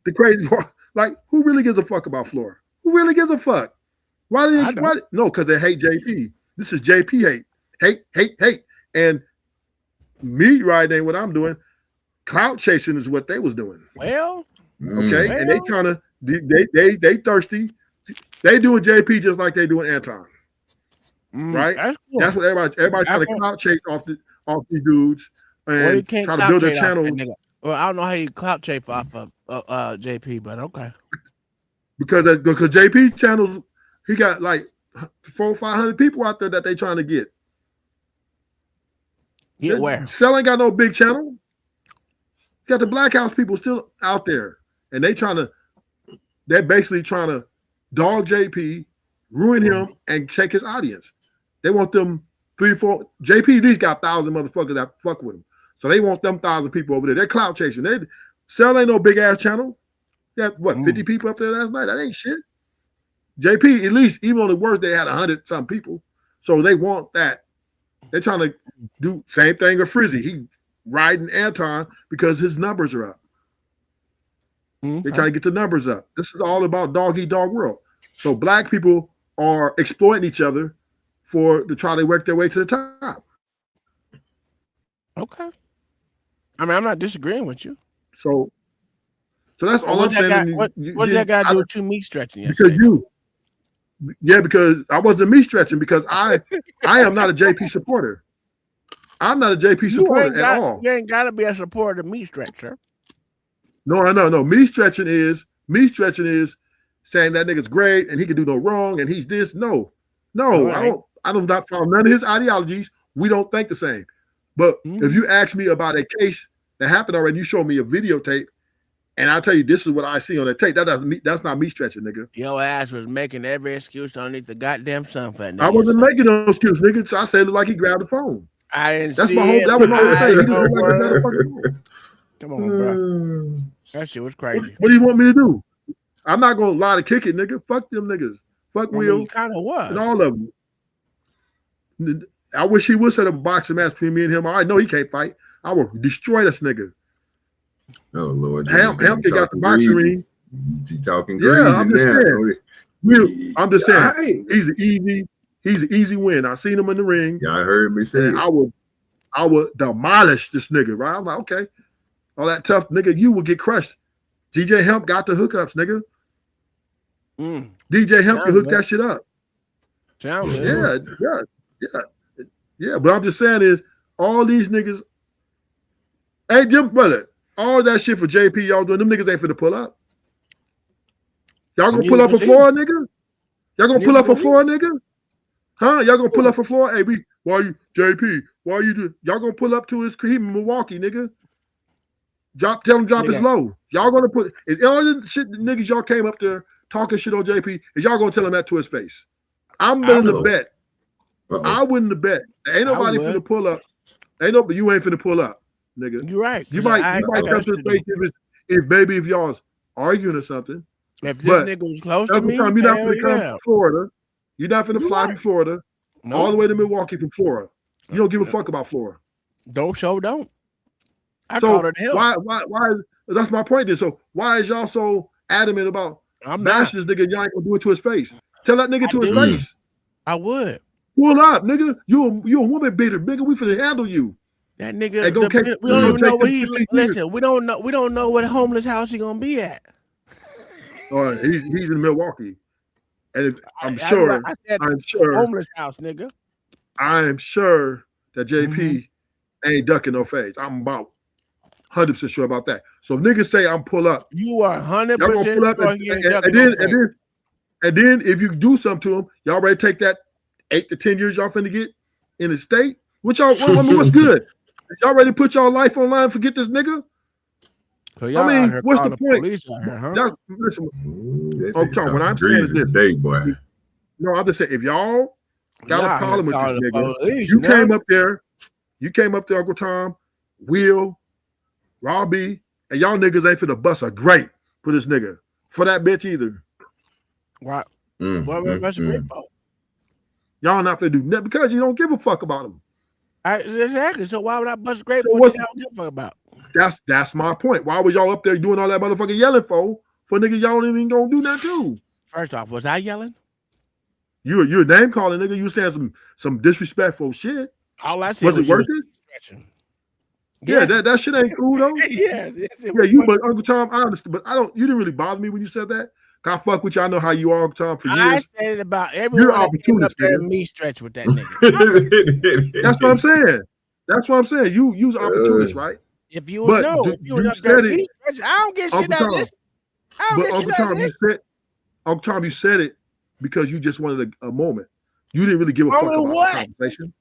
the crazy part, like, who really gives a fuck about Flora? Who really gives a fuck? Why? No, because they hate JP. This is JP hate. And me right there, what I'm doing, clout chasing is what they was doing. Well, okay, and they kind of they thirsty. They doing JP just like they doing Anton, right? That's what everybody trying to clout chase off these dudes and try to build a channel. Well, I don't know how you clout chase off of JP, but okay. Because JP channels, he got like 400 or 500 people out there that they trying to get. Get where? Cell ain't got no big channel. Got the Black House people still out there, and they're basically trying to dog JP, ruin him, and check his audience. They want them 3, 4. JP these got 1,000 motherfuckers that fuck with him, so they want them 1,000 people over there. They're clout chasing. Cell ain't no big ass channel. Got 50 people up there last night? That ain't shit. JP, at least, even on the worst, they had 100 some people, so they want that. They're trying to do same thing with Frizzy. He riding Anton because his numbers are up. They try to get the numbers up. This is all about dog eat dog world. So black people are exploiting each other to try to work their way to the top. Okay. I mean, I'm not disagreeing with you. So that's all I'm saying. What does that got to do with you meat stretching yesterday? Because I wasn't meat stretching because I am not a JP supporter. I'm not a JP supporter at all. You ain't got to be a supporter of meat stretcher. No. Meat stretching is saying that nigga's great and he can do no wrong and he's this. No, right. I don't not follow none of his ideologies. We don't think the same. But if you ask me about a case that happened already, you show me a videotape, and I'll tell you this is what I see on that tape. That's not me stretching, nigga. Your ass was making every excuse underneath the goddamn sun for that. I wasn't making no excuse, nigga. So I said it looked like he grabbed the phone. I didn't That's see my whole. it. That was my whole thing. He just looked like he grabbed the fucking phone. Come on, bro. That shit was crazy. What do you want me to do? I'm not gonna lie to kick it, nigga. Fuck them niggas. Fuck Will. Kind of was. And all of them. I wish he would set up a boxing match between me and him. I know he can't fight. I will destroy this nigga. Oh Lord. Ham got the boxing ring. You talking crazy? Yeah, I'm just saying. I'm just saying. He's an easy win. I seen him in the ring. Y'all heard me say I would demolish this nigga, right? I'm like, okay. All that tough nigga, you will get crushed. DJ Hemp got the hookups, nigga. DJ Hemp can hook that shit up. Yeah. But I'm just saying is all these niggas, hey Jim, brother, all that shit for JP y'all doing, them niggas ain't finna pull up. Y'all gonna pull up for Florida, nigga? Y'all gonna pull up for Florida, nigga? Huh? Y'all gonna pull up for Florida? Hey, why you JP? Why you do? Y'all gonna pull up to his crib in Milwaukee, nigga? Tell him drop his low. Y'all gonna put is all the shit niggas y'all came up there talking shit on JP, is y'all gonna tell him that to his face? I'm willing to bet. I wouldn't have bet. Ain't nobody finna pull up. You ain't finna pull up, nigga. You're right. You might come to his face if y'all's arguing or something. If this nigga was close to me, you're not finna come to Florida. You're not finna fly from Florida all the way to Milwaukee from Florida. You don't give a fuck about Florida. Don't. I so called it hell. Why? That's my point. Then. So why is y'all so adamant about bashing this nigga? And y'all ain't gonna do it to his face. Tell that nigga to his face. I would. Pull up, nigga. You a woman beater, nigga. We finna handle you. That nigga. We don't even know where he. Listen, we don't know what homeless house he gonna be at. He's in Milwaukee, and I'm sure homeless house, nigga. I'm sure that JP ain't ducking no face. I'm about 100% sure about that. So if niggas say I'm pull up, you are 100% pull up and then if you do something to him, y'all ready to take that 8 to 10 years y'all finna get in the state? What's good? Y'all ready to put y'all life on line? Forget this nigga. So y'all what's the point? Listen, what I'm saying is this. No, I'm just saying if y'all got a problem with this nigga, you came up there, Uncle Tom, Will, Robbie, and y'all niggas ain't finna bust a grape for this nigga. For that bitch either. Right. Y'all not finna do nothing because you don't give a fuck about him. Exactly. So why would I bust a grape for what y'all don't give a fuck about? That's my point. Why was y'all up there doing all that motherfucking yelling for nigga y'all ain't even gonna do that too? First off, was I yelling? You're name calling, nigga. You saying some disrespectful shit. All I said was it worth it? Yeah, that shit ain't cool though. But Uncle Tom, I understand, but you didn't really bother me when you said that. I fuck with you. I know how you are, Uncle Tom, for years. I said it about everyone. You're opportunist, nigga. Me stretch with that nigga. That's what I'm saying. That's what I'm saying. You's opportunist, right? If you was up there, I don't get shit out of this. Uncle Tom, you said it because you just wanted a moment. You didn't really give a fuck about the conversation.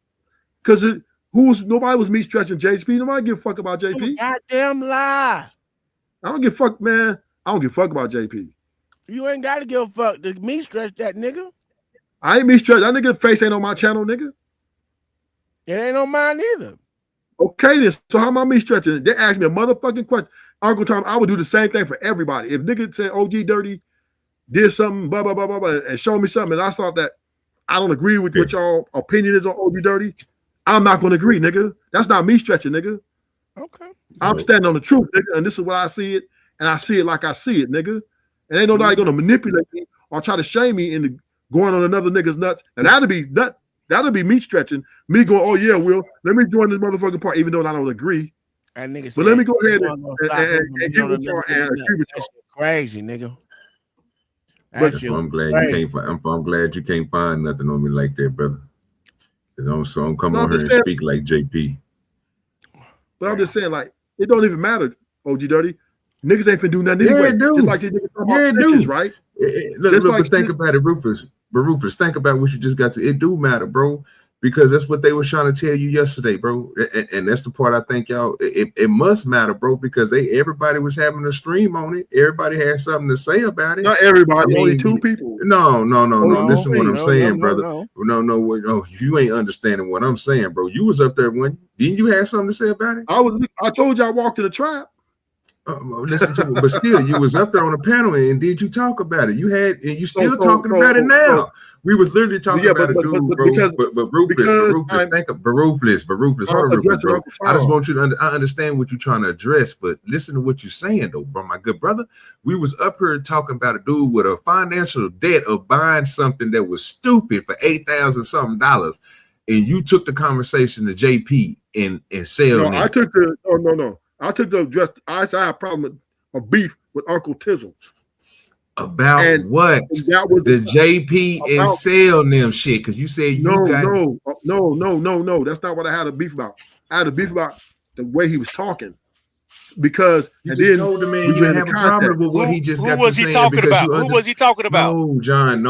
Because nobody was me stretching JP. Nobody give a fuck about JP. Goddamn lie. I don't give a fuck, man. I don't give a fuck about JP. You ain't got to give a fuck to me stretch that nigga. I ain't me stretch. That nigga face ain't on my channel, nigga. It ain't on mine either. Okay, then. So how am I me stretching? They asked me a motherfucking question. Uncle Tom, I would do the same thing for everybody. If nigga said OG Dirty did something, blah, blah, blah, blah, blah, and show me something, and I thought that I don't agree with what y'all opinion is on OG Dirty, I'm not going to agree, nigga. That's not me stretching, nigga. Okay. I'm standing on the truth, nigga, and this is what I see it, and I see it like I see it, nigga. And ain't nobody gonna manipulate me or try to shame me into going on another nigga's nuts. And that'll be me stretching, me going, oh yeah, Will, let me join this motherfucking part, even though I don't agree. That nigga But said, let me go ahead "You and gonna stop him from give doing it y'all another and nut." agree with That y'all. shit crazy, nigga. That That's shit why I'm glad crazy. you can't. I'm glad you can't find nothing on me like that, brother. So I'm coming No, on I'm here just and saying, speak like JP. but I'm just saying, like, it don't even matter, OG Dirty. Niggas ain't finna do nothing Yeah, anyway. it do. Just like these niggas talking Yeah, about it bitches, do. right? Look, but think about it, Rufus. But Rufus, think about what you just got to. It do matter, bro, because that's what they were trying to tell you yesterday, bro. And that's the part I think y'all. It must matter, bro, because everybody was having a stream on it. Everybody had something to say about it. Not everybody, I mean, only 2 people. No. Listen to what I'm no, saying, no, brother. no. No. You ain't understanding what I'm saying, bro. You was up there when didn't you have something to say about it? I told you I walked in the trap. Listen to it, but still, you was up there on the panel, and did you talk about it? You had, and you still talking about it now. We was literally talking about a dude, bro. But Rufus, hold on, Rufus, bro. I just want you to I understand what you're trying to address, but listen to what you're saying, though, bro, my good brother. We was up here talking about a dude with a financial debt of buying something that was stupid for $8,000 something, and you took the conversation to JP and sell. No, I took the no. I took the address. I had a problem of beef with Uncle Tizzle. About what? That was the JP and sell them shit, because you said no. That's not what I had a beef about. I had a beef about the way he was talking. Because you just told the man you didn't have a problem with what he just got to saying. Who was he talking about? No, John.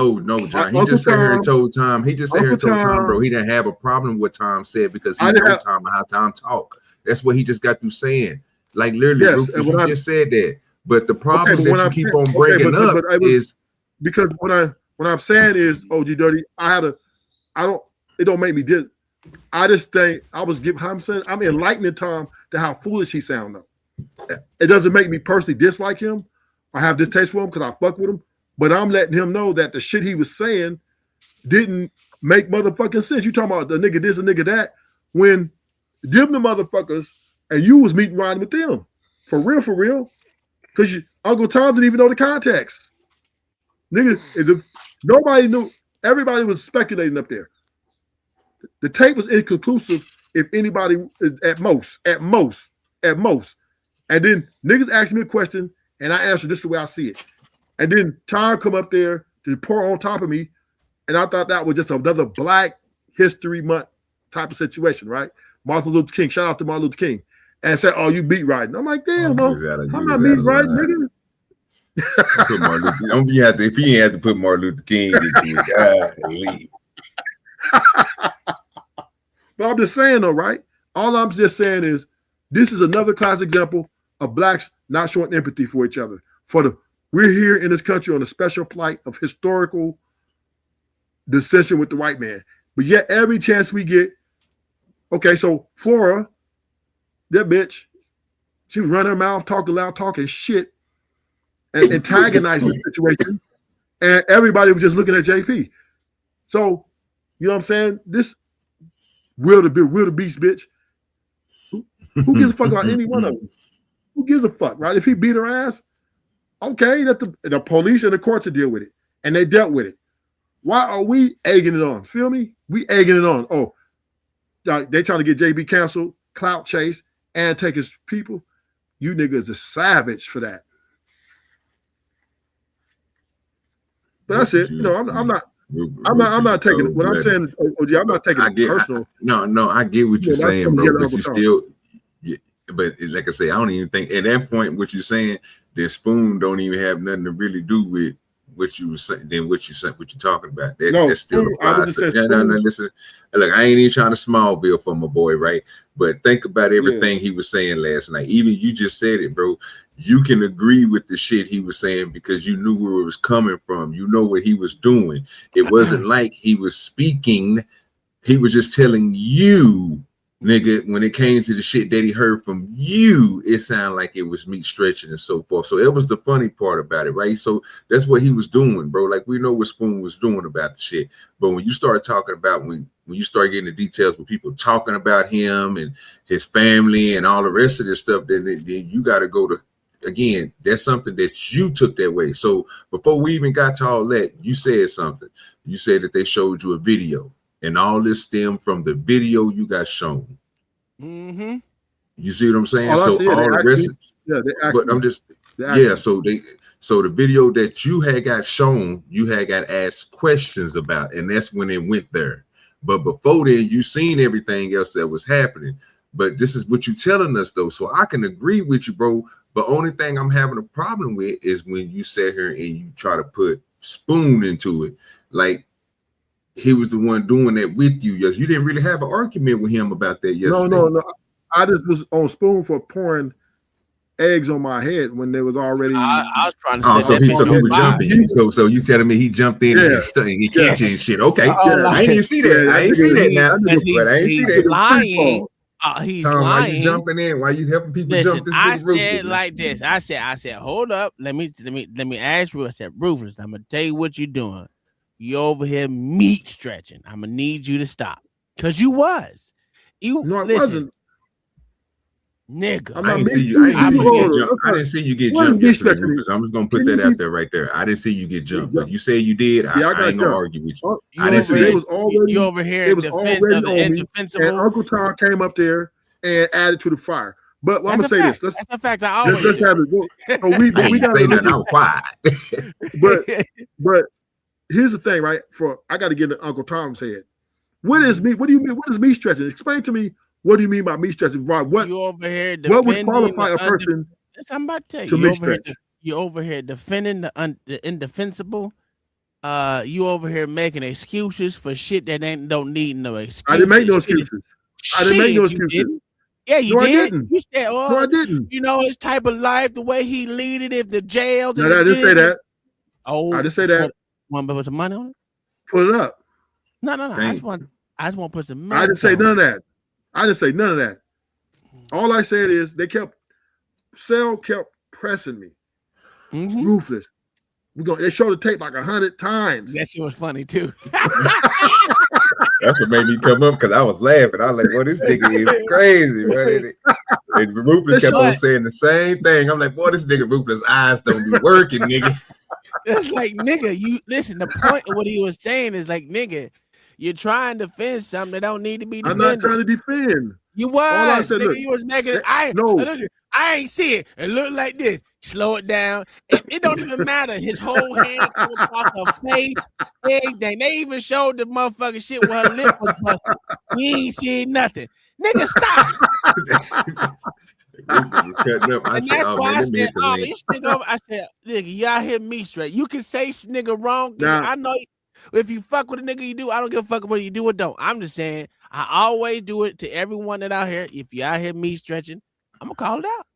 He just sat here and told Tom. He just sat here and told Tom, bro, he didn't have a problem with what Tom said because he know Tom and how Tom talk. That's what he just got through saying. Like literally, yes, Rufus, you just said that. But the problem that you keep on bringing up is because what I'm saying is, OG Dirty, it don't make me did. I just think I'm enlightening Tom to how foolish he sound though. It doesn't make me personally dislike him or have distaste for him because I fuck with him, but I'm letting him know that the shit he was saying didn't make motherfucking sense. You talking about the nigga this and nigga that when them the motherfuckers and you was meeting riding with them. For real. Because Uncle Tom didn't even know the context. Nigga, nobody knew. Everybody was speculating up there. The tape was inconclusive if anybody, at most. And then niggas asked me a question and I answered this the way I see it. And then Tom come up there to pour on top of me. And I thought that was just another Black History Month type of situation, right? Martin Luther King, shout out to Martin Luther King. And said, "Oh, you beat riding." I'm like, "Damn, no, I'm not beat riding, nigga." If he had to put Martin Luther King into it, But I'm just saying, though, right? All I'm just saying is, this is another class example of blacks not showing empathy for each other. We're here in this country on a special plight of historical dissension with the white man, but yet every chance we get, okay, so Flora. That bitch, she was running her mouth, talking loud, talking shit, and antagonizing the situation. And everybody was just looking at JP. So, you know what I'm saying? This will the beast, bitch. Who gives a fuck about any one of them? Who gives a fuck, right? If he beat her ass, okay, let the police and the courts to deal with it. And they dealt with it. Why are we egging it on? Feel me? We egging it on. Oh, they trying to get JB canceled, clout chase, and take his people. You niggas are savage for that. But that's it. You know, I'm not taking it. What I'm saying, OG, I'm not taking it personal. No, I get what you're saying, bro. But you still, but like I say, I don't even think at that point what you're saying, the spoon don't even have nothing to really do with what you were saying, then what you're talking about. That still applies. No, listen. Look, I ain't even trying to small bill for my boy, right? But think about everything he was saying last night. Even you just said it, bro. You can agree with the shit he was saying because you knew where it was coming from. You know what he was doing. It wasn't like he was speaking. He was just telling you, nigga, when it came to the shit that he heard from you, it sounded like it was me stretching and so forth. So it was the funny part about it, right? So that's what he was doing, bro. Like, we know what Spoon was doing about the shit. But when you start talking about, when you start getting the details with people talking about him and his family and all the rest of this stuff, then you got to go to again, that's something that you took that way. So before we even got to all that, you said something. You said that they showed you a video, and all this stemmed from the video you got shown. Mm-hmm. You see what I'm saying? All I So see, all the rest, but I'm just, yeah. So the video that you had got shown, you had got asked questions about, and that's when it went there. But before then, you seen everything else that was happening. But this is what you're telling us, though. So I can agree with you, bro. The only thing I'm having a problem with is when you sit here and you try to put Spoon into it, like he was the one doing that with you. Yes, you didn't really have an argument with him about that yesterday. No. I just was on Spoon for pouring eggs on my head when there was already. I was trying to. Oh, so he was jumping. So you telling me he jumped in and he catch you and shit? Okay, I ain't even see that. I ain't see that now. But I ain't see that. Lying. He's Tom, lying. why you jumping in? Why you helping people Listen, jump this I big said like this. I said, hold up. Let me ask you. I said, Ruthless, I'm gonna tell you what you're doing. You over here meat stretching. I'm gonna need you to stop. Cause you was. No, I listen, wasn't. Nigga. I didn't see you. I didn't see you get jumped yesterday, Rufus. I'm just gonna put that out there right there. I didn't see you get jumped, but you say you did. I ain't gonna argue with you. I didn't see it. You over here in defense of the indefensible. And Uncle Tom came up there and added to the fire. But I'm gonna say this. That's a fact. I always let's have it. So we got to look at. But here's the thing, right? I got to get to Uncle Tom's head. What is me? What do you mean? What is me stretching? Explain to me. What do you mean by me stretching? What you over here? What would qualify a person? I'm about to tell you. To me stretch. You over here defending the indefensible. You over here making excuses for shit that don't need no excuses. I didn't make no excuses. I didn't make no excuses. Yeah, you did. I didn't. You said, "Oh, no, I didn't." You know his type of life, the way he lead it, if the jail. No, I didn't say that. Oh, I didn't say that. Want to put some money on it? Put it up. No. I just want to put some money. I didn't say none of that. I didn't say none of that. All I said is Cell kept pressing me. Ruthless. They showed the tape like 100 times. That shit was funny too. That's what made me come up because I was laughing. I was like, "Well, this nigga is crazy, man." And Rufus kept on saying the same thing. I'm like, "Boy, this nigga Rufus' eyes don't be working, nigga." It's like, nigga, you listen. The point of what he was saying is like, nigga, you're trying to defend something that don't need to be defended. I'm not trying to defend. You was. All I said, nigga, look, you was making it. I ain't see it. It looked like this. Slow it down. It don't even matter. His whole hand came across her face. Everything. They even showed the motherfucking shit where her lip was busted. We ain't seen nothing. Nigga, stop. And that's why I said, "Oh, this nigga." I said, "Nigga, y'all hear me straight. You can say nigga wrong. I know if you fuck with a nigga, you do. I don't give a fuck whether you do or don't. I'm just saying, I always do it to everyone that out here. If y'all hear me stretching, I'm gonna call it out.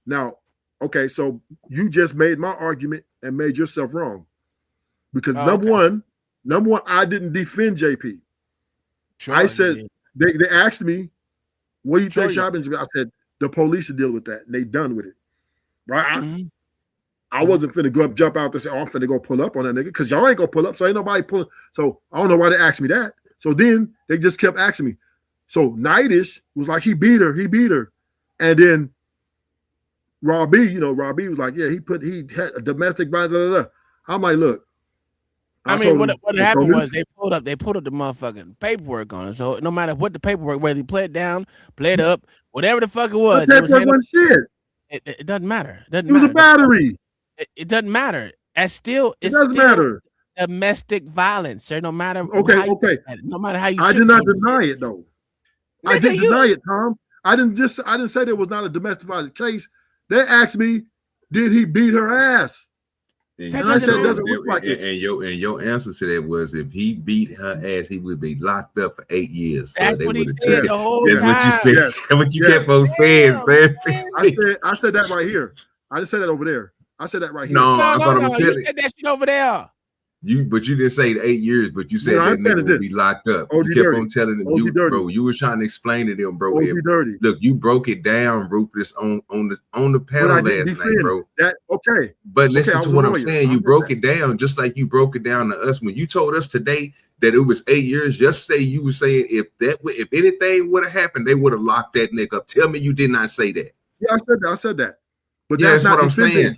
Now, okay, so you just made my argument and made yourself wrong. Because number one, I didn't defend JP. Sure, I said they asked me, what do you think shopping's about? I said the police should deal with that, and they done with it. Right? I wasn't finna go up, jump out and say, "Oh, I'm finna go pull up on that nigga," because y'all ain't gonna pull up, so ain't nobody pulling. So I don't know why they asked me that. So then they just kept asking me. So Nightish was like, he beat her. And then Rob B was like, yeah, he had a domestic violence. Blah, blah, blah. I'm like, look. I mean, what happened was they pulled up the motherfucking paperwork on it. So no matter what the paperwork, whether he played it down, played up, whatever the fuck it was, it doesn't matter. It was a battery. It doesn't matter. It doesn't matter. Domestic violence, sir. No matter okay. No matter how you. I did not deny it though. I didn't deny it, Tom. I didn't say there was not a domestic violence case. They asked me, did he beat her ass? And I said, doesn't look like it. And your answer to that was, if he beat her ass, he would be locked up for 8 years. So that's what he said the whole time. That's what you said. Yes. That's what you kept on saying, man. I said that right here. I didn't say that over there. I said that right here. No, you said that shit over there. But you didn't say the 8 years, but you said that nigga would be locked up. You kept on telling them, bro. You were trying to explain to them, bro. Look, you broke it down, Rufus, on the panel last night, bro. But listen to what I'm saying. You broke it down just like you broke it down to us when you told us today that it was 8 years. Yesterday you were saying if anything would have happened, they would have locked that nigga up. Tell me you did not say that. Yeah, I said that. But Yeah, that's that's not what I'm defending. saying.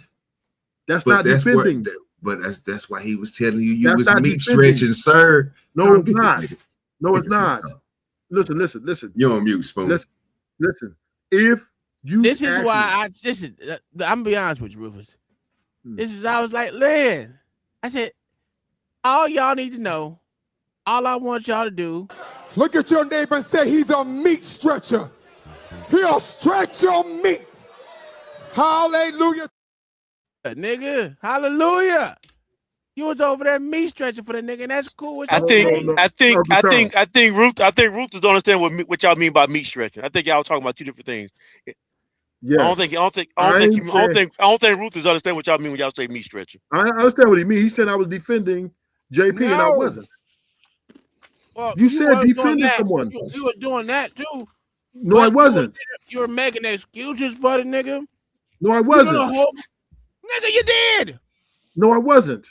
That's But not that's defending. but that's why he was telling you That's was not meat defending. stretching, sir. No, Come it's get this not. nigga. No, Get it's this nigga not. talk. Listen. You're on mute, Spoon. Listen. If you This is actually, why I'm gonna be honest with you, Rufus. This is I was like, Lynn. I said, all y'all need to know, all I want y'all to do. Look at your neighbor and say he's a meat stretcher. He'll stretch your meat. Hallelujah. Nigga, hallelujah. You was over there meat stretching for the nigga, and that's cool. It's I okay. think Ruth don't understand what y'all mean by meat stretching. I think y'all talking about two different things. yes. I don't think Ruth is understand what y'all mean when y'all say meat stretching. I understand what he means. He said I was defending JP, and I wasn't. Well, you said defending someone. You were doing that too. No, I wasn't. You were making excuses for the nigga. No, I wasn't. Nigga, you did. No, I wasn't.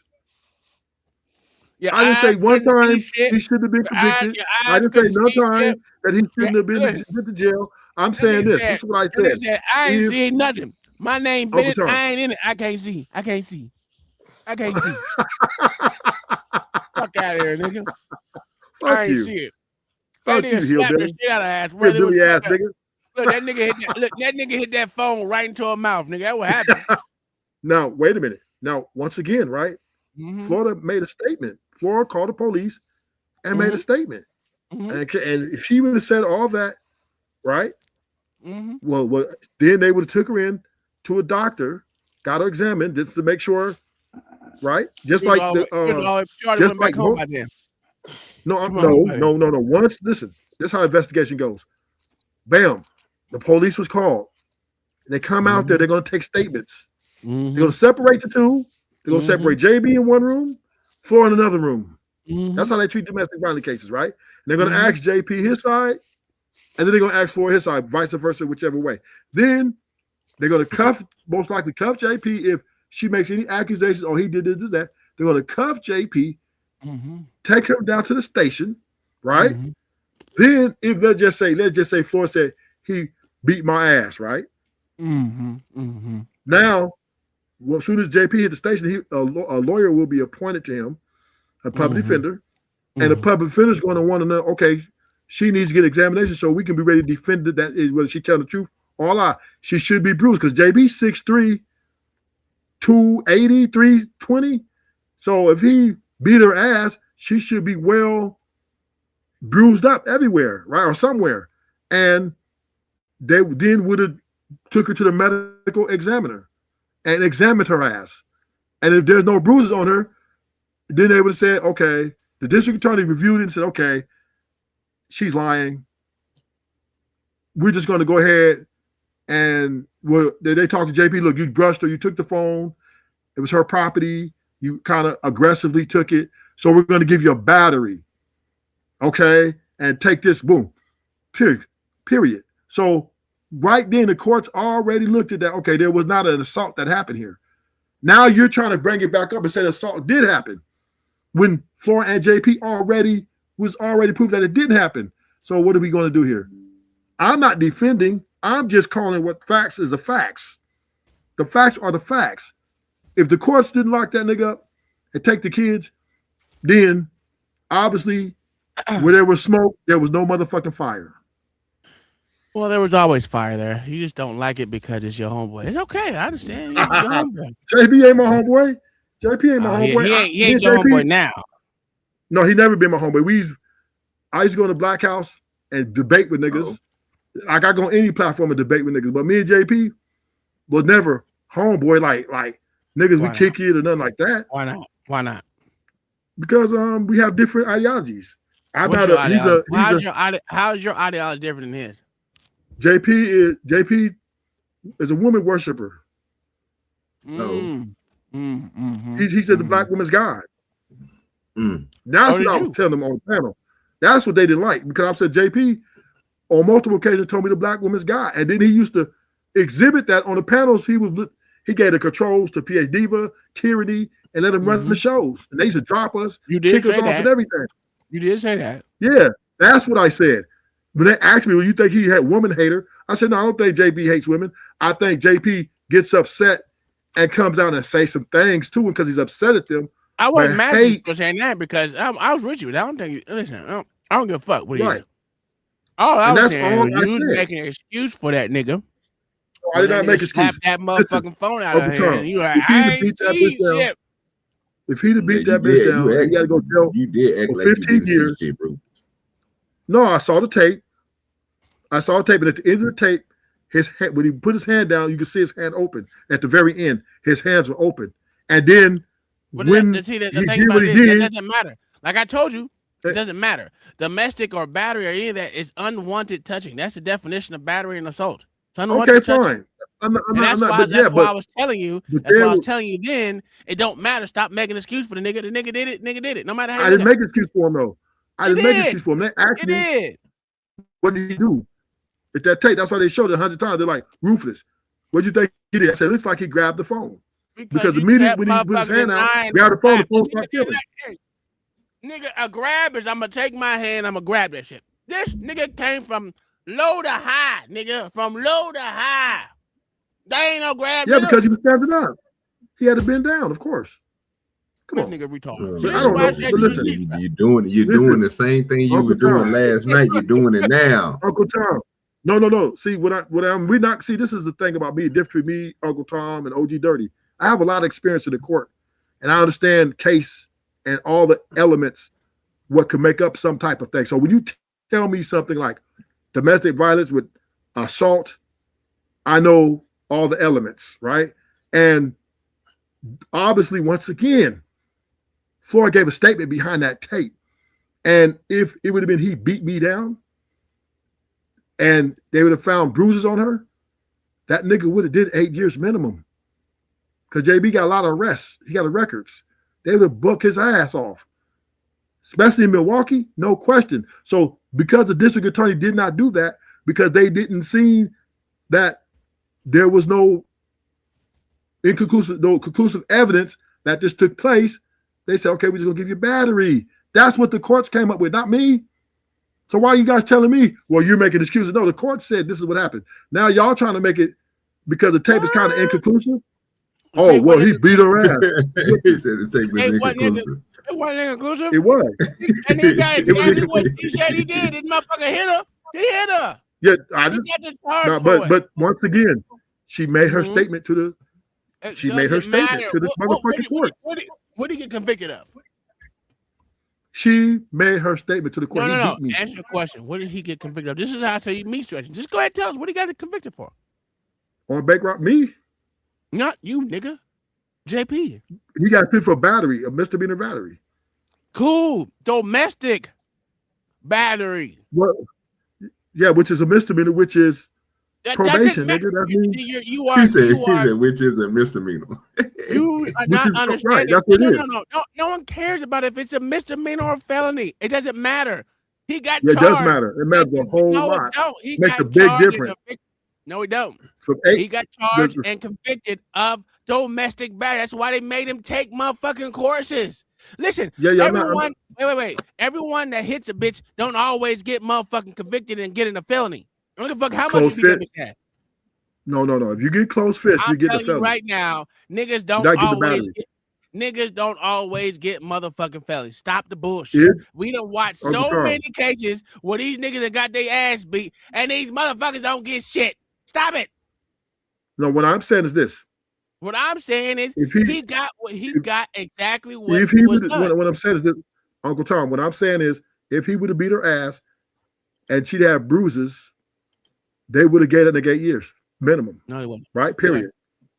Your I didn't say one time shit. he should have been convicted. I didn't say no time that he shouldn't have been to jail. I'm saying this. This is what I said. I ain't seeing nothing. My name Bennett. I ain't in it. I can't see. Fuck out of here, nigga. Fuck I ain't you. see it. Fuck That you, nigga slapped the hillbilly. shit out of ass. Whether it was Hillbilly ass nigga. Look, that nigga hit that phone right into her mouth, nigga. That what happened. Now, wait a minute. Now, once again, right? Mm-hmm. Florida made a statement. Florida called the police and made a statement. Mm-hmm. And if she would have said all that, right? Mm-hmm. Well, then they would have took her in to a doctor, got her examined just to make sure, right? Just like just like home by then. No. Once, listen, this is how investigation goes. Bam, the police was called. They come out there, they're going to take statements. They're going to separate the two. They're going to separate JB in one room, Floor in another room. That's how they treat domestic violence cases, right? And they're going to ask JP his side, and then they're going to ask Floor his side, vice versa, whichever way. Then they're going to most likely cuff JP if she makes any accusations, or he did this, that. They're going to cuff JP, take him down to the station, right? Then if let's just say Floor said he beat my ass, right? Now, as soon as JP hit the station, a lawyer will be appointed to him, a public defender, and the public defender is going to want to know, okay, she needs to get examination so we can be ready to defend that is whether she telling the truth or lie. She should be bruised because JB's 6'3", 280, 320. So if he beat her ass, she should be well bruised up everywhere, right, or somewhere. And they then would have took her to the medical examiner and examined her ass. And if there's no bruises on her, then they would have said, okay, the district attorney reviewed it and said, okay, she's lying. We're just going to go ahead and they talked to JP. Look, you brushed her. You took the phone. It was her property. You kind of aggressively took it. So we're going to give you a battery. Okay. And take this, boom, period. So right then the courts already looked at that. Okay, there was not an assault that happened here. Now you're trying to bring it back up and say the assault did happen when Flora and JP was already proved that it didn't happen. So what are we going to do here? I'm not defending. I'm just calling what facts is the facts. The facts are the facts. If the courts didn't lock that nigga up and take the kids, then obviously where there was smoke, there was no motherfucking fire. Well, there was always fire there. You just don't like it because it's your homeboy. It's okay. I understand. You're your homeboy. JP ain't my homeboy. JP ain't my homeboy. He ain't your homeboy now. No, he never been my homeboy. I used to go to Black House and debate with niggas. Like I go on any platform and debate with niggas. But me and JP was never homeboy like niggas we kick it or nothing like that. Why not? Why not? Because we have different ideologies. How's your ideology different than his? JP is a woman worshiper. He said the black woman's God. That's what I was telling them on the panel. That's what they didn't like because I said JP on multiple occasions told me the black woman's God, and then he used to exhibit that on the panels. He gave the controls to PH Diva, Tyranny, and let them run the shows. And they used to drop us, kick us off, and everything. You did say that. Yeah, that's what I said. When they asked me, well, you think he had woman hater? I said, no, I don't think JP hates women. I think JP gets upset and comes out and say some things to him because he's upset at them. I wasn't but mad at you hate- for saying that because I was with you. I don't think. Listen, I don't give a fuck what he Right. is. All I And was that's saying all was I you was said. making an excuse for that nigga. I did not make Slap excuses. that motherfucking phone out Uncle of here, Tom, and you like, if he'd I have ain't beat that seen bitch down, shit. if he'd have beat Yeah, that bitch down, you he got to go tell. You did act for like you 15 didn't see years. shit, bro. No, I saw the tape. And at the end of the tape, his hand, when he put his hand down, you could see his hand open. At the very end, his hands were open. And then when The he thing did about what he this, that did, doesn't matter. Like I told you, it doesn't matter. Domestic or battery or any of that is unwanted touching. That's the definition of battery and assault. It's unwanted okay, touching. fine. I'm not, That's but why yeah, I was telling you. but That's why I there was was- telling you then. It don't matter. Stop making an excuse for the nigga. The nigga did it. Nigga did it. No matter how I you didn't look make an excuse for him though. I You didn't make an did. excuse for him. They asked You me, did. what did he do? It's that tape. That's why they showed it 100 times. They're like, ruthless. What'd you think he did? I said, it looks like he grabbed the phone. Because you immediately kept when he put his hand out, denying grabbed the phone, the fact. phone started killing. Nigga, a grab is I'm gonna take my hand, I'm gonna grab that shit. This nigga came from low to high, nigga. From low to high. They ain't no grab. Yeah, nigga. because he was standing up. He had to bend down, of course. Come on. Nigga retarded. I I don't know. But listen, you're doing the same thing you were doing last night. You're doing it now. Uncle Tom. No. See, this is the thing about me, different me, Uncle Tom, and OG Dirty. I have a lot of experience in the court, and I understand case and all the elements, what could make up some type of thing. So when you tell me something like domestic violence with assault, I know all the elements, right? And obviously, once again, Floyd gave a statement behind that tape. And if it would have been he beat me down and they would have found bruises on her, that nigga would have did 8 years minimum. Because JB got a lot of arrests. He got the records. They would have booked his ass off. Especially in Milwaukee, no question. So because the district attorney did not do that, because they didn't see that there was no conclusive evidence that this took place, they said, okay, we're just gonna give you battery. That's what the courts came up with, not me. So why are you guys telling me, well, you're making excuses? No, the court said this is what happened. Now y'all trying to make it because the tape is kind of inconclusive. Oh, well, he beat her ass. He said the tape was inconclusive. It wasn't inconclusive. It was. And he got exactly what he said he did. This motherfucker hit her. He hit her. Yeah, I He just, got the charge no, for it. but once again, she made her statement to the. She made her Doesn't statement matter. to this motherfucking court. What did he get convicted of? She made her statement to the court. No. He beat me. Answer the question. What did he get convicted of? This is how I tell you meat stretching. Just go ahead and tell us what he got convicted for. On bankrupt me. Not you, nigga. JP. He got picked for battery, a misdemeanor battery. Cool. Domestic battery. Well, yeah, which is a misdemeanor, which is That probation, doesn't nigga. matter. That means You are. He said, You are. which is a misdemeanor. You are Which not is- right, understanding. that's what it No. No one cares about if it's a misdemeanor or a felony. It doesn't matter. He got Yeah, it charged. does matter. It matters a whole No, lot. it don't. He Makes got a big charged and difference. convicted. No, he don't. From 8, He got charged and convicted of domestic battery. That's why they made him take motherfucking courses. Listen, Yeah, I'm not- everyone, wait. Everyone that hits a bitch don't always get motherfucking convicted and get in a felony. I don't give a fuck how much Close you beat fit. that bitch at. No. If you get close fists, you I'm get the telling you felony. right now, niggas don't gotta get the always battery. niggas don't always get motherfucking felonies. Stop the bullshit. Yeah. We done watched Uncle so Carl. many cases where these niggas have got their ass beat and these motherfuckers don't get shit. Stop it. No, what I'm saying is this. What I'm saying is If he got what he got exactly what If he was would, done. what I'm saying is that, Uncle Tom, what I'm saying is, if he would have beat her ass and she'd have bruises, they would have gave that nigga 8 years minimum. No, they wouldn't. Right? Period.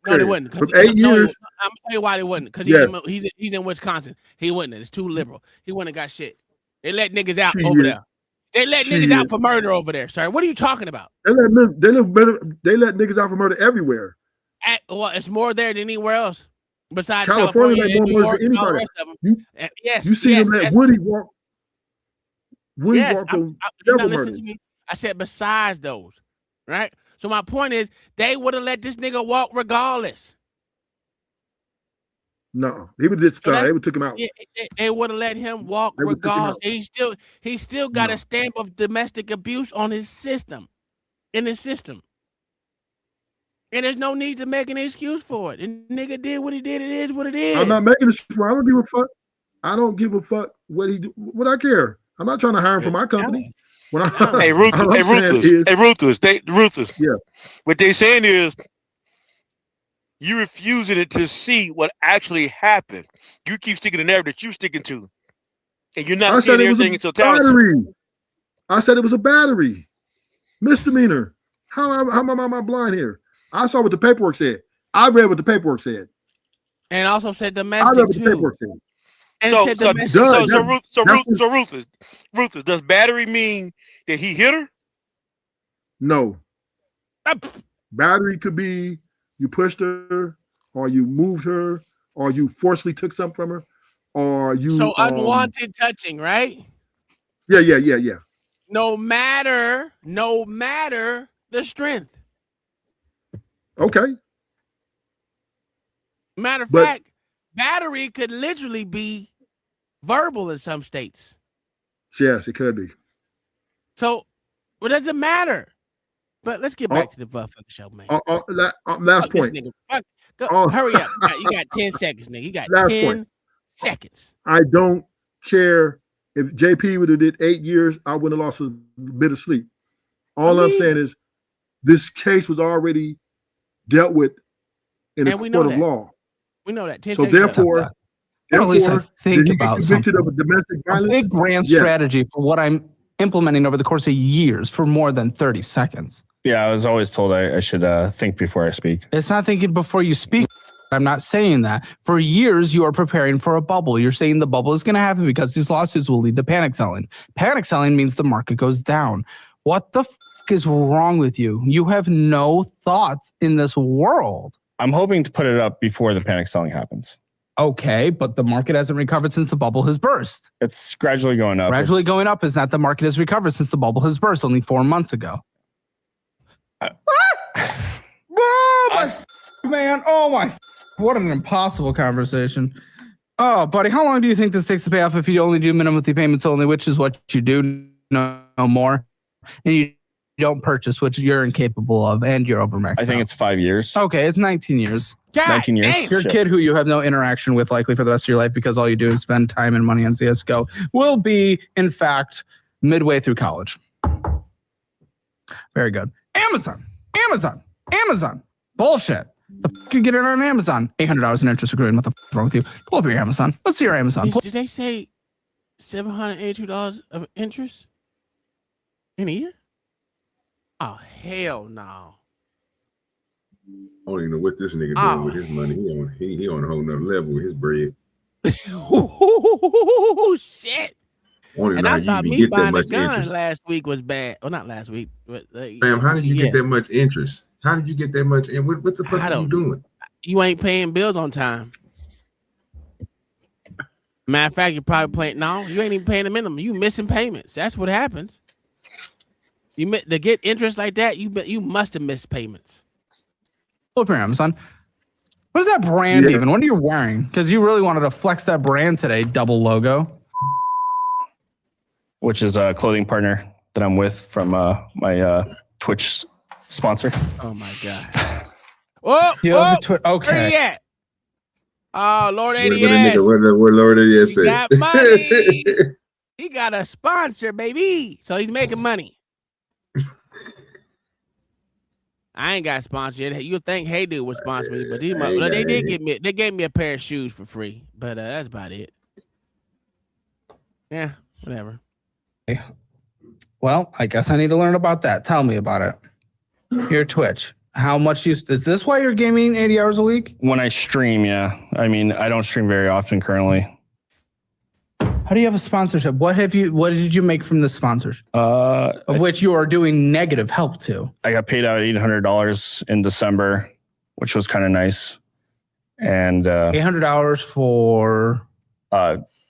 No, they Period. wouldn't. From 8 years. I'm gonna tell you why they wouldn't. Because Yeah. he's in Wisconsin. He wouldn't. It's too liberal. He wouldn't have got shit. They let niggas out Shit. over there. They let niggas Shit. out for murder over there, sir. What are you talking about? They let niggas out for murder everywhere. Well, it's more there than anywhere else besides California California let and more New murder York than and all the anybody. rest of them. Yes, You see yes, him let that's- Woody walk. Woody yes, walked you're on not several listening murders. to me. I said besides those, right? So my point is, they would have let this nigga walk regardless. No, he would have did So stuff. that- They would took him out. They would have let him walk They would've took him regardless. out. He still got No. a stamp of domestic abuse on his system, in his system. And there's no need to make an excuse for it. And nigga did what he did. It is what it is. I'm not making this. I don't give a fuck. I don't give a fuck what he do. What I care. I'm not trying to hire him for my company. When I, Hey, Ruthless. Ruthless. Yeah. What they saying is you refusing it to see what actually happened. You keep sticking the narrative that you sticking to. And you're not seeing everything in totality. Battery. I said it was a battery. Misdemeanor. How am I blind here? I saw what the paperwork said. I read what the paperwork said. And also said I domestic read what the too. paperwork said. And So, said so, domestic. so Ruthless, does battery mean that he hit her? No. Battery could be you pushed her, or you moved her, or you forcibly took something from her, or you. So unwanted touching, right? Yeah. No matter the strength. Okay. Matter of But- fact, battery could literally be verbal in some states. Yes, it could be. So what does it matter? But let's get back to the motherfucking show, man. Last Fuck this point. nigga. Fuck. Go, hurry up. You got 10 seconds, nigga. You got Last 10 point. seconds. I don't care if JP would have did 8 years. I wouldn't have lost a bit of sleep. All I'm saying is, this case was already dealt with in a And we know court of that. law. We know that. 10 So seconds. therefore, Or at least I did think he get about convicted something. of a domestic A violence? big grand Yes. strategy for what I'm implementing over the course of years for more than 30 seconds. Yeah, I was always told I should think before I speak. It's not thinking before you speak. I'm not saying that. For years, you are preparing for a bubble. You're saying the bubble is going to happen because these lawsuits will lead to panic selling. Panic selling means the market goes down. What the fuck is wrong with you? You have no thoughts in this world. I'm hoping to put it up before the panic selling happens. Okay, but the market hasn't recovered since the bubble has burst. It's gradually going up. Gradually going up is not the market has recovered since the bubble has burst only 4 months ago. Oh, my man. Oh, my. What an impossible conversation. Oh, buddy, how long do you think this takes to pay off if you only do minimum monthly payments only, which is what you do, no more, and you don't purchase, which you're incapable of, and you're overmaxed I think out. it's 5 years. Okay, it's 19 years. 19 years. damn. Your Shit. kid who you have no interaction with likely for the rest of your life because all you do is spend time and money on CSGO will be, in fact, midway through college. Very good. Amazon. Bullshit. The fuck you get it on Amazon? $800 in interest accruing. What the fuck is wrong with you? Pull up your Amazon. Let's see your Amazon. Did they say $782 of interest in a year? Oh, hell no. I don't even know what this nigga doing Oh. with his money. He on a whole nother level with his bread. Oh, shit. I don't even And know how I you thought even me get that buying a much gun interest. last week was bad. Well, not last week. But Fam, how did you yeah. get that much interest? How did you get that much? And what the fuck I are you don't- doing? You ain't paying bills on time. Matter of fact, you're probably paying. No, you ain't even paying the minimum. You missing payments. That's what happens. To get interest like that, you must have missed payments. Pull up your Amazon. What is that brand Yeah. even? What are you wearing? Because you really wanted to flex that brand today. Double logo. Which is a clothing partner that I'm with from my Twitch sponsor. Oh my god. Whoa, You whoa, have a where okay. he at? Oh, Lord Where the ADS. nigga, where Lord ADS He at? got money. He got a sponsor, baby. So he's making money. I ain't got sponsored yet. You think Hey Dude would sponsor me, but they gave me a pair of shoes for free. But that's about it. Yeah, whatever. Well, I guess I need to learn about that. Tell me about it. Your Twitch. How much is this why you're gaming 80 hours a week? When I stream, yeah. I mean, I don't stream very often currently. How do you have a sponsorship? What did you make from this sponsorship? Of which you are doing negative help to. I got paid out $800 in December, which was kind of nice. And $800 for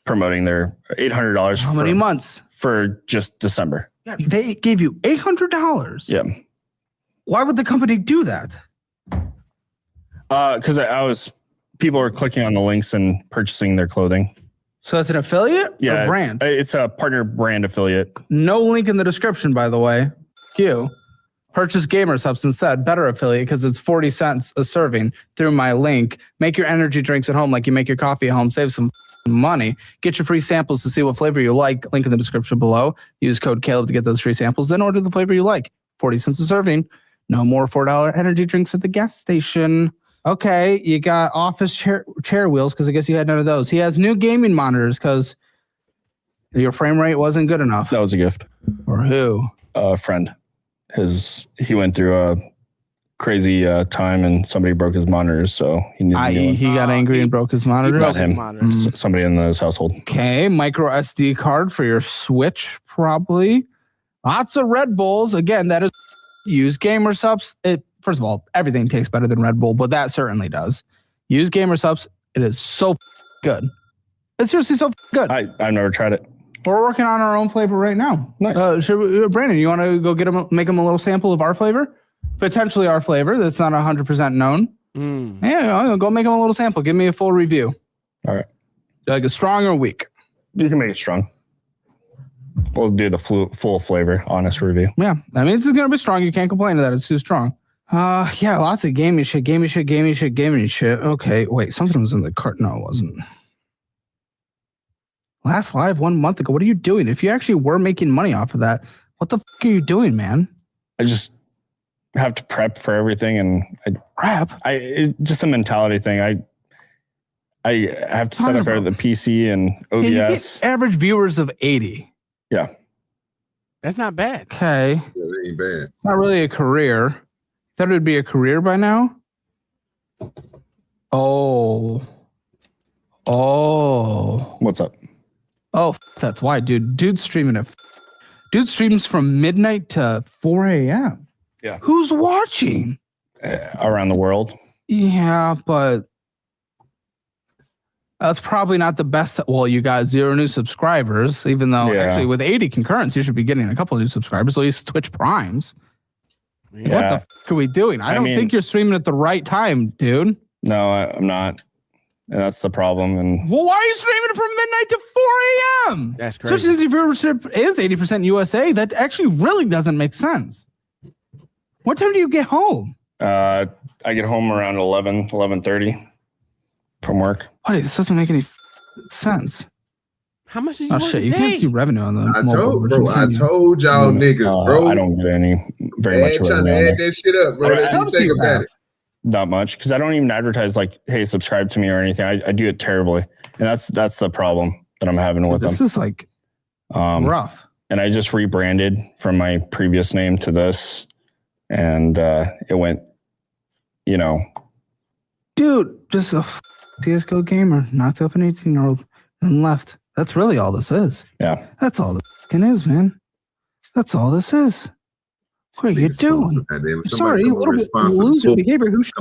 promoting their $800. how many months? For just December. They gave you $800. Yeah. Why would the company do that? Because people were clicking on the links and purchasing their clothing. So that's an affiliate Yeah, or brand? It's a partner brand affiliate. No link in the description, by the way. You. Purchase Gamer Subs instead. Better affiliate because it's 40 cents a serving through my link. Make your energy drinks at home like you make your coffee at home. Save some money. Get your free samples to see what flavor you like. Link in the description below. Use code Caleb to get those free samples. Then order the flavor you like. 40 cents a serving. No more $4 energy drinks at the gas station. Okay, you got office chair wheels because I guess you had none of those. He has new gaming monitors because your frame rate wasn't good enough. That was a gift. Or who? A friend. He went through a crazy time and somebody broke his monitors, so he needed he got angry and broke his monitor. Not him. Somebody in his household. Okay, micro SD card for your Switch, probably. Lots of Red Bulls. Again, that is use Gamer Subs. First of all, everything tastes better than Red Bull, but that certainly does. Use Gamer Subs. It is so good. It's seriously so good. I've never tried it. We're working on our own flavor right now. Nice. Brandon, you want to go make them a little sample of our flavor? Potentially our flavor that's not 100% known. Yeah, go make them a little sample. Give me a full review. All right. Like a strong or weak? You can make it strong. We'll do the full flavor, honest review. Yeah, I mean, it's going to be strong. You can't complain that it's too strong. Yeah, lots of gaming shit. Okay, wait, something was in the cart. No, it wasn't. Last live 1 month ago. What are you doing? If you actually were making money off of that, what the fuck are you doing, man? I just have to prep for everything, and it's just a mentality thing. I have to set up the PC and OBS. Yeah, you get average viewers of 80. Yeah, that's not bad. Okay, that ain't bad. Not really a career. Thought it would be a career by now. Oh, what's up? Oh, that's why, dude. Dude streams from midnight to 4 a.m. Yeah. Who's watching? Around the world. Yeah, but that's probably not the best. Well, you got 0 new subscribers, even though actually with 80 concurrents, you should be getting a couple of new subscribers, at least Twitch Primes. Yeah. What the fuck are we doing? I don't think you're streaming at the right time, dude. No, I'm not. And that's the problem. And well, why are you streaming from midnight to 4 a.m.? That's crazy. Especially since your viewership is 80% USA. That actually really doesn't make sense. What time do you get home? I get home around 11:30 from work. Buddy, this doesn't make any sense. How much is you? Oh shit! You can't see revenue on the. I told y'all niggas, bro. I don't get any very much. Trying to add that shit up, bro. Think about it. Not much, because I don't even advertise like, "Hey, subscribe to me" or anything. I do it terribly, and that's the problem that I'm having with them. This is like rough. And I just rebranded from my previous name to this, and it went, dude, just a CS:GO gamer knocked up an 18-year-old and left. That's really all this is. Yeah, that's all this is, man. That's all this is. What are you doing? Sorry, a little bit loser behavior. Who should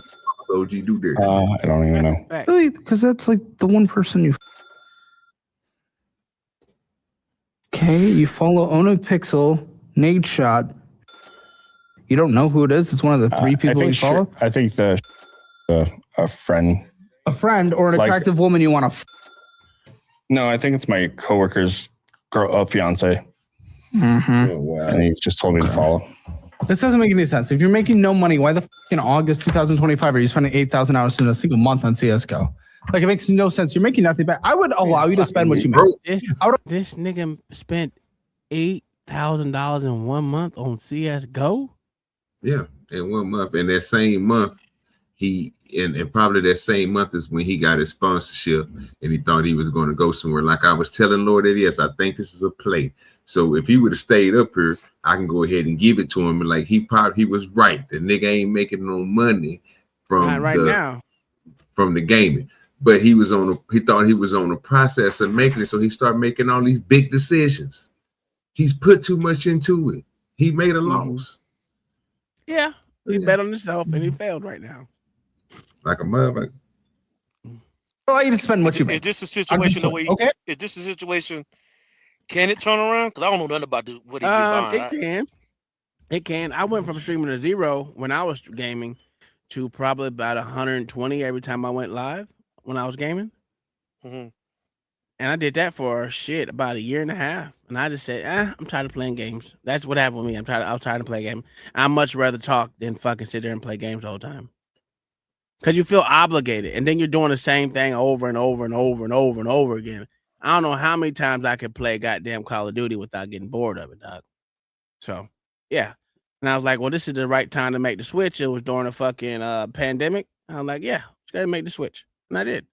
OG do there? I don't even know. Really? Because that's like the one person you. Okay, you follow Onopixel, Nade Shot. You don't know who it is. It's one of the 3 people you follow. I think a friend. A friend or an attractive woman you want to. No, I think it's my coworker's fiance. Mm-hmm. Oh, wow. And he just told me to follow. This doesn't make any sense. If you're making no money, why the fuck in August 2025 are you spending 8,000 hours in a single month on CS:GO? Like, it makes no sense. You're making nothing back. I would allow you to spend what you make. This nigga spent $8,000 in 1 month on CS:GO. Yeah, in 1 month. And that same month, and probably that same month is when he got his sponsorship, and he thought he was going to go somewhere. Like I was telling Lord that, yes, I think this is a play. So if he would have stayed up here, I can go ahead and give it to him. And like he was right. The nigga ain't making no money from now from the gaming. But he thought he was on the process of making it. So he started making all these big decisions. He's put too much into it. He made a loss. Yeah. He bet on himself and he failed right now. Like a motherfucker. Allow you to spend what you make. Is this a situation okay? Is this a situation? Can it turn around? Because I don't know nothing about what he did. It can. I went from streaming to 0 when I was gaming to probably about 120 every time I went live when I was gaming. Mm-hmm. And I did that for shit about a year and a half. And I just said, I'm tired of playing games. That's what happened with me. I was tired of playing games. I'd much rather talk than fucking sit there and play games the whole time. Because you feel obligated. And then you're doing the same thing over and over and over and over and over again. I don't know how many times I could play goddamn Call of Duty without getting bored of it, dog. So, yeah. And I was like, well, this is the right time to make the switch. It was during a fucking pandemic. I'm like, yeah, let's go ahead and make the switch. And I did.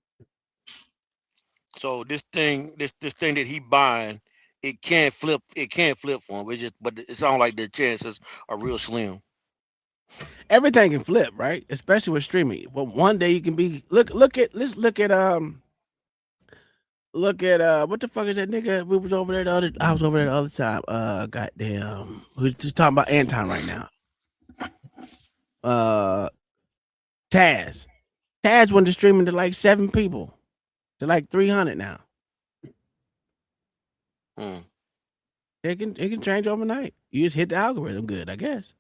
So this thing that he buying, it can't flip for him. But it sounds like the chances are real slim. Everything can flip, right? Especially with streaming. Well, one day you can be look at what the fuck is that nigga? We was over there I was over there the other time. Goddamn. Who's just talking about Anton right now? Taz. Taz went to streaming to like 7 people. To like 300 now. It can change overnight. You just hit the algorithm good, I guess.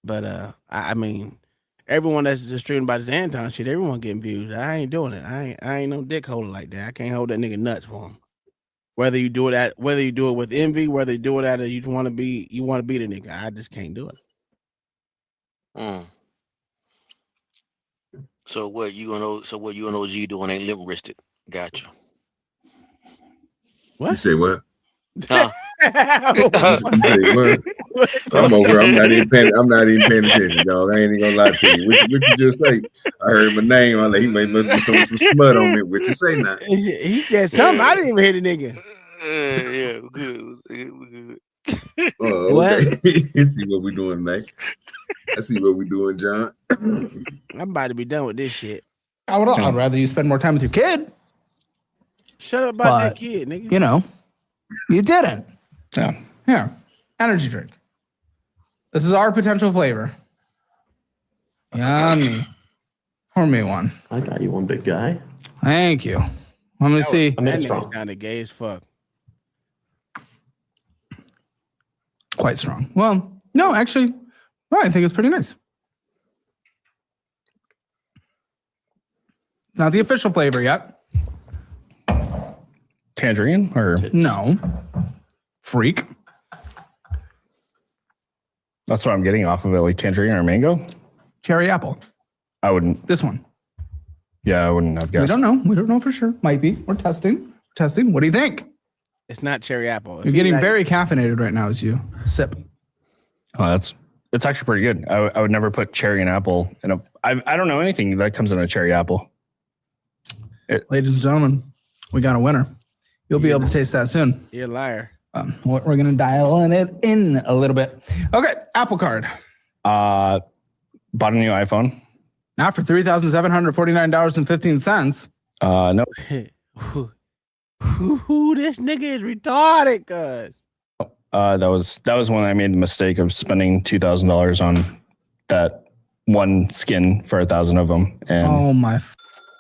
But I mean, everyone that's just streaming about this Anton shit, everyone getting views. I ain't doing it. I ain't no dick holder like that. I can't hold that nigga nuts for him. Whether you do it with envy, whether you do it you want to be the nigga. I just can't do it. So what you and OG doing ain't limp wristed. Gotcha. What? You say what? Huh? You say what? I'm over. I'm not even paying attention, dog. I ain't even gonna lie to you. What you just say? I heard my name. I like he must be throwing some smut on me. What you say now? He said something. I didn't even hear the nigga. Yeah, we're good. Oh, okay. See what we doing, Nate. I see what we doing, John. I'm about to be done with this shit. I'd rather you spend more time with your kid. Shut up about that kid, nigga. You know, you didn't. Yeah. Here, energy drink. This is our potential flavor. Yummy. Pour me one. I got you one, big guy. Thank you. Let me see. I made it That strong. nigga's kinda gay as fuck. Quite strong. Well, no, actually, I think it's pretty nice. Not the official flavor yet. Tangerine or no? Freak. That's what I'm getting off of it, like tangerine or mango. Cherry apple. I wouldn't. This one. Yeah, I wouldn't have guessed. We don't know. We don't know for sure. Might be. We're testing. What do you think? It's not cherry apple. You're getting very caffeinated right now as you sip. Oh, it's actually pretty good. I would never put cherry and apple in a. I don't know anything that comes in a cherry apple. Ladies and gentlemen, we got a winner. You'll be able to taste that soon. You're a liar. We're going to dial it in a little bit. Okay, Apple Card. Bought a new iPhone. Not for $3,749.15. No. Who this nigga is retarded, cuz. That was when I made the mistake of spending $2,000 on that one skin for 1,000 of them. And oh my,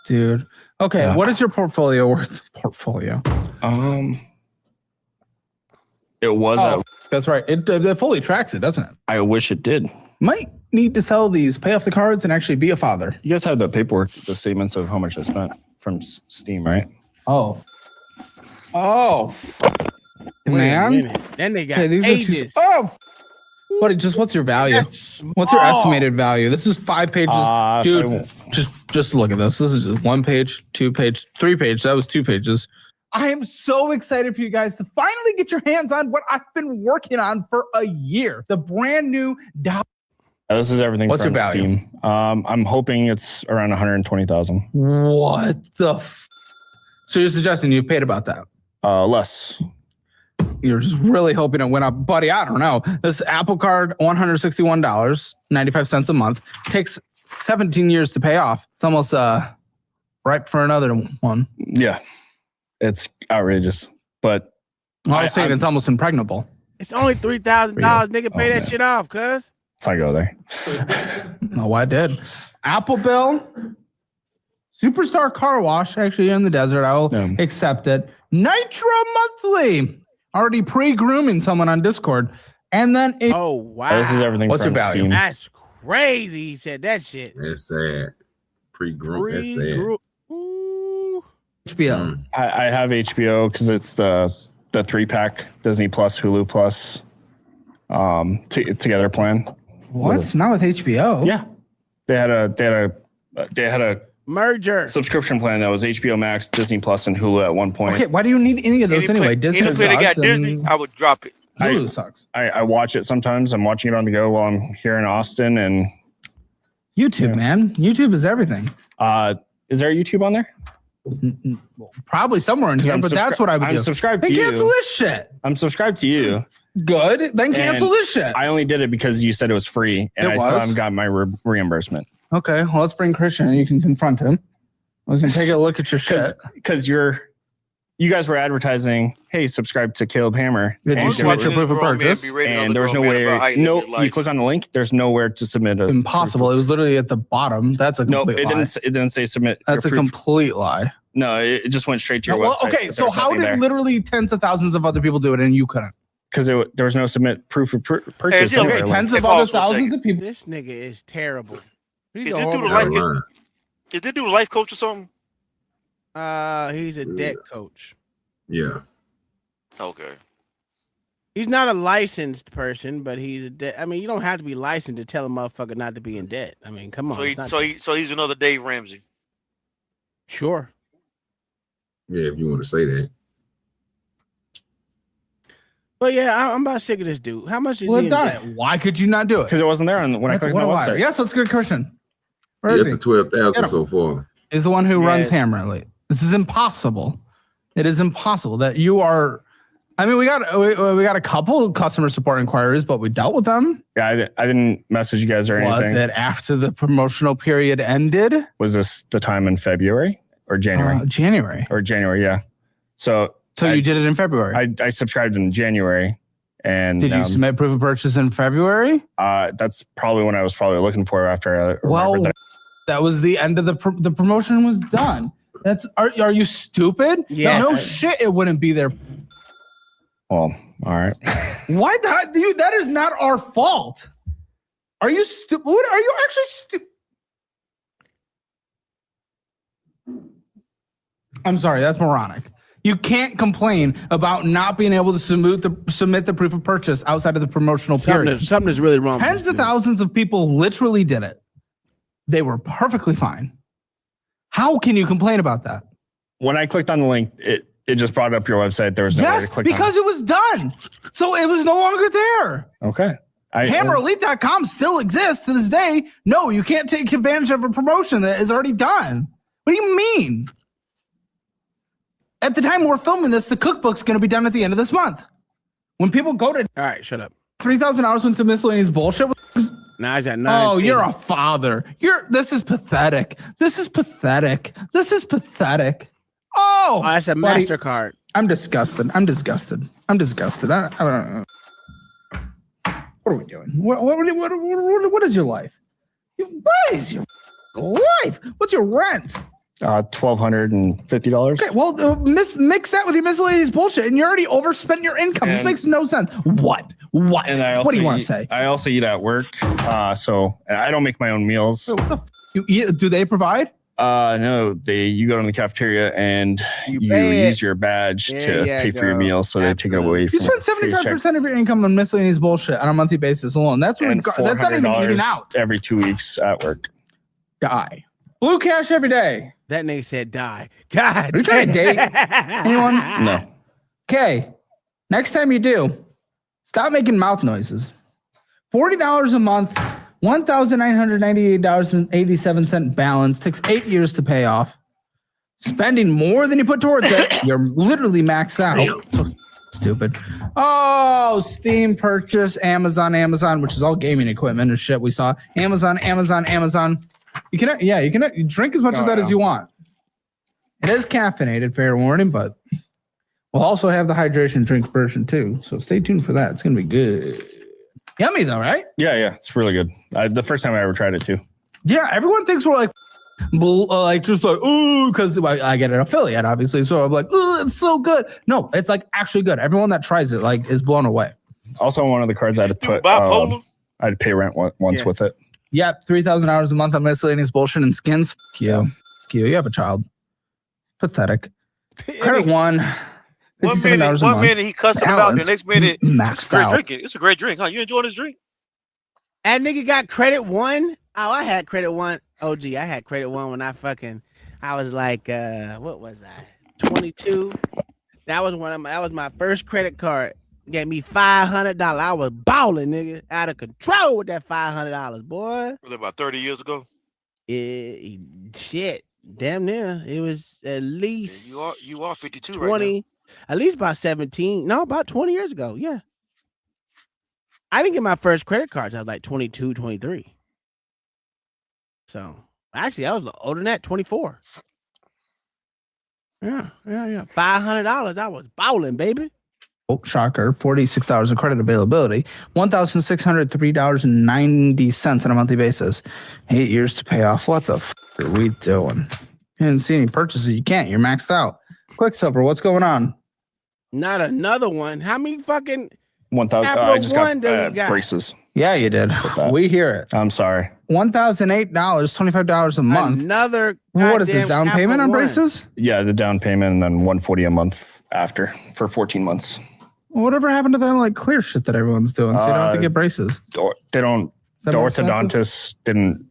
dude. Okay, what is your portfolio worth? It was. That's right. It fully tracks it, doesn't it? I wish it did. Might need to sell these, pay off the cards, and actually be a father. You guys have the paperwork, the statements of how much I spent from Steam, right? Oh, man. Then they got these pages. Buddy, what's your value? What's your estimated value? This is 5 pages. Dude, just look at this. This is just 1 page, 2 page, 3 page. That was 2 pages. I am so excited for you guys to finally get your hands on what I've been working on for a year. The brand new This is everything What's from your value? Steam. I'm hoping it's around 120,000. What the So you're suggesting you paid about that? Less. You're just really hoping it went up. Buddy, I don't know. This Apple Card, $161, 95 cents a month. Takes 17 years to pay off. It's almost ripe for another one. Yeah. It's outrageous. But I was saying it's almost impregnable. It's only $3,000. Nigga, pay that shit off, cuz. Let's not go there. No, I did. Apple Bill, Superstar Car Wash, actually in the desert. I will accept it. Nitro Monthly, already pre-grooming someone on Discord. And then oh wow, this is everything. What's from your value? Steam. That's crazy. He said that shit. That's sad. Pre-group. That's sad. HBO. I have HBO because it's the 3-pack Disney Plus, Hulu Plus together plan. What? Not with HBO? Yeah, they had a merger subscription plan that was HBO Max, Disney Plus, and Hulu at one point. Okay, why do you need any of those anyway? Disney Any player that got sucks. Disney, I would drop it. Hulu sucks. I watch it sometimes. I'm watching it on the go while I'm here in Austin, and YouTube, man. YouTube is everything. Is there YouTube on there? Probably somewhere in here, but that's what I would do. I'm subscribed to then you. cancel this shit. I'm subscribed to you. Good. Then cancel And this shit. I only did it because you said it was free, and I still haven't got my reimbursement. Okay, well, let's bring Christian and you can confront him. We can take a look at your shit. Because you guys were advertising, hey, subscribe to Caleb Hammer. Did you submit your proof of purchase? And there was nowhere. No, you click on the link. There's nowhere to submit a Impossible. It was literally at the bottom. That's a complete it lie. didn't say submit. That's a complete lie. No, it just went straight to your Well, website. okay, but so there's how nothing did there. literally tens of thousands of other people do it and you couldn't? Because there was no submit proof of purchase. Okay, tens of other thousands of people. This nigga is terrible. He's Is a this dude horrible a is this dude a life coach or something? he's a debt coach. Yeah. Okay. He's not a licensed person, but he's a debt. I mean, you don't have to be licensed to tell a motherfucker not to be in debt. I mean, come on. So he's another Dave Ramsey. Sure. Yeah, if you want to say that. But yeah, I'm about sick of this dude. How much is Well, he in done debt? it. Why could you not do it? Because it wasn't there when I clicked What on a the liar. website. Yes, that's a good question. Where Yeah, is up he? to 12,000 Get him. so far. Is the one who runs Yeah. Hammerly. This is impossible. It is impossible that you are. I mean, we got a couple of customer support inquiries, but we dealt with them. Yeah, I didn't message you guys or Was anything. it after the promotional period ended? Was this the time in February or January? January. Or January, yeah. So you did it in February. I subscribed in January, and Did you submit proof of purchase in February? that's probably when I was probably looking for after I Well, remembered that was the end of the promotion was done. Are you stupid? Yeah. No shit, it wouldn't be there. Well, all right. Why that is not our fault. Are you stupid? Are you actually stupid? I'm sorry, that's moronic. You can't complain about not being able to submit the proof of purchase outside of the promotional period. Something is really wrong. with Tens this of dude. thousands of people literally did it. They were perfectly fine. How can you complain about that? When I clicked on the link, it just brought up your website. There was no way Yes, to click because on it was done. So it was no longer there. it. Okay. HammerElite.com still exists to this day. No, you can't take advantage of a promotion that is already done. What do you mean? At the time we're filming this, the cookbook's going to be done at the end of this month. When people go to All right, shut up. 3,000 hours worth of miscellaneous bullshit. Now he's at 9. Oh, you're a father. This is pathetic. This is pathetic. This is pathetic. Oh, that's a buddy, MasterCard. I'm disgusted. I'm disgusted. I'm disgusted. I don't know. What are we doing? What is your life? What is your life? What's your rent? $1,250. Okay, well, mix that with your miscellaneous bullshit, and you already overspent your income. This And- makes no sense. What? And I also What do you want to say? I also eat at work, so I don't make my own meals. What the you eat? Do they provide? No, you go to the cafeteria and you pay use your badge There to you pay for your go. meal, so they take it away. You from spend from your check. 75% of your income on miscellaneous bullshit on a monthly basis alone. That's And that's not even $400 eating out. every 2 weeks at work. Die. Blue cash every day. That nigga said die. God. Are you trying to date anyone? No. Okay. Next time you do, stop making mouth noises. $40 a month, $1,998.87 balance. Takes 8 years to pay off. Spending more than you put towards it, you're literally maxed out. So stupid. Oh, Steam purchase, Amazon, which is all gaming equipment and shit we saw. Amazon. You can drink as much of that as you want. It is caffeinated, fair warning, but we'll also have the hydration drink version too. So stay tuned for that. It's gonna be good. Yummy though, right? Yeah, it's really good. The first time I ever tried it too. Yeah, everyone thinks we're like ooh, because I get an affiliate, obviously. So I'm like, ooh, it's so good. No, it's like actually good. Everyone that tries it is blown away. Also, on one of the cards I had to put, bipolar? I had to pay rent once with it. Yep, $3,000 a month on miscellaneous bullshit and skins. F you. You have a child. Pathetic. Credit one. One $57 a month. minute he cussing about, the Balance, next minute it's maxed great out. drinking. It's a great drink, huh? You enjoying this drink? That nigga got credit one. Oh, I had credit one. OG, I had credit one when I was like, what was I? 22. That was my first credit card. Gave me $500. I was balling, nigga, out of control with that $500, boy. Was it about 30 years ago? Shit, damn near. It was at least you are 52 20, right now. at least about 17. No, about 20 years ago. Yeah. I didn't get my first credit cards. I was like 22, 23. So actually, I was older than that, 24. Yeah. $500. I was balling, baby. Oh, shocker. $46 of credit availability. $1,603.90 on a monthly basis. 8 years to pay off. What the f are we doing? You didn't see any purchases. You can't. You're maxed out. Quicksilver, what's going on? Not another one. How many fucking 1,000. I just got braces. Yeah, you did. We hear it. I'm sorry. $1,008, $25 a month. Another. What is this, down payment on braces? Yeah, the down payment and then $140 a month after for 14 months. Whatever happened to that like clear shit that everyone's doing so you don't have to get braces? They don't. The more orthodontists didn't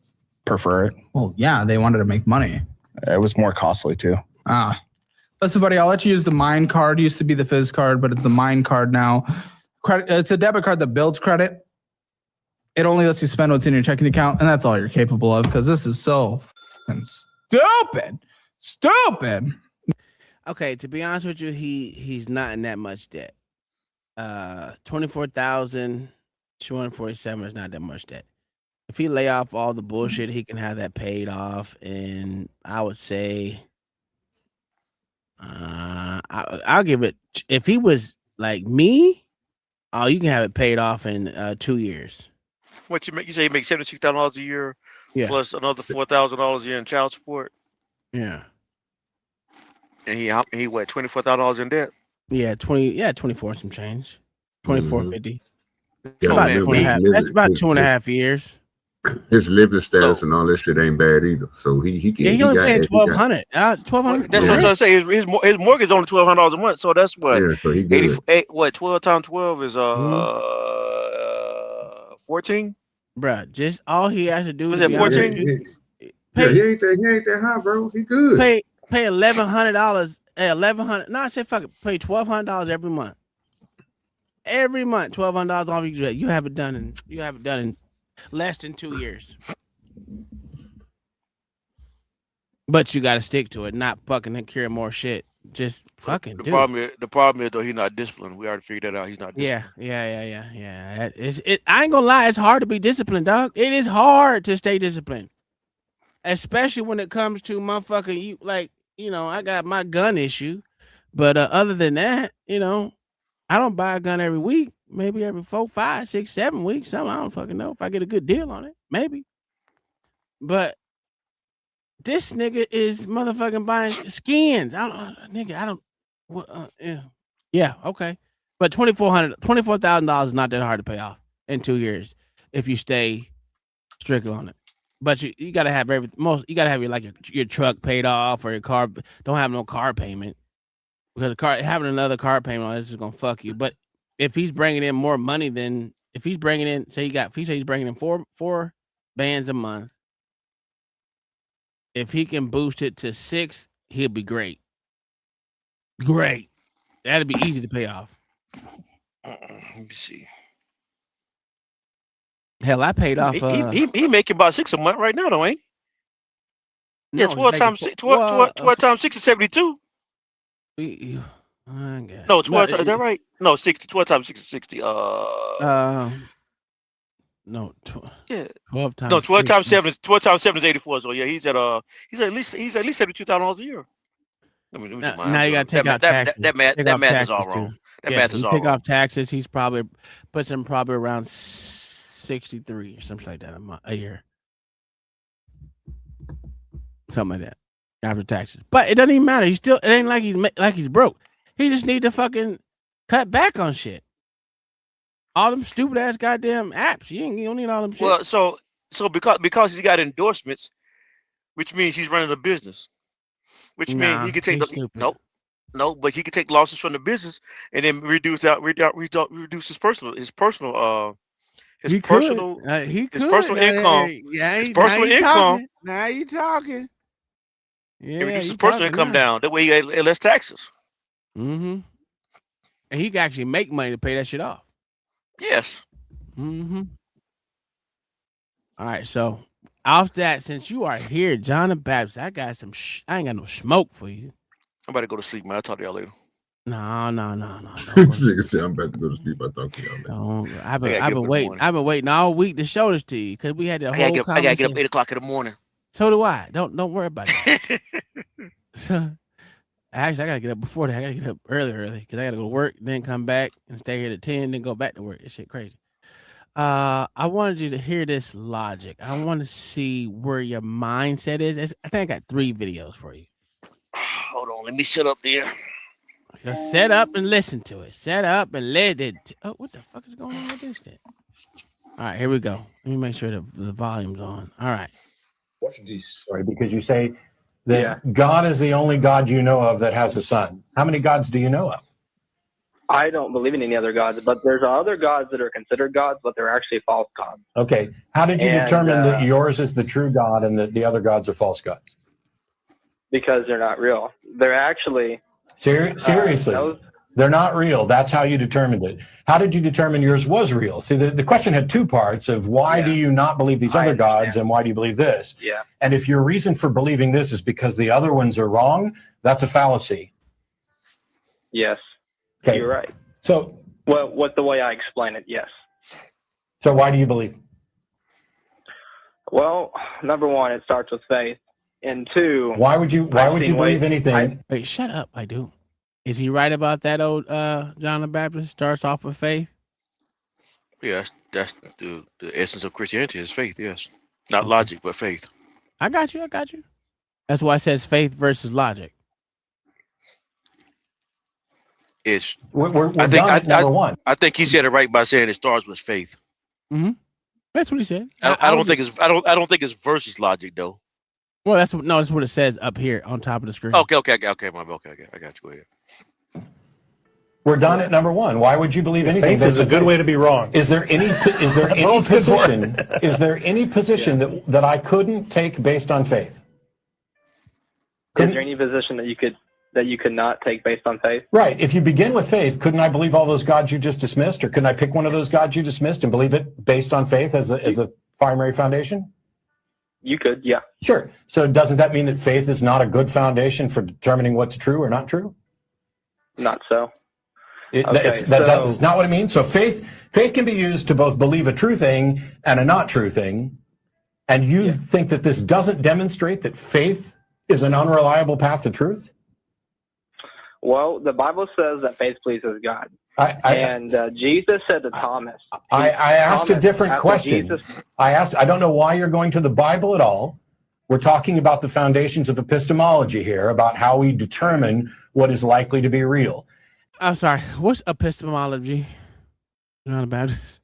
prefer it. Well, yeah, they wanted to make money. It was more costly too. Listen, buddy, I'll let you use the Mine card. It used to be the Fizz card, but it's the Mine card now. Credit. It's a debit card that builds credit. It only lets you spend what's in your checking account, and that's all you're capable of because this is so fucking stupid. Okay, to be honest with you, he's not in that much debt. 24,247 is not that much debt. If he lay off all the bullshit, he can have that paid off. And I would say, I'll give it. If he was like me, you can have it paid off in 2 years. What you make? You say you make $76,000 a year, plus another $4,000 a year in child support. Yeah. And he what, $24,000 in debt? Yeah, 24 some change. 24.50. Yeah, about 2.5. That's about 2.5 years. His living status and all that shit ain't bad either. So he can. Yeah, he only paying $1,200. $1,200. That's what I'm trying to say. His mortgage is only $1,200 a month. So that's what. Yeah, so he good. 12 times 12 is 14. Bruh, just all he has to do is it 14? He ain't that high, bro. He good. Pay $1,100. $1,100. No, I said fuck it. Pay $1,200 every month. Every month, $1,200 off you. You have it done in less than 2 years. But you got to stick to it, not fucking carry more shit. Just fucking the problem is though he's not disciplined. We already figured that out. He's not disciplined. Yeah. I ain't gonna lie, it's hard to be disciplined, dog. It is hard to stay disciplined. Especially when it comes to motherfucking I got my gun issue. But other than that, I don't buy a gun every week. Maybe every 4, 5, 6, 7 weeks. Something I don't fucking know. If I get a good deal on it, maybe. But this nigga is motherfucking buying skins. Yeah, okay. But $24,000 is not that hard to pay off in 2 years if you stay strictly on it. But you gotta have you gotta have your truck paid off or your car. Don't have no car payment because having another car payment on this is gonna fuck you. But if he's bringing in more money than if he's bringing in, he's bringing in four bands a month. If he can boost it to 6, he'll be great. Great. That'd be easy to pay off. Let me see. Hell, I paid off. He making about 6 a month right now, though, ain't he? Yeah, 12 times 6 is 72. No, 12 times, is that right? No, 60. 12 times 6 is 60. No. 12 times. No, 12 times 7 is 84. So yeah, he's at least $72,000 a year. Now you gotta take out taxes. That math is all wrong. That math is all take wrong. off taxes. He's puts him around 63 or something like that a year. Something like that after taxes. But it doesn't even matter. It ain't like he's broke. He just need to fucking cut back on shit. All them stupid ass goddamn apps. You don't need all them shit. Well, so because he's got endorsements, which means he's running a business. which means Nah, he could take he's the stupid. no, but he could take losses from the business and then reduce his personal He could. He his could. personal income his Now personal you income talking. Now you talking. and Yeah, reduce his you personal talking income now. down. That way he had less taxes. Mm-hmm. And he can actually make money to pay that shit off. Yes. Mm-hmm. All right, so off that, since you are here, John the Baptist, I got some. I ain't got no smoke for you. I'm about to go to sleep, man. I'll talk to y'all later. No. Don't Nigga said I'm about to go to sleep. I talk to y'all later. Don't. I've I gotta get been up in the waiting. morning. I've been waiting all week to show this to you because we had the I whole gotta conversation. get up 8 o'clock in the morning. So do I. Don't worry about that. So actually, I gotta get up before that. I gotta get up early because I gotta go to work, then come back and stay here to 10, then go back to work. This shit crazy. I wanted you to hear this logic. I want to see where your mindset is. I think I got 3 videos for you. Hold on, let me sit up there. Just set up and listen to it. Set up and let it. Oh, what the fuck is going on with this shit? All right, here we go. Let me make sure the volume's on. All right. Sorry, because you say that God is the only God you know of that has a son. How many gods do you know of? I don't believe in any other gods, but there's other gods that are considered gods, but they're actually false gods. Okay. How did you determine that yours is the true God and that the other gods are false gods? Because they're not real. They're actually... Seriously. They're not real. That's how you determined it. How did you determine yours was real? See, the question had 2 parts of why do you not believe these other gods and why do you believe this? Yeah. And if your reason for believing this is because the other ones are wrong, that's a fallacy. Yes. Okay. You're right. So, well, what the way I explain it, yes. So why do you believe? Well, number 1, it starts with faith. And 2, why would you believe anything? Wait, shut up. I do. Is he right about that old John the Baptist starts off with faith? Yeah, that's the essence of Christianity is faith, yes. Not logic, but faith. I got you. That's why it says faith versus logic. It's we're done at number 1. I think he said it right by saying it starts with faith. Mm-hmm. That's what he said. I don't think it's versus logic though. Well, that's what it says up here on top of the screen. Okay, my bad. Okay, I got you. Go ahead. We're done at number 1. Why would you believe anything? Faith is a good way to be wrong. Is there any position? Is there any position that I couldn't take based on faith? Is there any position that you could not take based on faith? Right. If you begin with faith, couldn't I believe all those gods you just dismissed, or couldn't I pick one of those gods you dismissed and believe it based on faith as a primary foundation? You could, yeah. Sure. So doesn't that mean that faith is not a good foundation for determining what's true or not true? Not so. That's not what it means. So faith can be used to both believe a true thing and a not true thing. And you think that this doesn't demonstrate that faith is an unreliable path to truth? Well, the Bible says that faith pleases God. Jesus said to Thomas. I asked a different question. I don't know why you're going to the Bible at all. We're talking about the foundations of epistemology here, about how we determine what is likely to be real. I'm sorry. What's epistemology? Not about this.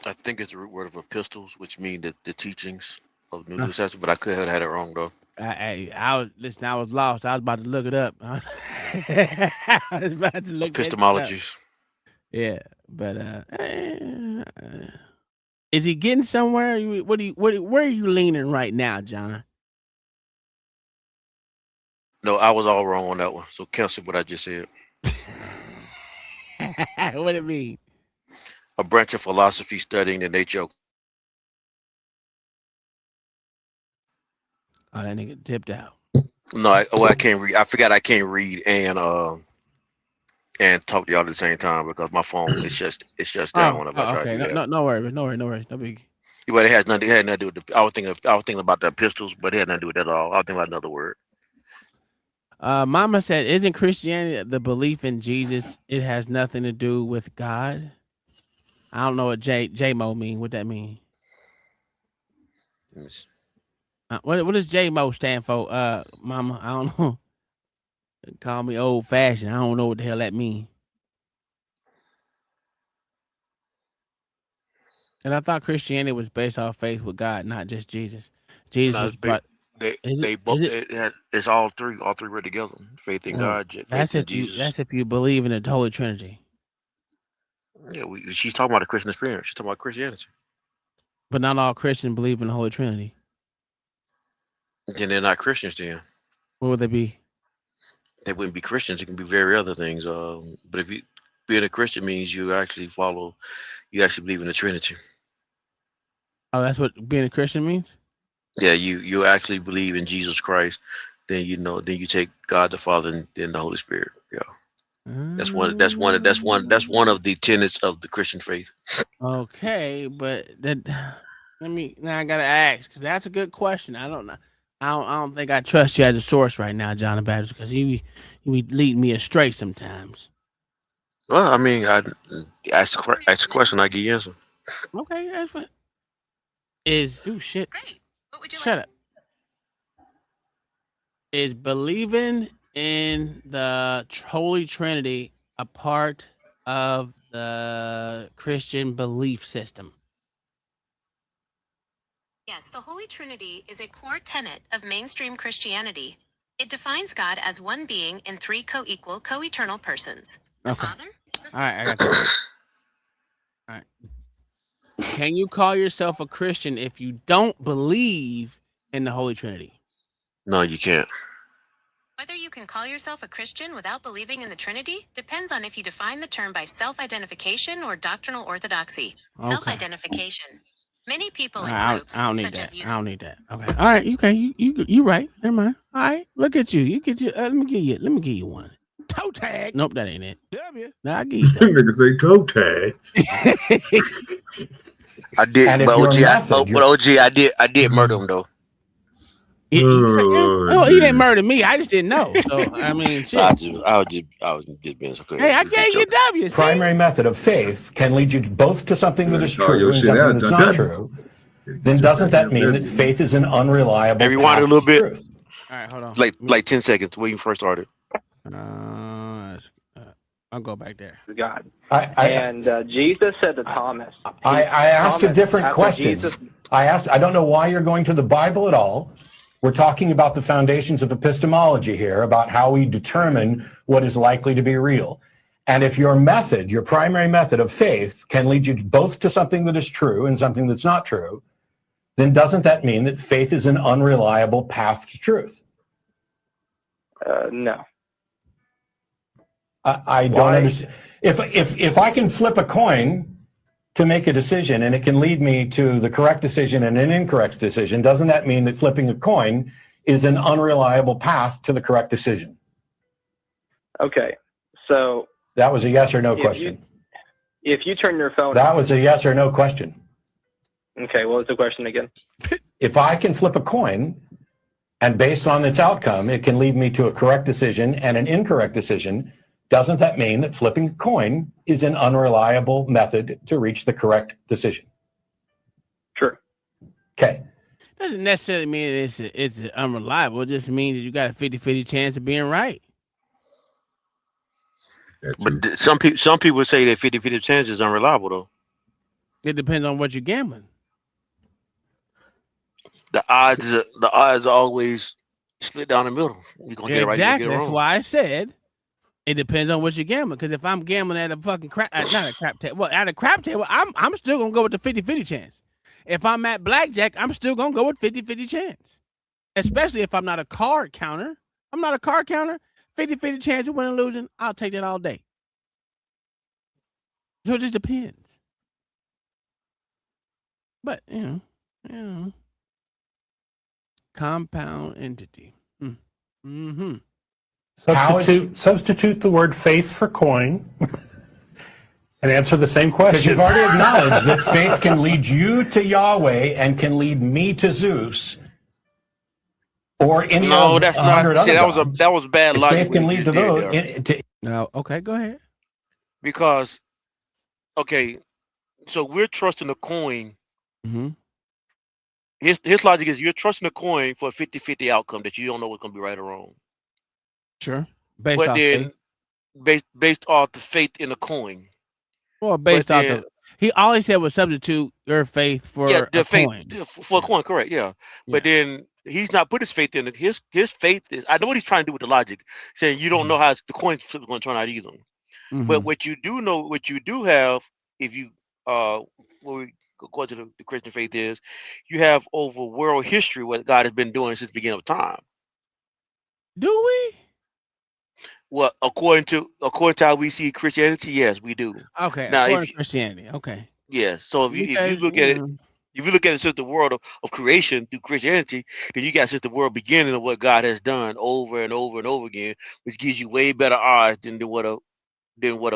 I think it's the root word of epistles, which mean the teachings of the New Testament, but I could have had it wrong though. I was lost. I was about to look it up. I was about to look epistemologies. Yeah, but is he getting somewhere? Where are you leaning right now, John? No, I was all wrong on that one. So cancel what I just said. What it mean? A branch of philosophy studying the nature of... Oh, that nigga tipped out. No, I can't read. I forgot I can't read and talk to y'all at the same time because my phone is just down when I try to do that. No worries, no big. But it had nothing to do with I was thinking about the epistles, but it had nothing to do with that at all. I was thinking about another word. Mama said, isn't Christianity the belief in Jesus? It has nothing to do with God. I don't know what J-Mo mean. What that mean? Yes. What does J-Mo stand for? Mama, I don't know. Call me old fashioned. I don't know what the hell that mean. And I thought Christianity was based off faith with God, not just Jesus. Jesus was It's all three were together. Faith in God, faith in Jesus. That's if you believe in the Holy Trinity. Yeah, she's talking about a Christian experience. She's talking about Christianity. But not all Christians believe in the Holy Trinity. Then they're not Christians. Then what would they be? They wouldn't be Christians. It can be very other things. But if you being a Christian means you actually believe in the Trinity. Oh, that's what being a Christian means? Yeah, you actually believe in Jesus Christ. Then you take God the Father and then the Holy Spirit. Yeah. That's one of the tenets of the Christian faith. Okay, but now I gotta ask, because that's a good question. I don't know. I don't think I trust you as a source right now, John the Baptist, because you lead me astray sometimes. Well, I mean, I ask a question, I give you answer. Okay, that's what is. Oh shit! Shut up. Is believing in the Holy Trinity a part of the Christian belief system? Yes, the Holy Trinity is a core tenet of mainstream Christianity. It defines God as one being in three co-equal, co-eternal persons. The Father, the Son. All right, I got you. All right. Can you call yourself a Christian if you don't believe in the Holy Trinity? No, you can't. Whether you can call yourself a Christian without believing in the Trinity depends on if you define the term by self-identification or doctrinal orthodoxy. Okay. Self-identification. Many people in I groups don't need such that. as I don't need that. Okay. All right. You right. Never mind. All right. Look at you. You get you. Let me give you one. Toe tag. Nope, that ain't it. W. No, I give you. Nigga say toe tag. I did, but OG, I did murder him though. He didn't murder me. I just didn't know. So I mean, shit. I was just being so Hey, I gave you a W. See? Primary method of faith can lead you both to something that is true and something that's not true. Then doesn't that mean that faith is an unreliable? Rewind it a little bit. Truth? All right, hold on. Like 10 seconds when you first started. I'll go back there. God. Jesus said to Thomas. I asked a different question. I don't know why you're going to the Bible at all. We're talking about the foundations of epistemology here, about how we determine what is likely to be real. And if your primary method of faith can lead you both to something that is true and something that's not true, then doesn't that mean that faith is an unreliable path to truth? No. I don't understand. If I can flip a coin to make a decision and it can lead me to the correct decision and an incorrect decision, doesn't that mean that flipping a coin is an unreliable path to the correct decision? Okay, so that was a yes or no question. If you turn your phone, that was a yes or no question. Okay, what was the question again? If I can flip a coin and based on its outcome, it can lead me to a correct decision and an incorrect decision, doesn't that mean that flipping a coin is an unreliable method to reach the correct decision? True. Okay. Doesn't necessarily mean it's unreliable. It just means that you got a 50-50 chance of being right. But some people say that 50-50 chance is unreliable though. It depends on what you're gambling. The odds are always split down the middle. You're gonna get it right, you're gonna get it wrong. That's why I said it depends on what you're gambling. Because if I'm gambling at a fucking not a crap table, at a crap table, I'm still gonna go with the 50-50 chance. If I'm at blackjack, I'm still gonna go with 50-50 chance. Especially if I'm not a card counter. I'm not a card counter. 50-50 chance of winning and losing, I'll take that all day. So it just depends. But you know. Compound entity. Mm-hmm. Substitute the word faith for coin and answer the same question. Because you've already acknowledged that faith can lead you to Yahweh and can lead me to Zeus or any no, of that's 100 not. See, other that was bad if logic. Faith can lead to those. No, okay, go ahead. Because, okay, so we're trusting the coin. Mm-hmm. His logic is you're trusting the coin for a 50-50 outcome that you don't know what's going to be right or wrong. Sure. Based off the faith in the coin. Well, based off He always said was substitute your faith for the a faith coin. for a coin, correct? Yeah, but then he's not put his faith in it. His faith is. I know what he's trying to do with the logic, saying you don't know how the coin flip is going to turn out either. But what you do know, what you do have, if you according to the Christian faith is, you have over world history what God has been doing since the beginning of time. Do we? Well, according to how we see Christianity, yes, we do. Okay, Now, according to Christianity. Okay. yeah, so if you Because, look at it, if you look at it since the world of creation through Christianity, then you got since the world beginning of what God has done over and over and over again, which gives you way better odds than what a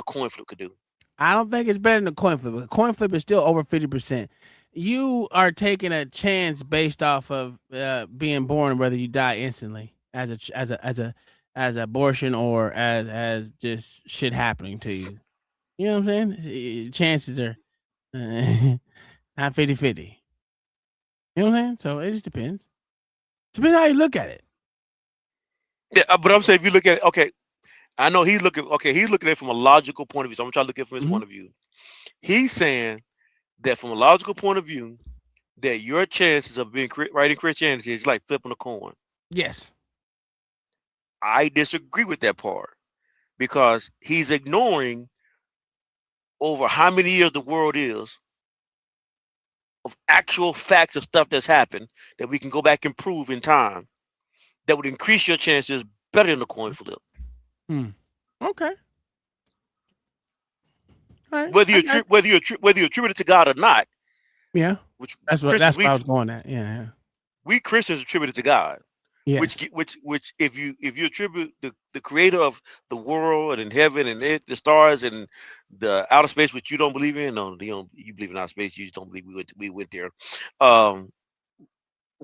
coin flip could do. I don't think it's better than a coin flip. A coin flip is still over 50%. You are taking a chance based off of being born, whether you die instantly as abortion or as just shit happening to you. You know what I'm saying? Chances are not 50-50. You know what I'm saying? So it just depends. It depends how you look at it. Yeah, but I'm saying if you look at it, okay, I know he's looking at it from a logical point of view. So I'm trying to look at it from his point of view. He's saying that from a logical point of view, that your chances of being right in Christianity is like flipping a coin. Yes. I disagree with that part because he's ignoring over how many years the world is of actual facts of stuff that's happened that we can go back and prove in time that would increase your chances better than the coin flip. Okay. Right. Whether you attribute it to God or not. Yeah. That's what I was going at. Yeah. We Christians attribute it to God. Yes. Which if you attribute the creator of the world and heaven and the stars and the outer space, which you don't believe in, you believe in outer space, you just don't believe we went there. That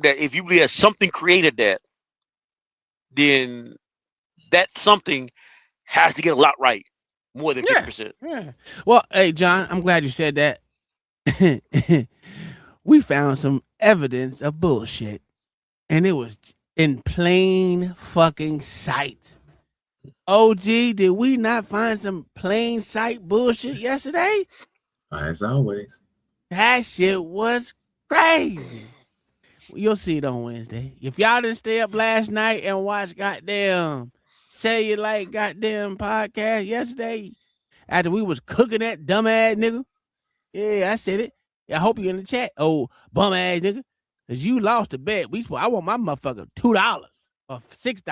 if you believe that something created that, then that something has to get a lot right, more than 50%. Yeah. Well, hey John, I'm glad you said that. We found some evidence of bullshit, and it was in plain fucking sight. OG, did we not find some plain sight bullshit yesterday? As always. That shit was crazy. You'll see it on Wednesday. If y'all didn't stay up last night and watch goddamn Say You Like goddamn podcast yesterday, after we was cooking that dumbass nigga. Yeah, I said it. I hope you in the chat. Oh, bum ass nigga. Cause you lost the bet. I want my motherfucker $2 or $6.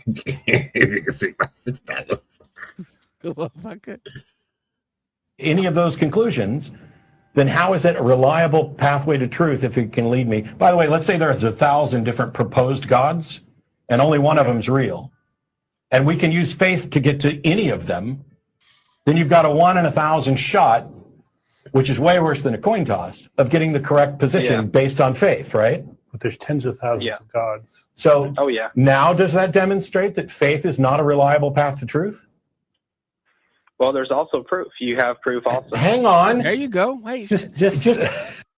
$6. Motherfucker. Any of those conclusions, then how is it a reliable pathway to truth if it can lead me? By the way, let's say there's 1,000 different proposed gods and only one of them's real. And we can use faith to get to any of them. Then you've got a 1 in 1,000 shot, which is way worse than a coin toss, of getting the correct position based on faith, right? But there's tens of thousands of gods. So now does that demonstrate that faith is not a reliable path to truth? Well, there's also proof. You have proof also. Hang on. There you go. Hey, just.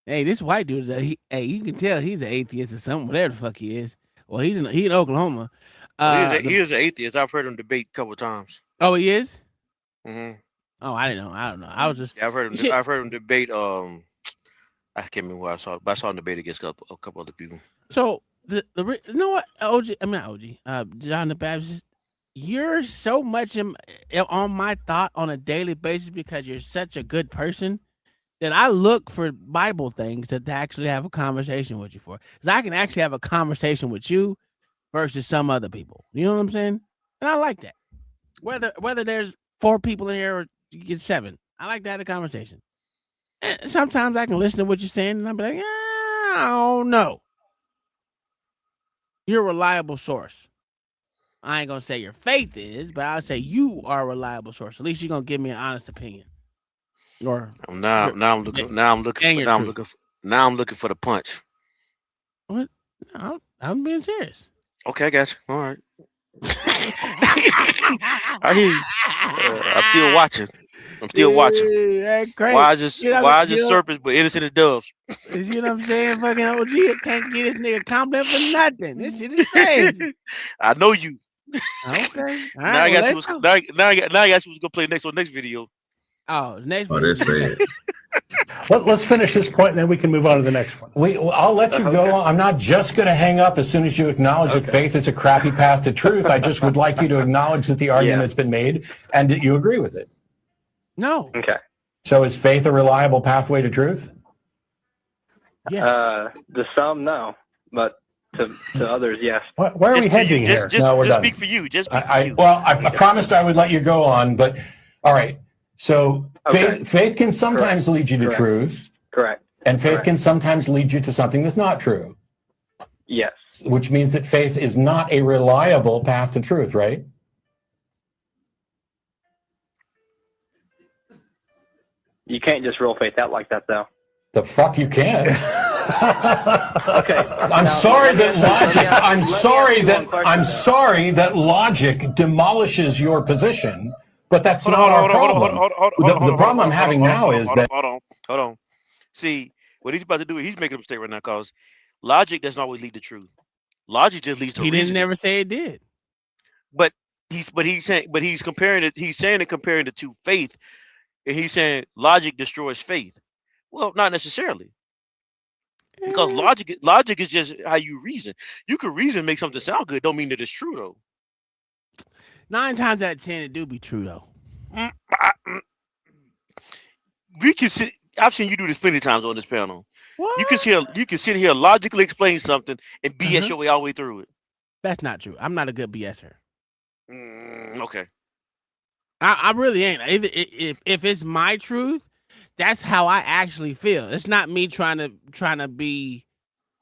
Hey, this white dude is hey, you can tell he's an atheist or something, whatever the fuck he is. Well, he in Oklahoma. He is an atheist. I've heard him debate a couple of times. Oh, he is? Mm-hmm. Oh, I didn't know. I don't know. I was just. I've heard him debate. I can't remember who I saw, but I saw him debate against a couple other people. So you know what, John the Baptist, you're so much on my thought on a daily basis because you're such a good person that I look for Bible things to actually have a conversation with you for. Because I can actually have a conversation with you versus some other people. You know what I'm saying? And I like that. Whether there's 4 people in here or you get 7, I like to have a conversation. And sometimes I can listen to what you're saying and I'll be like, I don't know. You're a reliable source. I ain't gonna say your faith is, but I'll say you are a reliable source. At least you're gonna give me an honest opinion. Or now I'm looking for the punch. What? No, I'm being serious. Okay, I got you. All right. I hear you. I'm still watching. Why is this serpents but innocent as doves? You know what I'm saying? Fucking OG can't get this nigga compliment for nothing. This shit is crazy. I know you. Okay. Now I got you was gonna play next on next video. Oh, next video. That's sad. Let's finish this point, and then we can move on to the next one. I'll let you go. I'm not just going to hang up as soon as you acknowledge that faith is a crappy path to truth. I just would like you to acknowledge that the argument's been made and that you agree with it. No. Okay. So is faith a reliable pathway to truth? To some, no, but to others, yes. Where are we heading here? Just No, we're done. speak for you. Just speak for you. Well, I promised I would let you go on, but all right. So faith can sometimes lead you to truth. Correct. And faith can sometimes lead you to something that's not true. Yes. Which means that faith is not a reliable path to truth, right? You can't just rule faith out like that, though. The fuck you can. Okay. I'm sorry that logic. I'm sorry that logic demolishes your position, but that's not our problem. The problem I'm having now is that. Hold on. See, what he's about to do, he's making a mistake right now, because logic doesn't always lead to truth. Logic just leads to reasoning. He didn't never say it did. But he's comparing it. He's saying it comparing it to faith, and he's saying logic destroys faith. Well, not necessarily. Because logic is just how you reason. You can reason and make something sound good. Don't mean that it's true, though. 9 times out of 10, it do be true, though. We can sit. I've seen you do this plenty of times on this panel. What? You can sit here logically explain something and BS your way all the way through it. That's not true. I'm not a good BSer. Okay. I really ain't. If it's my truth, that's how I actually feel. It's not me trying to be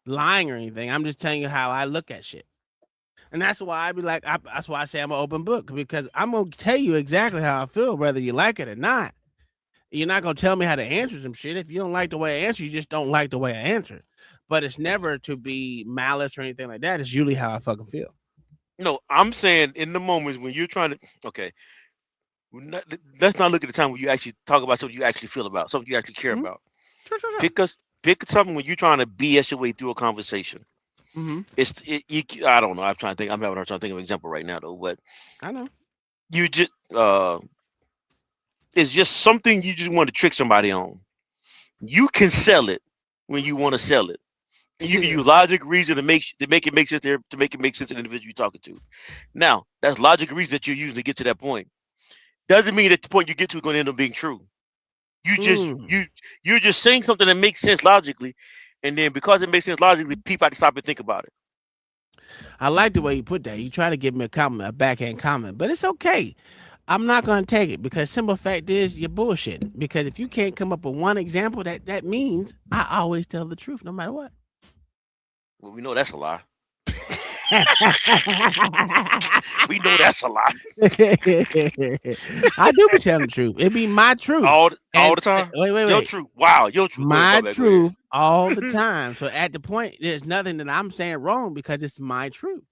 lying or anything. I'm just telling you how I look at shit. And that's why I be like, that's why I say I'm an open book, because I'm going to tell you exactly how I feel, whether you like it or not. You're not going to tell me how to answer some shit. If you don't like the way I answer, you just don't like the way I answer. But it's never to be malice or anything like that. It's usually how I fucking feel. No, I'm saying in the moments when you're trying to, okay, let's not look at the time when you actually talk about something you actually feel about, something you actually care about. Sure. Pick something when you're trying to BS your way through a conversation. I don't know. I'm trying to think. I'm having a trying to think of an example right now, though. But I know you just it's just something you just want to trick somebody on. You can sell it when you want to sell it. You can use logic, reason to make it make sense there, to make it make sense to the individual you're talking to. Now, that's logic and reason that you're using to get to that point. Doesn't mean that the point you get to is going to end up being true. You're just saying something that makes sense logically, and then because it makes sense logically, people have to stop and think about it. I like the way you put that. You try to give me a backhand comment, but it's okay. I'm not going to take it, because simple fact is you're bullshitting. Because if you can't come up with one example, that means I always tell the truth no matter what. Well, we know that's a lie. We know that's a lie. I do be telling the truth. It be my truth all the time. Wait. Your truth. Wow, your truth. My truth all the time. So at the point, there's nothing that I'm saying wrong, because it's my truth.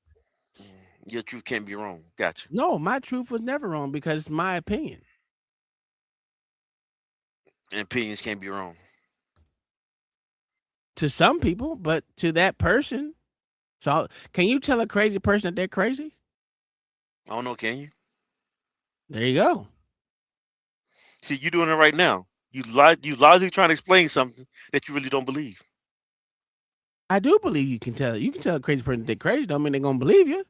Your truth can't be wrong. Gotcha. No, my truth was never wrong, because it's my opinion. And opinions can't be wrong. To some people, but to that person. So can you tell a crazy person that they're crazy? I don't know, can you? There you go. See, you're doing it right now. You logically trying to explain something that you really don't believe. I do believe you can tell. You can tell a crazy person that they're crazy. Don't mean they're gonna believe you.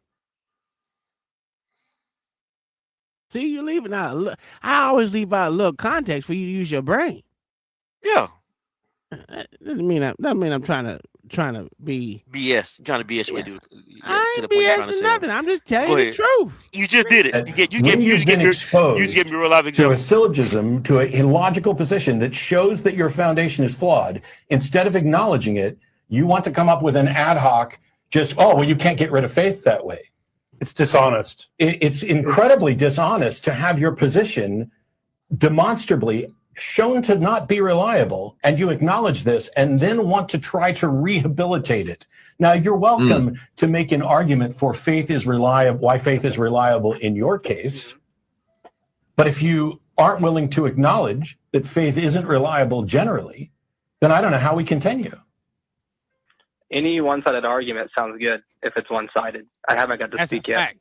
See, you're leaving out. I always leave out a little context for you to use your brain. Yeah. That doesn't mean I'm trying to be BS. I'm trying to BS your way through. I ain't BSing nothing. I'm just telling you the truth. You just did it. You You've been exposed give me real life to example. a syllogism, to a illogical position that shows that your foundation is flawed. Instead of acknowledging it, you want to come up with an ad hoc, you can't get rid of faith that way. It's dishonest. It's incredibly dishonest to have your position demonstrably shown to not be reliable, and you acknowledge this and then want to try to rehabilitate it. Now, you're welcome to make an argument for faith is reliable, why faith is reliable in your case. But if you aren't willing to acknowledge that faith isn't reliable generally, then I don't know how we continue. Any one-sided argument sounds good if it's one-sided. I haven't got to speak yet.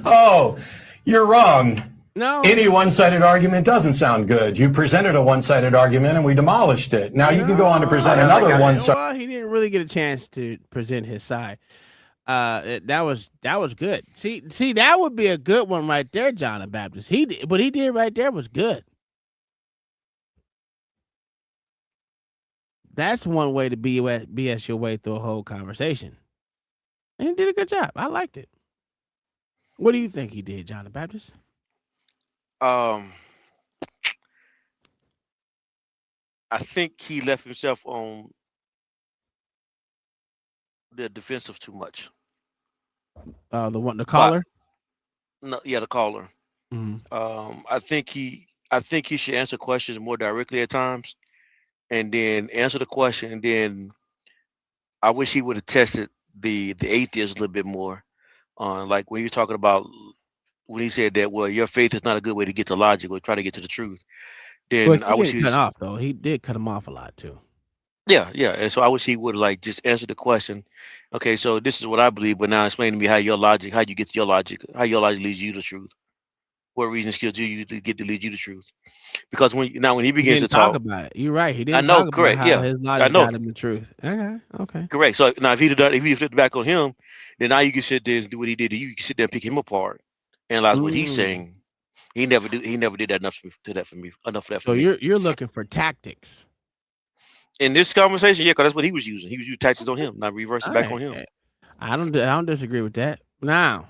Oh, you're wrong. No. Any one-sided argument doesn't sound good. You presented a one-sided argument and we demolished it. Now you can go on to present another one-sided. Well, he didn't really get a chance to present his side. That was good. See, that would be a good one right there, John the Baptist. What he did right there was good. That's one way to BS your way through a whole conversation. And he did a good job. I liked it. What do you think he did, John the Baptist? I think he left himself on the defensive too much. The caller? No, yeah, the caller. Mm-hmm. I think he should answer questions more directly at times, and then answer the question. And then I wish he would have tested the atheist a little bit more on, like, when you're talking about when he said that, well, your faith is not a good way to get to logic or try to get to the truth. Then I wish he cut off though. He did cut him off a lot too. Yeah. And so I wish he would like just answer the question. Okay, so this is what I believe, but now explain to me how you get to your logic, how your logic leads you to truth. What reason skills do you to get to lead you to truth? Because when he begins to talk about it, you're right. He didn't. I know, talk correct. About how his logic got him the truth. Okay. Correct. So now if he flipped back on him, then now you can sit there and do what he did to you. You can sit there and pick him apart, analyze what he's saying. He never did that enough for me. So you're looking for tactics in this conversation, yeah, because that's what he was using. He was using tactics on him, not reversing back on him. I don't disagree with that. Now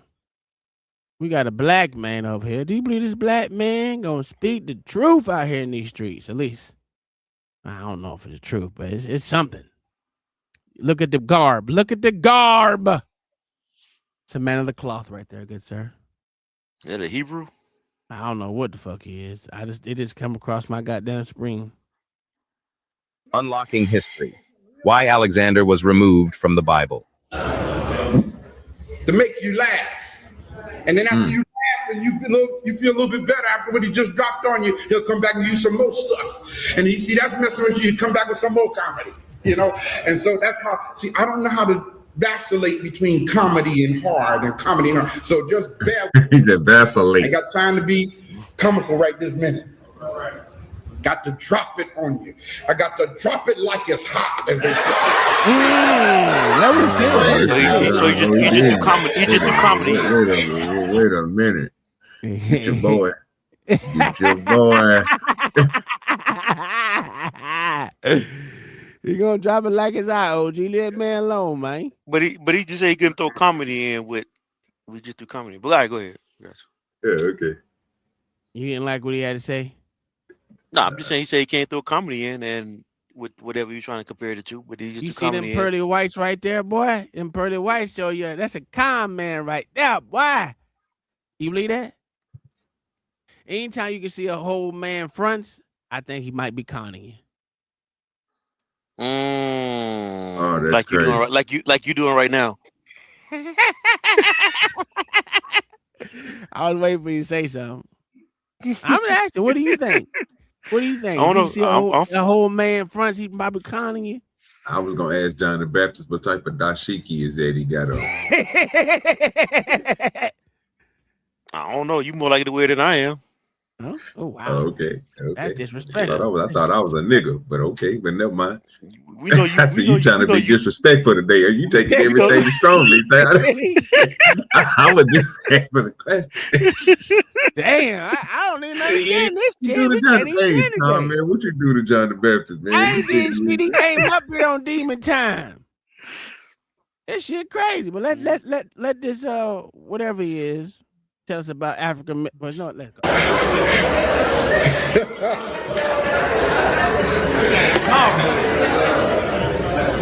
we got a black man over here. Do you believe this black man gonna speak the truth out here in these streets? At least I don't know if it's the truth, but it's something. Look at the garb. Look at the garb. It's a man of the cloth right there, good sir. Is that a Hebrew? I don't know what the fuck he is. It just come across my goddamn screen. Unlocking history. Why Alexander was removed from the Bible. To make you laugh. And then after you laugh and you feel a little bit better after what he just dropped on you, he'll come back and use some more stuff. And that's messing with you, come back with some more comedy. And so that's how, I don't know how to vacillate between comedy and hard and comedy and hard. So just bear with me. He said vacillate. I got time to be comical right this minute. Got to drop it on you. I got to drop it like it's hot, as they say. So you just do comedy. You just do comedy. Wait a minute. Get your boy. Get your boy. You gonna drop it like it's hot, OG. Leave that man alone, man. But he just said he couldn't throw comedy in with. We just do comedy. But all right, go ahead. Yeah, okay. You didn't like what he had to say? No, I'm just saying he said he can't throw comedy in, and with whatever you're trying to compare it to, but he just you do see comedy them pearly whites right there, boy? Them pearly whites show you that's a con man right there, boy. You believe that? Anytime you can see a whole man fronts, I think he might be conning you. Oh, that's like crazy. You doing right now. I was waiting for you to say something. I'm asking, what do you think? What do you think? I don't know. You see a whole man fronts, he might be conning you. I was gonna ask John the Baptist what type of dashiki is that he got on. I don't know. You more like the way than I am. Huh? Oh wow. Oh, okay. That's disrespectful. I thought I was a nigga, but okay, but never mind. We know you. You trying to be disrespectful today? Are you taking everything strongly? I would just answer the question. Damn, I don't even understand this shit. Man, what you do to John the Baptist, man? I ain't did shit. He came up here on Demon Time. This shit crazy. But let this whatever he is tell us about African. Well, no, let's go.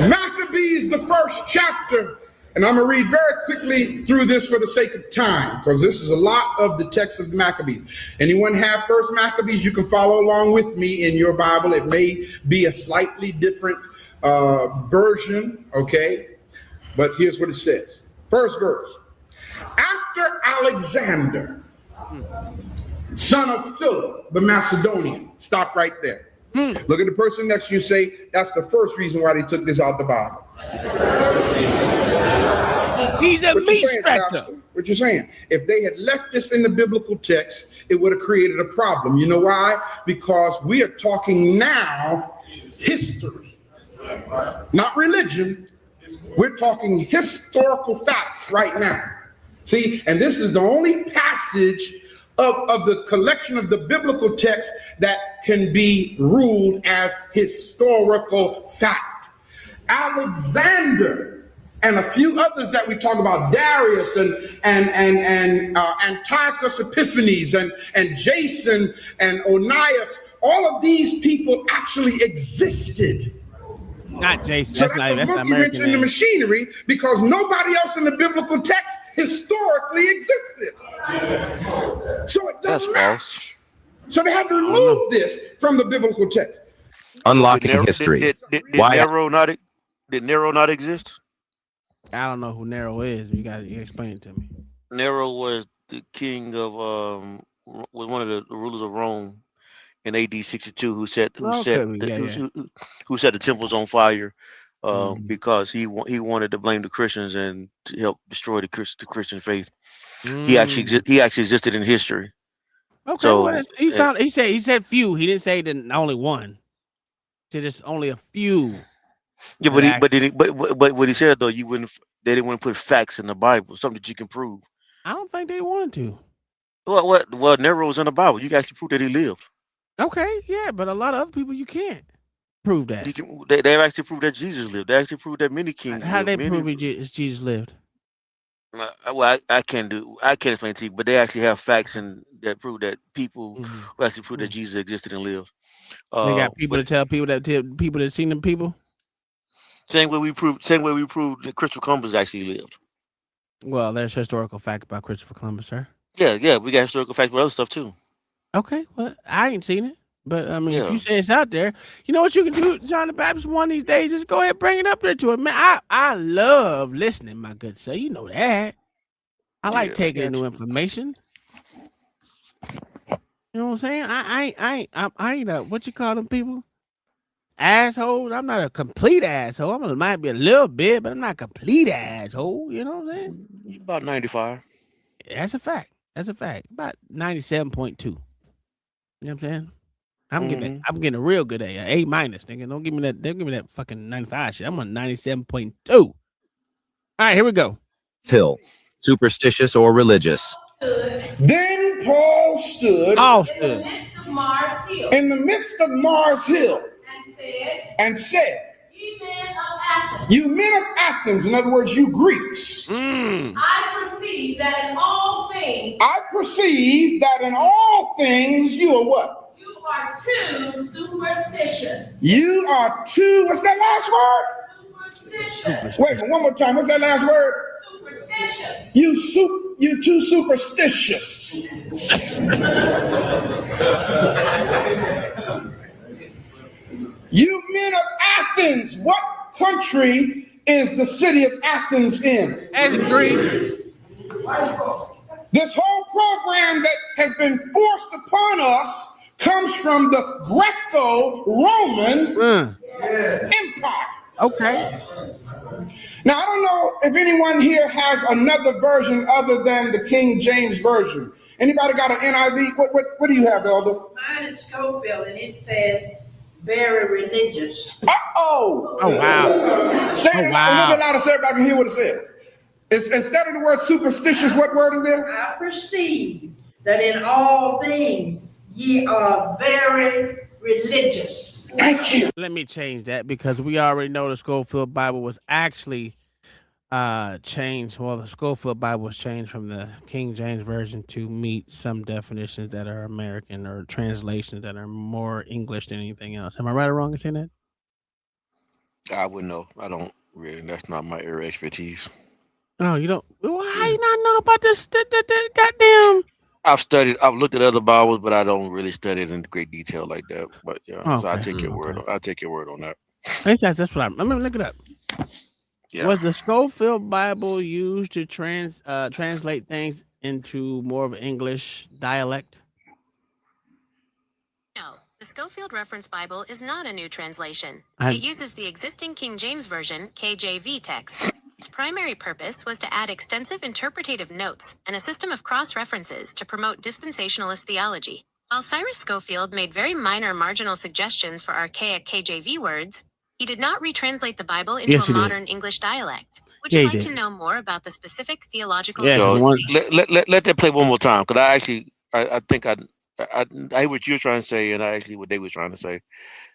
Maccabees, the first chapter, and I'm going to read very quickly through this for the sake of time, because this is a lot of the text of Maccabees. Anyone have First Maccabees, you can follow along with me in your Bible. It may be a slightly different version, okay? But here's what it says. First verse. After Alexander, son of Philip, the Macedonian, stop right there. Look at the person next to you, say, that's the first reason why they took this out the Bible. He's a meat stretcher. What you're saying. If they had left this in the biblical text, it would have created a problem. You know why? Because we are talking now history, not religion. We're talking historical fact right now. See, and this is the only passage of the collection of the biblical text that can be ruled as historical fact. Alexander and a few others that we talk about, Darius and Antiochus Epiphanes and Jason and Onias, all of these people actually existed. Not Jason. So That's that's not a monkey wrench in the machinery because nobody else in the biblical text historically existed. So it doesn't match. So they had to remove this from the biblical text. Unlocking history. Did Why? Nero not exist? I don't know who Nero is. You explain it to me. Nero was the king of was one of the rulers of Rome in AD 62 who set the temples on fire because he wanted to blame the Christians and to help destroy the Christian faith. He actually existed in history. Okay, so he said few. He didn't say that only one. He said it's only a few. Yeah, but what he said though, they didn't want to put facts in the Bible, something that you can prove. I don't think they wanted to. Well, Nero was in the Bible. You can actually prove that he lived. Okay, yeah, but a lot of other people you can't prove that. They actually proved that Jesus lived. They actually proved that many kings. How they prove Jesus lived? Well, I can't explain it to you, but they actually have facts that prove that people who actually prove that Jesus existed and lived. They got people to tell people that seen them people. Same way we proved that Christopher Columbus actually lived. Well, there's historical fact about Christopher Columbus, sir. Yeah, we got historical facts about other stuff too. Okay, well, I ain't seen it, but I mean, if you say it's out there, you know what you can do, John the Baptist. One of these days, just go ahead and bring it up there to him, man. I love listening, my good sir. You know that. I like taking in new information. You know what I'm saying? I ain't what you call them people? Assholes. I'm not a complete asshole. I might be a little bit, but I'm not a complete asshole. You know what I'm saying? You about 95. That's a fact. About 97.2. You know what I'm saying? I'm getting a real good A minus, nigga. Don't give me that fucking 95 shit. I'm on 97.2. All right, here we go. Hill, superstitious or religious. Then Paul stood in the midst of Mars Hill and said, you men of Athens, in other words, you Greeks, I perceive that in all things you are what? You are too superstitious. You are too, what's that last word? Superstitious. Wait, one more time. What's that last word? Superstitious. You too superstitious. You men of Athens, what country is the city of Athens in? As Greece. This whole program that has been forced upon us comes from the Greco-Roman Empire. Okay. Now, I don't know if anyone here has another version other than the King James Version. Anybody got an NIV? What do you have, Elder? Mine is Schofield, and it says very religious. Uh-oh. Oh, wow. Say it a little bit louder so everybody can hear what it says. Instead of the word superstitious, what word is there? I perceive that in all things ye are very religious. Thank you. Let me change that because we already know the Schofield Bible was actually changed. Well, the Schofield Bible was changed from the King James Version to meet some definitions that are American or translations that are more English than anything else. Am I right or wrong in saying that? I wouldn't know. I don't really. That's not my area of expertise. Oh, you don't? Well, how you not know about this? Goddamn. I've looked at other Bibles, but I don't really study it in great detail like that. But yeah, Okay. so I take your word. I take your word on that. That's what I'm gonna look it up. Yeah. Was the Schofield Bible used to translate things into more of English dialect? No, the Schofield Reference Bible is not a new translation. I- It uses the existing King James Version, KJV text. Its primary purpose was to add extensive interpretative notes and a system of cross-references to promote dispensationalist theology. While Cyrus Scofield made very minor marginal suggestions for archaic KJV words, he did not retranslate the Bible into a modern English dialect. Would you like to know more about the specific theological reasons? Let that play one more time, because I think I hear what you're trying to say, and I actually what they were trying to say.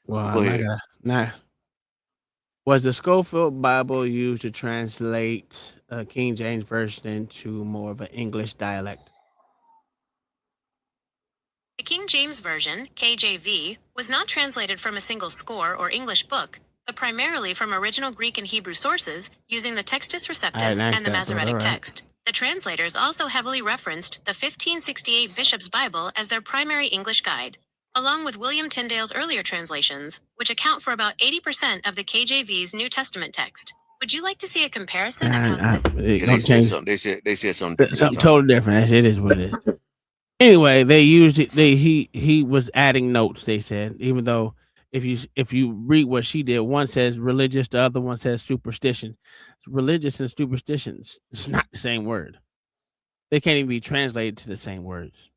Well, Go ahead. Was the Scofield Bible used to translate King James Version into more of an English dialect? The King James Version, KJV, was not translated from a single score or English book, but primarily from original Greek and Hebrew sources using the Textus Receptus and the Masoretic text. The translators also heavily referenced the 1568 Bishop's Bible as their primary English guide, along with William Tyndale's earlier translations, which account for about 80% of the KJV's New Testament text. Would you like to see a comparison of how Yeah, they said something. They said something different. Something totally different. It is what it is. Anyway, they used it. He was adding notes. They said, even though if you read what she did, one says religious, the other one says superstition. Religious and superstitions, it's not the same word. They can't even be translated to the same words.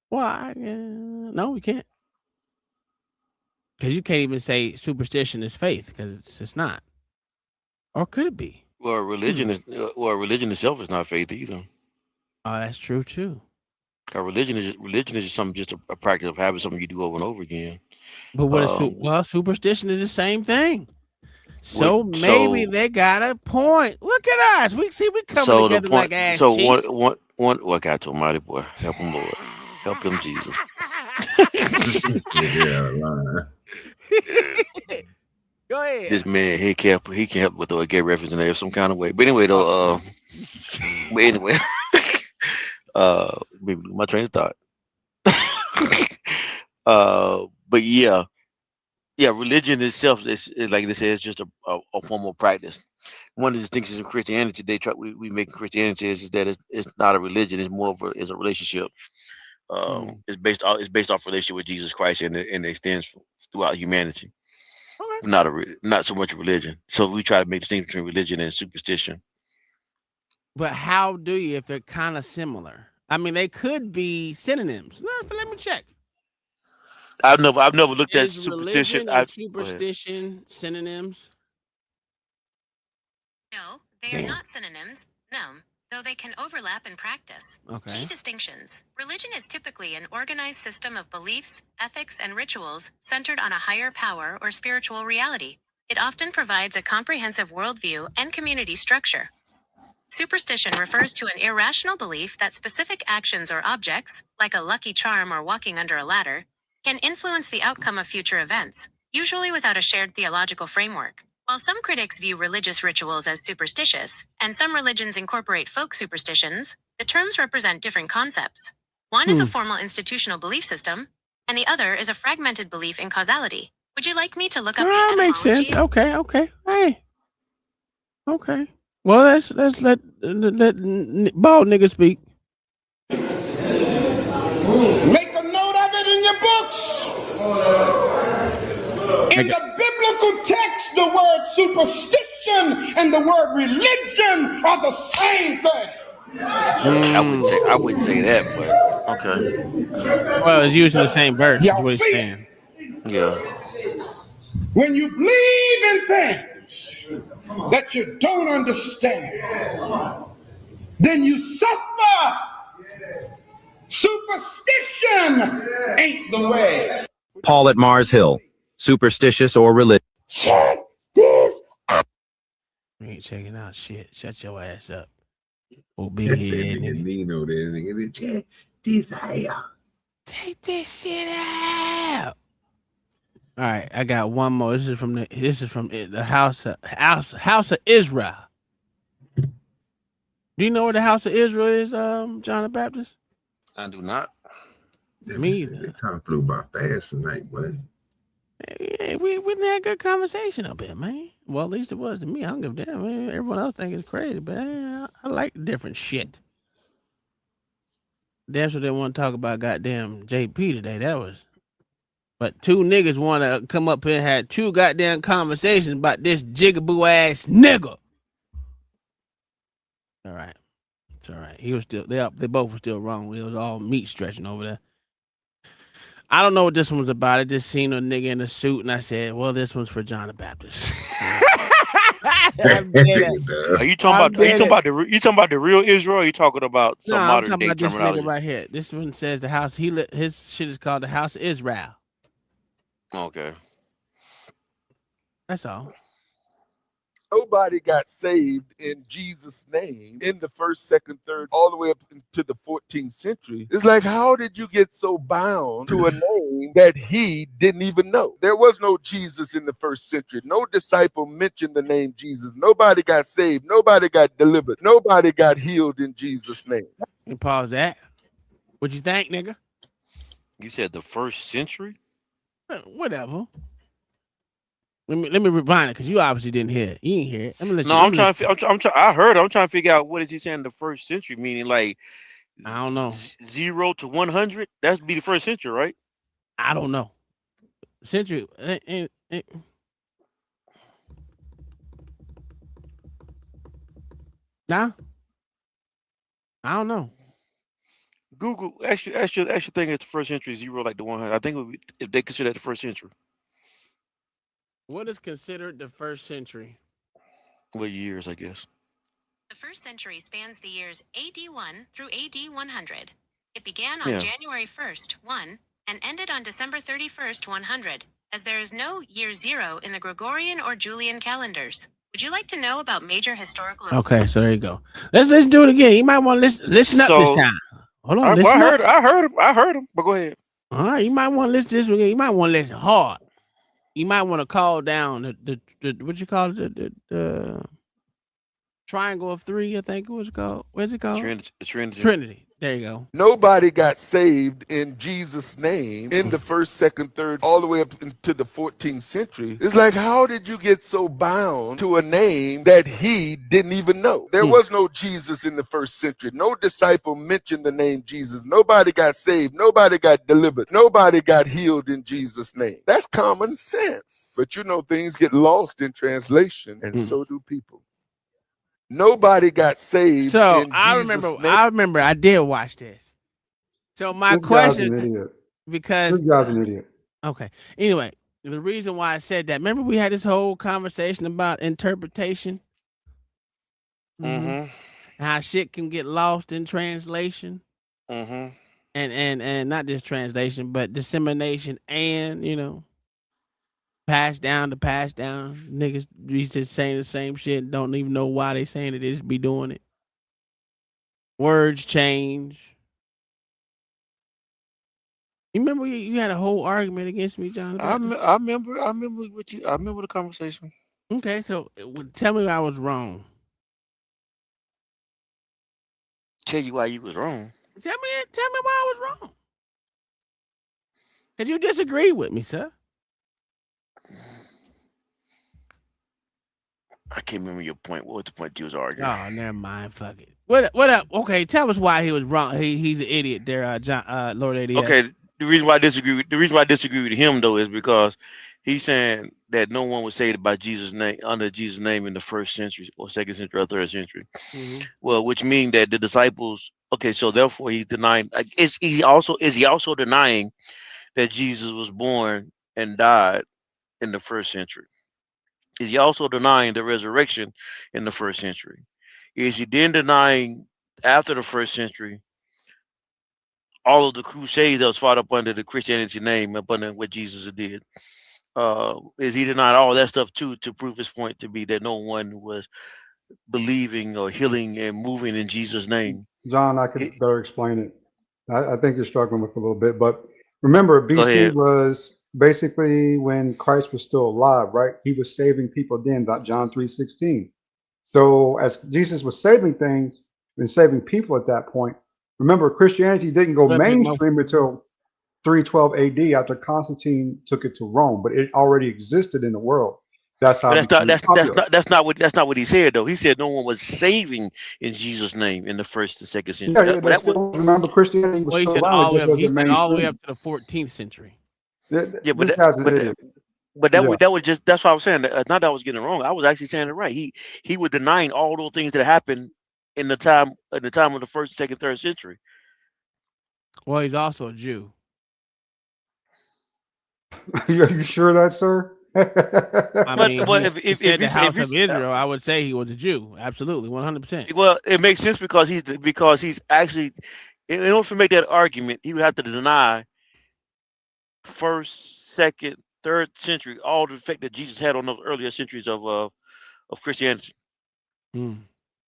Why? No, we can't. Because you can't even say superstition is faith, because it's not. Or could it be? Well, religion religion itself is not faith either. Oh, that's true too. Religion is just something, just a practice of habit, something you do over and over again. But what is superstition is the same thing. So maybe they got a point. Look at us. We coming together like ass cheeks. What God to Almighty boy, help him, Lord, help him, Jesus. Go ahead. This man, he can help with a gay reference in there some kind of way. But anyway, though, maybe my train of thought. But yeah, religion itself is like they say, it's just a form of practice. One of the distinctions of Christianity we make Christianity is that it's not a religion; it's more of a relationship. It's based off relationship with Jesus Christ, and it extends throughout humanity. Not so much a religion. So we try to make the distinction between religion and superstition. But how do you, if they're kind of similar? I mean, they could be synonyms. Let me check. I've never looked at superstition. Religion and superstition synonyms? No, they are not synonyms. No, though they can overlap in practice. Okay. Key distinctions. Religion is typically an organized system of beliefs, ethics, and rituals centered on a higher power or spiritual reality. It often provides a comprehensive worldview and community structure. Superstition refers to an irrational belief that specific actions or objects, like a lucky charm or walking under a ladder, can influence the outcome of future events, usually without a shared theological framework. While some critics view religious rituals as superstitious, and some religions incorporate folk superstitions, the terms represent different concepts. One is a formal institutional belief system, and the other is a fragmented belief in causality. Would you like me to look up the etymology? Makes sense. Okay. Hey. Okay. Well, let's let bald nigga speak. Make a note of it in your books. In the biblical text, the word superstition and the word religion are the same thing. I wouldn't say that, but okay. Well, it's using the same verse. Y'all see it? Yeah. When you believe in things that you don't understand, then you suffer. Superstition ain't the way. Paul at Mars Hill, superstitious or religious. Check this out. You ain't checking out shit. Shut your ass up. Oh, big head nigga. Check this out. Take this shit out. All right, I got one more. This is from the House of Israel. Do you know where the House of Israel is, John the Baptist? I do not. Me either. Time flew by fast tonight, boy. Hey, we had a good conversation up here, man. Well, at least it was to me. I don't give a damn. Man. Everyone else think it's crazy, but I like different shit. Damn sure didn't want to talk about goddamn JP today. But two niggas want to come up here and have two goddamn conversations about this jigaboo ass nigga. All right. It's all right. He was still they both were still wrong. It was all meat stretching over there. I don't know what this one was about. I just seen a nigga in a suit, and I said, "Well, this one's for John the Baptist." I'm dead. Are you talking about? You talking about the real Israel? Or are you talking about No, some I'm modern talking day about this terminology? nigga right here. This one says the house. His shit is called the House of Israel. Okay. That's all. Nobody got saved in Jesus' name in the first, second, third, all the way up into the 14th century. It's like, how did you get so bound to a name that he didn't even know? There was no Jesus in the first century. No disciple mentioned the name Jesus. Nobody got saved. Nobody got delivered. Nobody got healed in Jesus' name. And pause that. What you think, nigga? You said the first century? Whatever. Let me rewind it because you obviously didn't hear it. You didn't hear it. I'm trying. I heard. I'm trying to figure out what is he saying the first century, meaning like I don't know. 0 to 100. That'd be the first century, right? I don't know. Century. Nah. I don't know. Google actually think it's the first century 0 like the 100. I think it would be, if they consider that the first century. What is considered the first century? What years, I guess. The first century spans the years AD 1 through AD 100. It began on January 1st, 1, and ended on December 31st, 100, as there is no year 0 in the Gregorian or Julian calendars. Would you like to know about major historical? Okay, so there you go. Let's do it again. You might want to listen up this time. Hold on, listen up. I heard him. But go ahead. All right, you might want to listen to this again. You might want to listen hard. You might want to call down the what you call it, the triangle of 3, I think it was called. What's it called? Trinity. There you go. Nobody got saved in Jesus' name in the first, second, third, all the way up into the 14th century. It's like, how did you get so bound to a name that he didn't even know? There was no Jesus in the first century. No disciple mentioned the name Jesus. Nobody got saved. Nobody got delivered. Nobody got healed in Jesus' name. That's common sense. But you know, things get lost in translation, and so do people. Nobody got saved. So in I Jesus' remember. name. I remember. I did watch this. So my This guy's question, an idiot. because This guy's an idiot. Okay. Anyway, the reason why I said that. Remember, we had this whole conversation about interpretation. Mm-hmm. How shit can get lost in translation. Mm-hmm. And not just translation, but dissemination, and passed down. Niggas be just saying the same shit and don't even know why they saying it. They just be doing it. Words change. You remember you had a whole argument against me, John? I remember what you. I remember the conversation. Okay, so tell me I was wrong. Tell you why you was wrong. Tell me why I was wrong. Because you disagree with me, sir. I can't remember your point. What was the point you was arguing? Oh, never mind. Fuck it. What up? Okay, tell us why he was wrong. He's an idiot there, John, Lord ADS. Okay, the reason why I disagree with him though is because he's saying that no one was saved by Jesus' name under Jesus' name in the first century or second century or third century. Mm-hmm. Well, which means that the disciples. Okay, so therefore he's denying. Is he also denying that Jesus was born and died in the first century? Is he also denying the resurrection in the first century? Is he then denying after the first century all of the crusades that was fought up under the Christianity name, up under what Jesus did? Is he denying all that stuff too to prove his point to be that no one was believing or healing and moving in Jesus' name? John, I could better explain it. I think you're struggling with it a little bit, but remember, Go BC ahead. was basically when Christ was still alive, right? He was saving people then, about John 3:16. So as Jesus was saving things and saving people at that point, remember, Christianity didn't go mainstream until 312 AD after Constantine took it to Rome, but it already existed in the world. That's how. But that's not what he said though. He said no one was saving in Jesus' name in the first and second century. Remember, Christianity was Well, he still said around. all It just wasn't all the way mainstream. up to the 14th century. Yeah, This guy's an idiot. But that was just that's what I was saying. Not that I was getting it wrong. I was actually saying it right. He was denying all those things that happened in the time of the first, second, third century. Well, he's also a Jew. Are you sure that, sir? I mean, he said the if house he's- of Israel. I would say he was a Jew. Absolutely, 100%. well, it makes sense because he's actually, in order to make that argument, he would have to deny first, second, third century, all the effect that Jesus had on those earlier centuries of Christianity. Mm.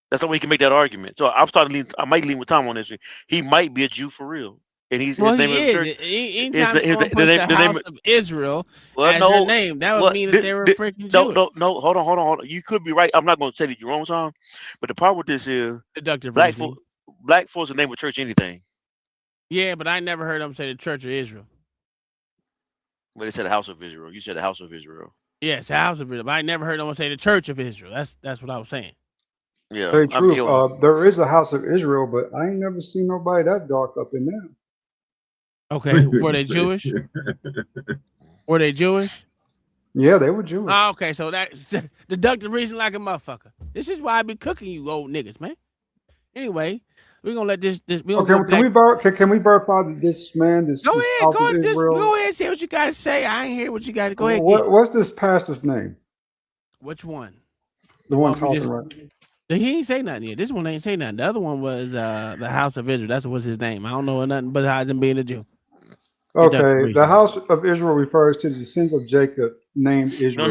That's the way he can make that argument. So I might lean with Tom on this. He might be a Jew for real, and his Well, name he of is. church. Anytime someone puts the house of Israel Well, as no, their name, that would well, mean that they were freaking no, Jewish. no. Hold on. You could be right. I'm not going to say that you're wrong, Tom. But the problem with this is Deductive black reasoning. folks will name a church anything. Yeah, but I never heard them say the Church of Israel. But they said the house of Israel. You said the house of Israel. Yes, the house of Israel. But I never heard them say the Church of Israel. That's what I was saying. Yeah, Say truth. There is a house of Israel, but I ain't never seen nobody that dark up in there. Okay, were they Jewish? Were they Jewish? Yeah, they were Jewish. Oh, okay, so that's deductive reason like a motherfucker. This is why I be cooking you old niggas, man. Anyway, we're gonna let this we gonna Okay, can we verify that this man, this go this ahead, house go of ahead, Israel? go ahead, say what you gotta say. I ain't hear what you guys. Go ahead. Get it. What's this pastor's name? Which one? The one we talking just. right. He ain't say nothing yet. This one ain't say nothing. The other one was the House of Israel. That's what's his name. I don't know nothing but how him being a Jew. Okay, the house of Israel refers to the sins of Jacob named Israel.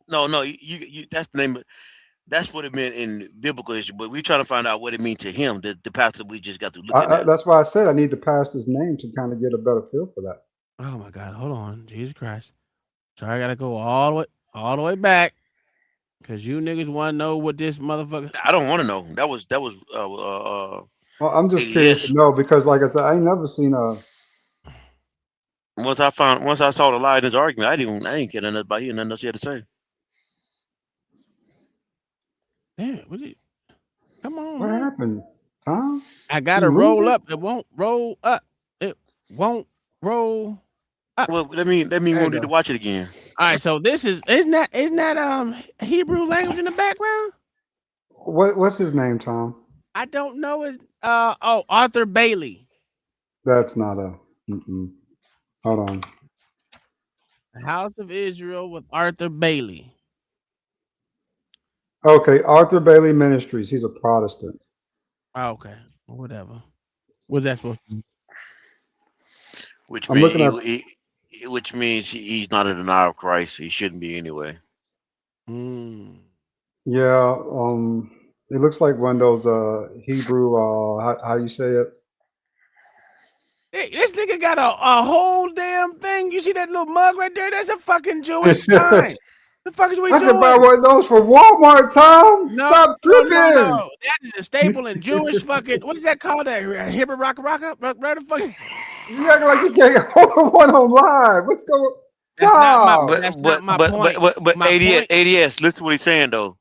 No. You that's the name. That's what it meant in biblical history. But we're trying to find out what it means to him. The pastor we just got to look at. That's why I said I need the pastor's name to kind of get a better feel for that. Oh my God! Hold on, Jesus Christ! Sorry, I gotta go all the way back, cause you niggas want to know what this motherfucker. I don't want to know. That was. Well, I'm just curious to know because, like I said, I ain't never seen a. Once I saw the lie in his argument, I ain't care nothing about hearing nothing else he had to say. Damn it! Come on, What man. happened, Tom? I gotta roll up. It won't roll up. It won't roll up. Well, let me want you to watch it again. All right, so this isn't that Hebrew language in the background? What's his name, Tom? I don't know his Arthur Bailey. That's not a. Hold on. The House of Israel with Arthur Bailey. Okay, Arthur Bailey Ministries. He's a Protestant. Oh, okay, whatever. What's that supposed to be? Which I'm means he's not a denier of Christ. He shouldn't be anyway. Yeah, it looks like one of those Hebrew. How you say it? Hey, this nigga got a whole damn thing. You see that little mug right there? That's a fucking Jewish sign. The fuck is we I doing? can buy one of those for Walmart, Tom. No, Stop tripping. no. That is a staple in Jewish fucking. What is that called? That Hebrew rocka? Right the fuck. You acting like you can't order one online. What's going? That's not my point. But My ADS, point- ADS, listen to what he's saying though.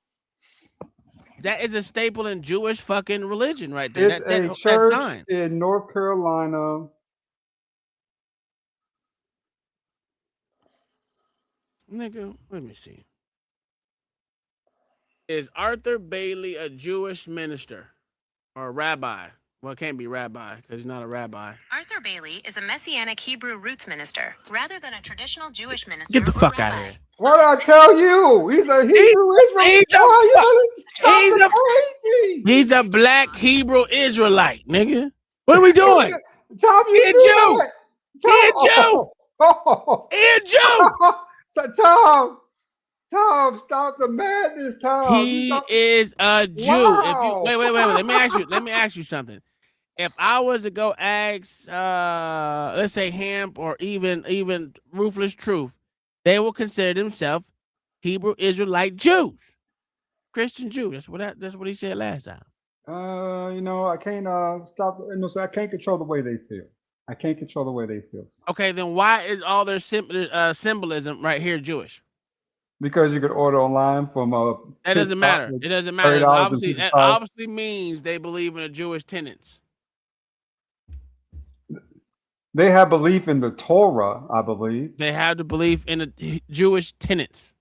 That is a staple in Jewish fucking religion, right there. It's that a church sign. in North Carolina. Nigga, let me see. Is Arthur Bailey a Jewish minister or a rabbi? Well, it can't be rabbi because he's not a rabbi. Arthur Bailey is a Messianic Hebrew roots minister rather than a traditional Jewish minister. Get the fuck out of here. What did I tell you? He's a Hebrew Israelite. He's a black Hebrew Israelite, nigga. What are we doing? Tom, you He a knew Jew. that. He a Jew. So, Tom, stop the madness, Tom. He is a Jew. Wow. If you wait. Let me ask you something. If I was to go ask, let's say Hamp or even Ruthless Truth, they will consider themselves Hebrew Israelite Jews, Christian Jew. That's what he said last time. I can't stop. I can't control the way they feel. I can't control the way they feel. Okay, then why is all their symbolism right here Jewish? Because you could order online from that doesn't matter. It doesn't matter. That obviously means they believe in the Jewish tenets. They have belief in the Torah, I believe. They have the belief in the Jewish tenets.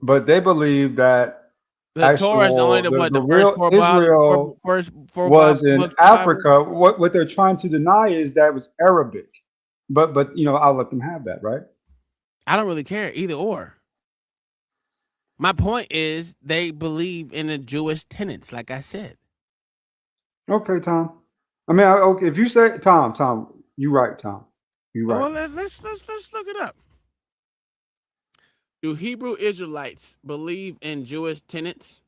But they believe that The Torah is only the first real Israel was in books of the Bible? Africa. What they're trying to deny is that it was Arabic. But I'll let them have that, right? I don't really care either or. My point is they believe in the Jewish tenets, like I said. Okay, Tom. I mean, okay, if you say Tom, you right, Tom. You right. Well, let's look it up. Do Hebrew Israelites believe in Jewish tenets?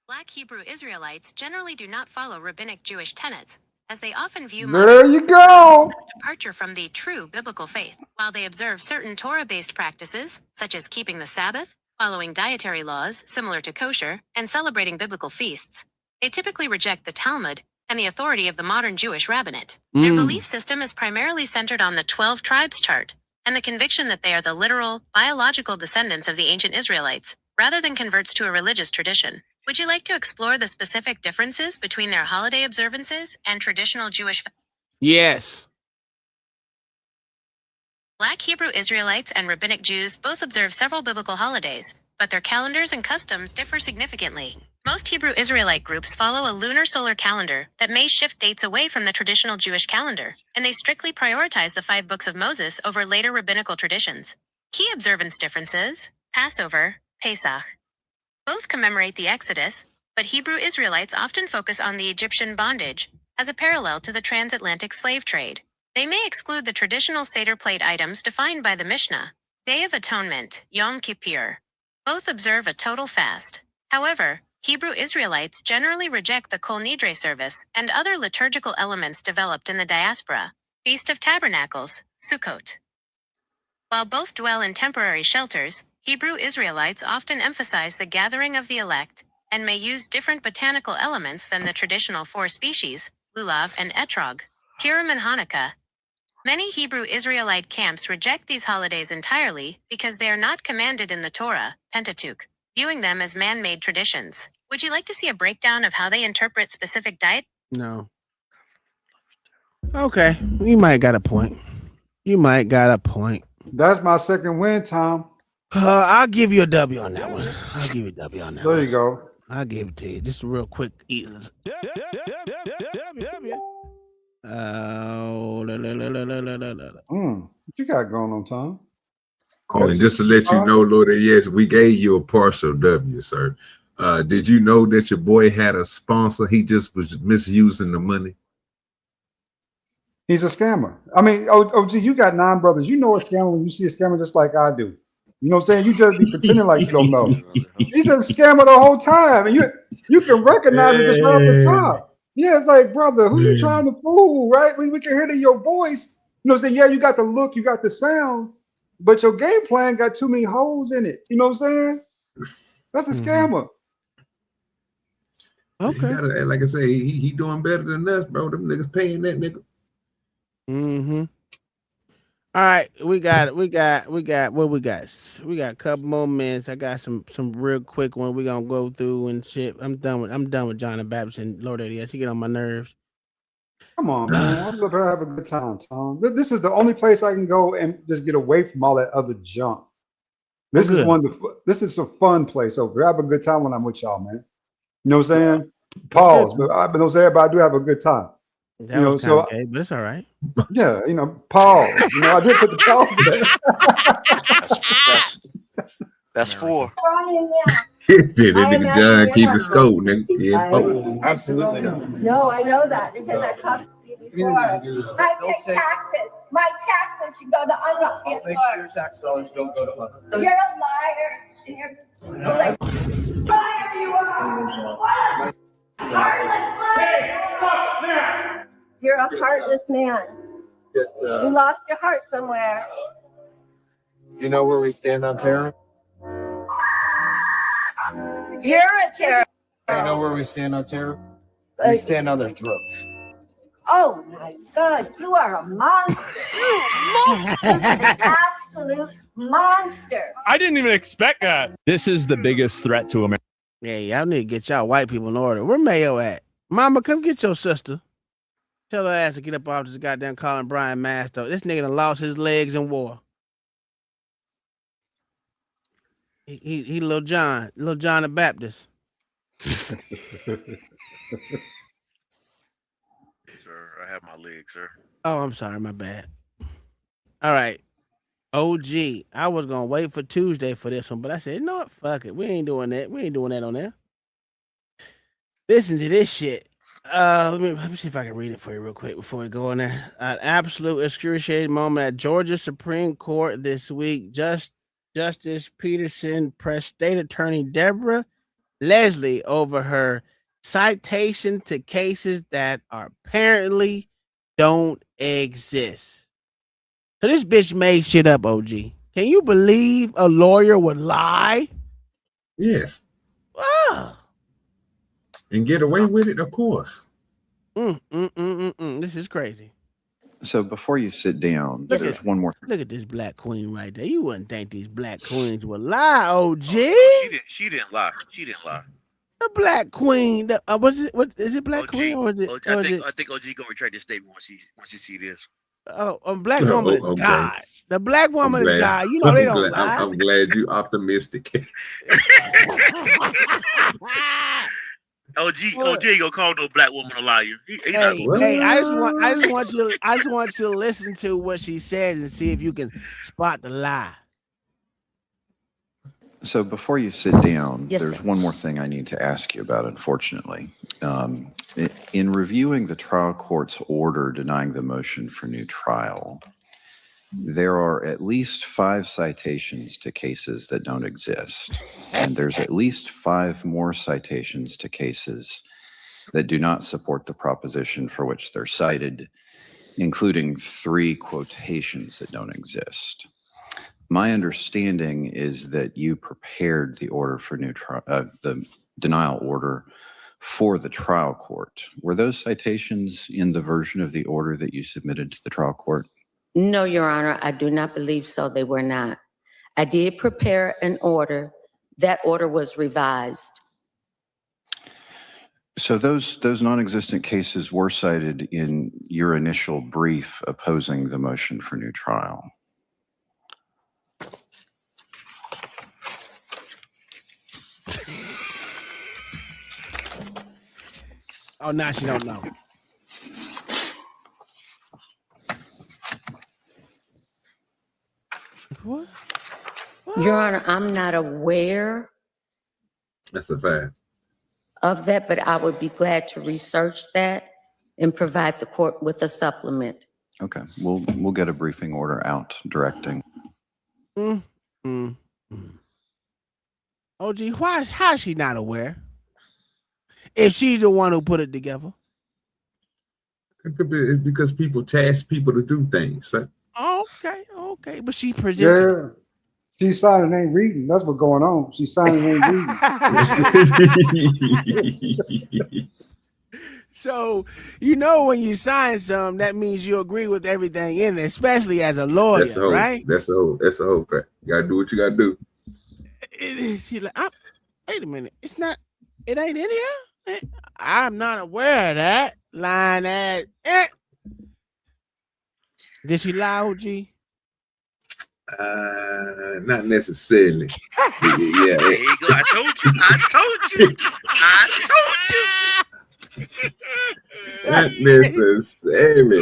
Black Hebrew Israelites generally do not follow rabbinic Jewish tenets, as they often view There you go. as a departure from the true biblical faith. While they observe certain Torah-based practices, such as keeping the Sabbath, following dietary laws similar to kosher, and celebrating biblical feasts, they typically reject the Talmud and the authority of the modern Jewish rabbinate. Their belief system is primarily centered on the 12 tribes chart and the conviction that they are the literal, biological descendants of the ancient Israelites, rather than converts to a religious tradition. Would you like to explore the specific differences between their holiday observances and traditional Jewish? Yes. Black Hebrew Israelites and Rabbinic Jews both observe several biblical holidays, but their calendars and customs differ significantly. Most Hebrew Israelite groups follow a lunar solar calendar that may shift dates away from the traditional Jewish calendar, and they strictly prioritize the 5 books of Moses over later rabbinical traditions. Key observance differences: Passover, Pesach. Both commemorate the Exodus, but Hebrew Israelites often focus on the Egyptian bondage as a parallel to the transatlantic slave trade. They may exclude the traditional Seder plate items defined by the Mishnah. Day of Atonement, Yom Kippur. Both observe a total fast. However, Hebrew Israelites generally reject the Kol Nidre service and other liturgical elements developed in the diaspora. Feast of Tabernacles, Sukkot. While both dwell in temporary shelters, Hebrew Israelites often emphasize the gathering of the elect and may use different botanical elements than the traditional 4 species, lulav and etrog. Purim and Hanukkah. Many Hebrew Israelite camps reject these holidays entirely because they are not commanded in the Torah, Pentateuch, viewing them as man-made traditions. Would you like to see a breakdown of how they interpret specific diet? No. Okay, you might got a point. That's my second win, Tom. I'll give you a W on that one. There you go. I'll give it to you. Just a real quick. What you got going on, Tom? Oh, and just to let you know, Lord, yes, we gave you a partial W, sir. Did you know that your boy had a sponsor? He just was misusing the money. He's a scammer. I mean, OG, you got 9 brothers. You know a scammer when you see a scammer just like I do. You know what I'm saying? You just be pretending like you don't know. He's a scammer the whole time. And you can recognize it just right off the top. Yeah, it's like, brother, who you trying to fool, right? We can hear it in your voice. You know what I'm saying? Yeah, you got the look, you got the sound, but your game plan got too many holes in it. You know what I'm saying? That's a scammer. Okay. Like I say, he doing better than us, bro. Them niggas paying that nigga. All right, we got what we got. We got a couple more minutes. I got some real quick one we gonna go through and shit. I'm done with John the Baptist and Lord ADS. He get on my nerves. Come on, man. I'm gonna have a good time, Tom. This is the only place I can go and just get away from all that other junk. This is a fun place over here. I have a good time when I'm with y'all, man. You know what I'm saying? Pause, but I don't say everybody do have a good time. That was kind of gay, but it's all right. Yeah, pause. I did put the pause there. That's 4. That nigga John keep it scope, nigga. Yeah, absolutely not. No, I know that. It's in that cup. I pay taxes. My taxes should go to unlock. Make sure your tax dollars don't go to Hunter. You're a liar. Liar you are. Heartless liar. You're a heartless man. You lost your heart somewhere. You know where we stand on terror? You're a terrorist. You know where we stand on terror? We stand on their throats. Oh my God, you are a monster. An absolute monster. I didn't even expect that. This is the biggest threat to America. Yeah, y'all need to get y'all white people in order. Where Mayo at? Mama, come get your sister. Tell her ass to get up off this goddamn Colin Bryan mask, though. This nigga done lost his legs in war. He Little John the Baptist. Sir, I have my leg, sir. Oh, I'm sorry, my bad. All right. OG. I was gonna wait for Tuesday for this one, but I said, no, fuck it. We ain't doing that. We ain't doing that on there. Listen to this shit. Let me see if I can read it for you real quick before we go on there. An absolute excruciating moment at Georgia Supreme Court this week. Justice Peterson pressed State Attorney Deborah Leslie over her citation to cases that apparently don't exist. So this bitch made shit up, OG. Can you believe a lawyer would lie? Yes. Ah. And get away with it, of course. This is crazy. So before you sit down, Look there's at- one more. Look at this black queen right there. You wouldn't think these black queens would lie, OG. She didn't lie. She didn't lie. The black queen. What is it? Black queen or is it? OG, or is it I think OG gonna retract this statement once she see this. a black woman is Okay. God. The black woman is glad- God. You know they I'm don't glad- lie. I'm glad you optimistic. OG ain't gonna call no black woman a liar. He not Hey, gonna do it. I just want you to listen to what she said and see if you can spot the lie. So before you sit down, Yes, there's sir. one more thing I need to ask you about, unfortunately. In reviewing the trial court's order denying the motion for new trial, there are at least 5 citations to cases that don't exist. And there's at least 5 more citations to cases that do not support the proposition for which they're cited, including 3 quotations that don't exist. My understanding is that you prepared the order for new trial, the denial order for the trial court. Were those citations in the version of the order that you submitted to the trial court? No, Your Honor, I do not believe so. They were not. I did prepare an order. That order was revised. So those non-existent cases were cited in your initial brief opposing the motion for new trial. Oh, now she don't know. What? Your Honor, I'm not aware That's a fact. of that, but I would be glad to research that and provide the court with a supplement. Okay, we'll get a briefing order out directing. OG, how is she not aware? If she's the one who put it together. It could be it's because people task people to do things. So. Okay, but she presented. Yeah. She's signing ain't reading. That's what's going on. She's signing ain't reading. So, you know, when you sign something, that means you agree with everything in it, especially as a lawyer, That's the whole, right? That's the whole fact. You gotta do what you gotta do. She's like, wait a minute, it ain't in here? I'm not aware of that. Line at Did she lie, OG? Not necessarily. There you go. I told you. Not necessarily.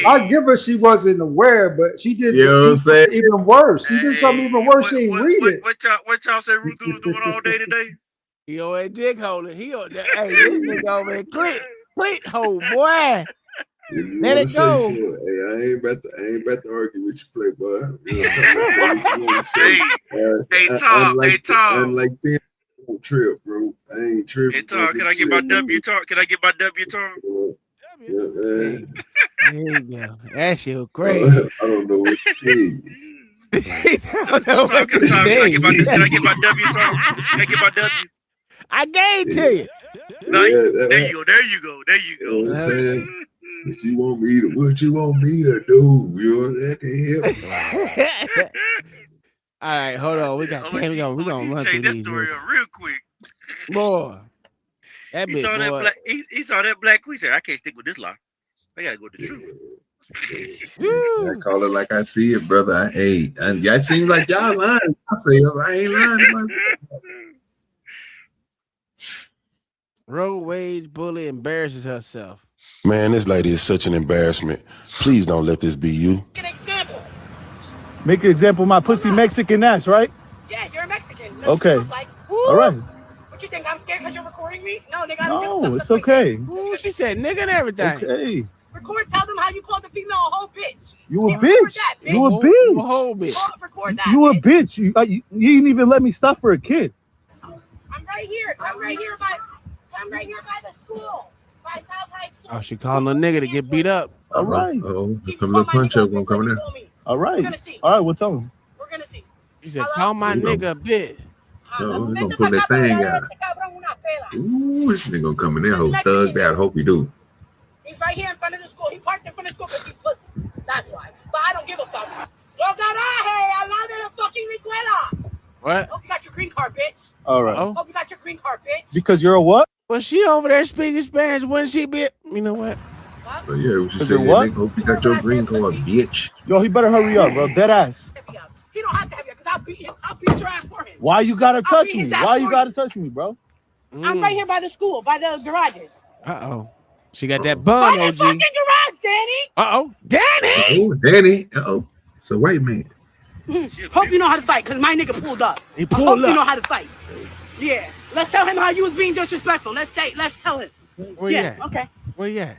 I give her she wasn't aware, but she did You know what I'm saying? even worse. She did something even worse. She didn't read it. What y'all say Ruth was doing all day today? He over there dick holding. He over there. Hey, this nigga over there clit hole, boy. Let it go. Hey, I ain't about to argue with you, playboy. Tom. Unlike them, trip, bro. I ain't tripping. Hey, Tom, can I get my W, Tom? Can I get my W, Tom? There you go. That shit crazy. I don't know what to say. Can I get my W, Tom? Can I get my W? I gave it to you. There you go. You know what I'm saying? If you want me to, what you want me to do? You know, that can help. All right, hold on. We gonna run through these real quick. Boy, that he bitch, saw boy. that black. He saw that black queen. Said, "I can't stick with this lie. I gotta go to the truth." I call it like I see it, brother. I hate. Y'all seem like y'all lying. I ain't lying to myself. Road wage bully embarrasses herself. Man, this lady is such an embarrassment. Please don't let this be you. Make an example of my pussy Mexican ass, right? Yeah, you're a Mexican. That's Okay. what you look like. All right. What you think? I'm scared because you're recording me? No, nigga, I don't give a No, fuck. it's okay. Ooh, she said nigga and everything. Okay. Record, tell them how you called the female a whole bitch. You a Record bitch. that, bitch. You a You a bitch. whole bitch. Record that. You a bitch. You didn't even let me stop for a kid. I'm right here. I'm right here by the school. By South High School. Oh, she calling a nigga to get beat up. All right. Oh, come little punch up gonna come in there. All right. We're gonna see. All right, we'll tell him. We're gonna see. He said, call my nigga a bitch. No, we're gonna pull that thing out. Ooh, this nigga gonna come in there, whole thugged out. Hope you do. He's right here in front of the school. He parked in front of the school because he's pussy. That's why. But I don't give a fuck. Yo garaje, al lado de la fucking escuela. What? Hope you got your green card, bitch. All right. Hope you got your green card, bitch. Because you're a what? Was she over there speaking Spanish? Wouldn't she be? You know what? But yeah, what you Is say? it what? Nigga, hope you got your green card, bitch. Yo, he better hurry up, bro. Dead ass. He don't have to have you because I'll beat your ass for him. Why you gotta I'll touch beat me? his ass Why you for gotta touch me, bro? I'm right here by the school, by the garages. Uh-oh. She got that bun, By the OG. fucking garage, Danny. Uh-oh. Danny! Oh, Danny. Uh-oh. It's a white man. Hope you know how to fight, because my nigga pulled up. He I pulled hope up. you know how to fight. Yeah. Let's tell him how you was being disrespectful. Let's tell him. Where you Yeah, at? okay. Where you at?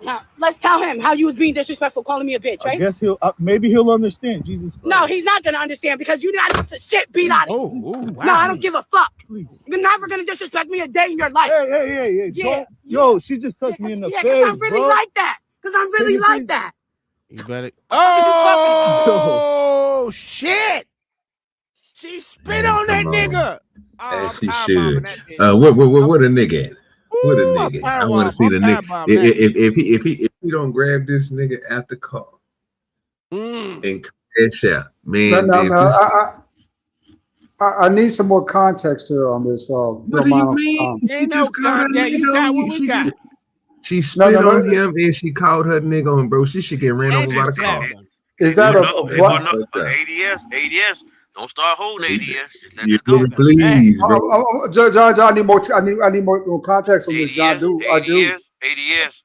Now, let's tell him how you was being disrespectful, calling me a bitch, I right? guess maybe he'll understand. Jesus Christ. No, he's not going to understand because you got some shit beat out of you. Wow. No, I don't give a fuck. Please. You're never going to disrespect me a day in your life. Hey. Yeah, Don't- Yo, she just touched me in the Yeah, face, because I really bro. like that. Because I really you like please- that. You better. Oh, shit! She spit on that nigga. As she should. What a nigga at? What a nigga. I want to see the nigga. If he don't grab this nigga at the car and crash out, man. I need some more context here on this. What do you mean? Ain't no contact. You got what we got. She spit on him and she called her nigga on, bro. She should get ran over by the car. Is that ADS? Don't start holding ADS. Just let You it go. please, bro. John, I need more context on this. John, I do. ADS.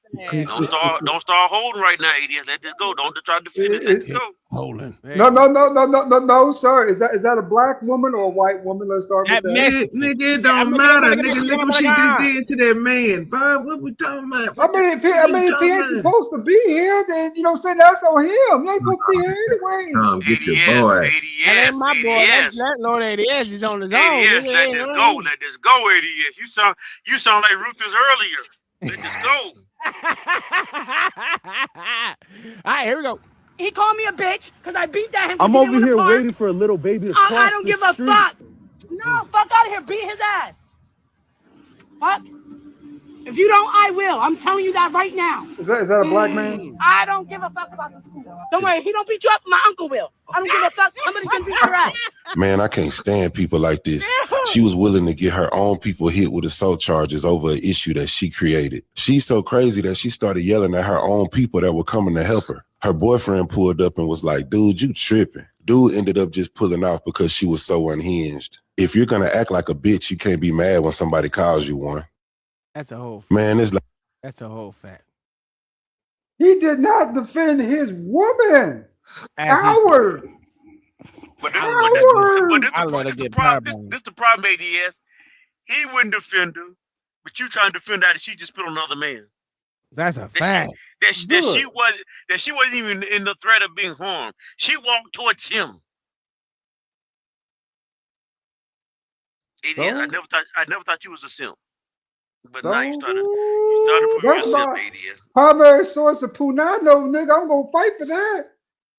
Don't start holding right now, ADS. Let this go. Don't try to defend it. Let it go. Holding. No, sir. Is that a black woman or a white woman? Let's start with that. Nigga, it don't matter. Nigga, look what she just did to that man. Bob, what we talking about? I mean, if he ain't supposed to be here, then you know what I'm saying, that's on him. He ain't supposed to be here anyway. Come get your boy. That ain't my boy. That Lord ADS is on his own. ADS, let this go. Let this go, ADS. You sound like Rufus earlier. Let this go. All right, here we go. He called me a bitch because I beat that him. I'm over here waiting for a little baby to cross I don't give a street. fuck. No, fuck out of here. Beat his ass. Fuck. If you don't, I will. I'm telling you that right now. Is that a black man? I don't give a fuck about the school. Don't worry. He don't beat you up. My uncle will. I don't give a fuck. Somebody's gonna beat your ass. Man, I can't stand people like this. She was willing to get her own people hit with assault charges over an issue that she created. She's so crazy that she started yelling at her own people that were coming to help her. Her boyfriend pulled up and was like, dude, you tripping. Dude ended up just pulling off because she was so unhinged. If you're going to act like a bitch, you can't be mad when somebody calls you one. That's a whole fact. Man, it's like... That's a whole fact. He did not defend his woman. Howard. But this the problem, ADS. He wouldn't defend her, but you trying to defend her that she just put on another man. That's a fact. That she wasn't even in the threat of being harmed. She walked towards him. ADS, I never thought you was a simp. But now you started to prove yourself, ADS. Primary source of Punano, nigga. I'm gonna fight for that.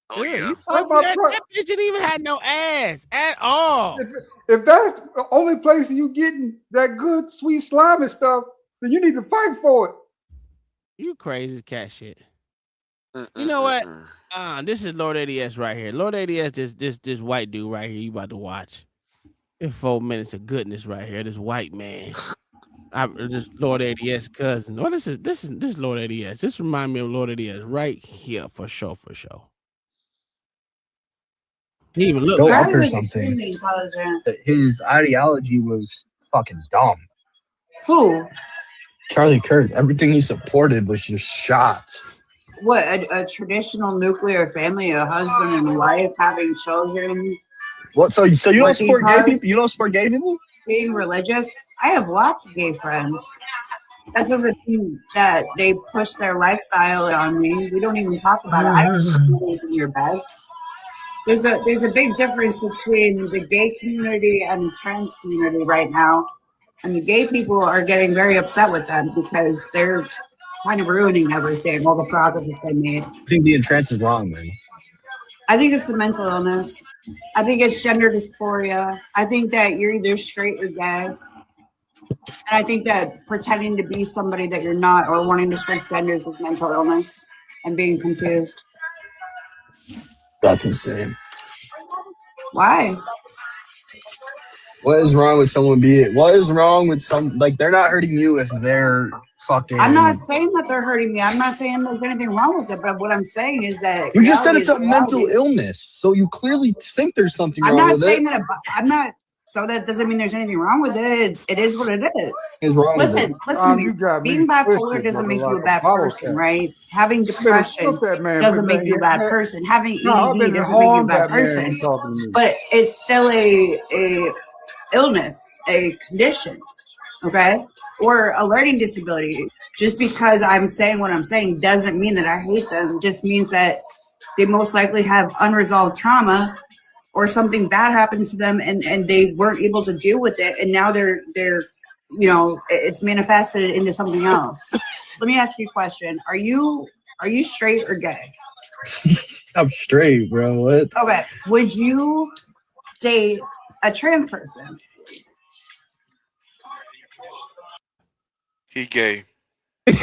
Oh yeah. You fucked that bitch didn't even have no ass at all. If that's the only place you getting that good sweet slimy stuff, then you need to fight for it. You crazy cat shit. You know what? This is Lord ADS right here. Lord ADS, this white dude right here. You about to watch. In 4 minutes of goodness right here. This white man. Just Lord ADS cousin. No, this is Lord ADS. This reminds me of Lord ADS right here for sure. He even look Go like after something. His ideology was fucking dumb. Who? Charlie Kirk. Everything he supported was just shots. What, a traditional nuclear family, a husband and wife having children? What? So you don't support gay people? You don't support gay people? Being religious? I have lots of gay friends. That doesn't mean that they push their lifestyle on me. We don't even talk about it. I don't put in your bed. There's a big difference between the gay community and the trans community right now. And the gay people are getting very upset with them because they're kind of ruining everything, all the progress that they made. I think being trans is wrong, man. I think it's a mental illness. I think it's gender dysphoria. I think that you're either straight or gay. And I think that pretending to be somebody that you're not or wanting to switch genders is mental illness and being confused. That's insane. Why? What is wrong with someone being? What is wrong with some? Like, they're not hurting you if they're fucking. I'm not saying that they're hurting me. I'm not saying there's anything wrong with it. But what I'm saying is that you just said it's a mental illness, so you clearly think there's something wrong with it. I'm not saying that. I'm not. So that doesn't mean there's anything wrong with it. It is what it is. It's wrong. Listen to me. Being bipolar doesn't make you a bad person, right? Having depression doesn't make you a bad person. Having ED doesn't make you a bad person. But it's still a illness, a condition, okay? Or a learning disability. Just because I'm saying what I'm saying doesn't mean that I hate them. It just means that they most likely have unresolved trauma or something bad happens to them and they weren't able to deal with it. And now they're it's manifested into something else. Let me ask you a question. Are you straight or gay? I'm straight, bro. What? Okay. Would you date a trans person? He gay. I've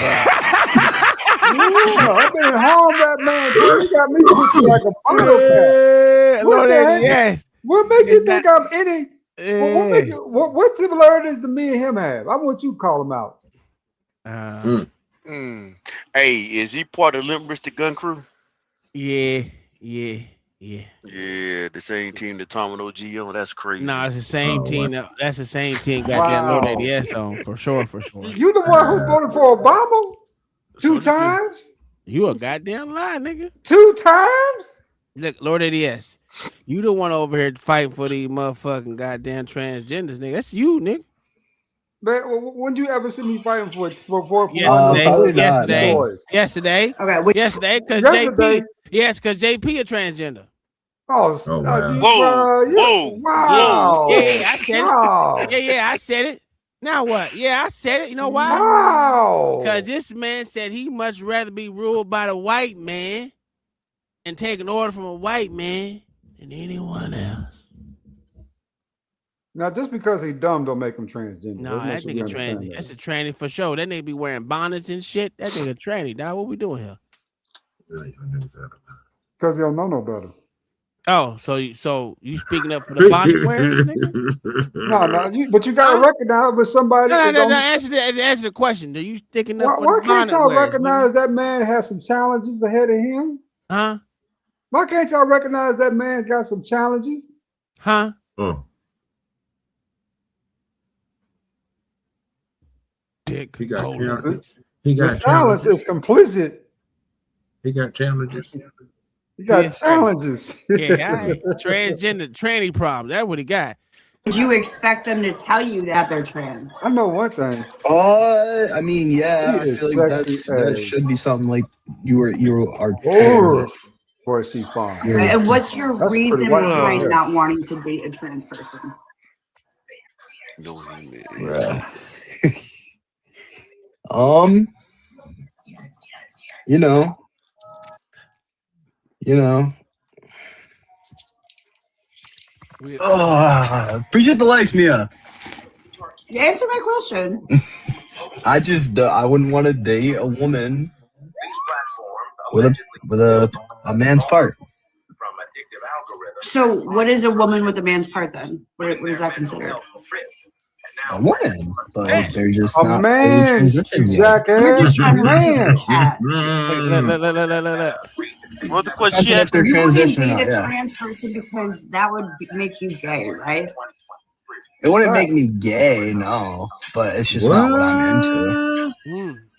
been home that man. He got me looking like a bottle cap. Lord ADS. What make you think I'm any? What similarities do me and him have? I want you to call him out. Hey, is he part of Limp Bizkit Gun Crew? Yeah. Yeah, the same team that Tom and OG on. That's crazy. No, it's the same team. That's the same team. Goddamn Lord ADS on for sure. You the one who voted for Obama 2 times? You a goddamn lie, nigga. 2 times? Look, Lord ADS, you the one over here fighting for these motherfucking goddamn transgenders, nigga. That's you, nigga. Man, when you ever see me fighting for yesterday. Okay, yesterday, because JP. Yes, because JP a transgender. Wow. Wow. Yeah, I said it. Yeah, I said it. Now what? Yeah, I said it. You know why? Wow. Because this man said he much rather be ruled by the white man and take an order from a white man than anyone else. Now, just because he's dumb don't make him transgender. No, that nigga tranny. That's a tranny for sure. That nigga be wearing bonnets and shit. That nigga tranny, dog. What we doing here? Because he don't know no better. Oh, so you speaking up for the bonnet wearers, nigga? No, but you gotta recognize with somebody. No. Answer the question. Are you sticking up for the bonnet can't y'all wearers, recognize that man has some challenges ahead of him? Huh? Why can't y'all recognize that man got some challenges? Huh? Dick. He got the silence is complicit. He got challenges. He got challenges. Yeah, transgender, tranny problems. That's what he got. Would you expect them to tell you that they're trans? I know one thing. I mean, yeah, I feel like that should be something like you are. For a C-farm. And what's your reason behind not wanting to be a trans person? Appreciate the likes, Mia. Answer my question. I wouldn't want to date a woman with a man's part. So what is a woman with a man's part then? What is that considered? A woman, but they're just A not fully man, transitioned you yet. You're just jackass. trying to read Man. the chat. Look. What's the question That's she if asked? they're You wouldn't transitioning or date not. a Yeah, trans person because that would make you gay, right? it wouldn't Right. make me gay, no, but it's just not what I'm into.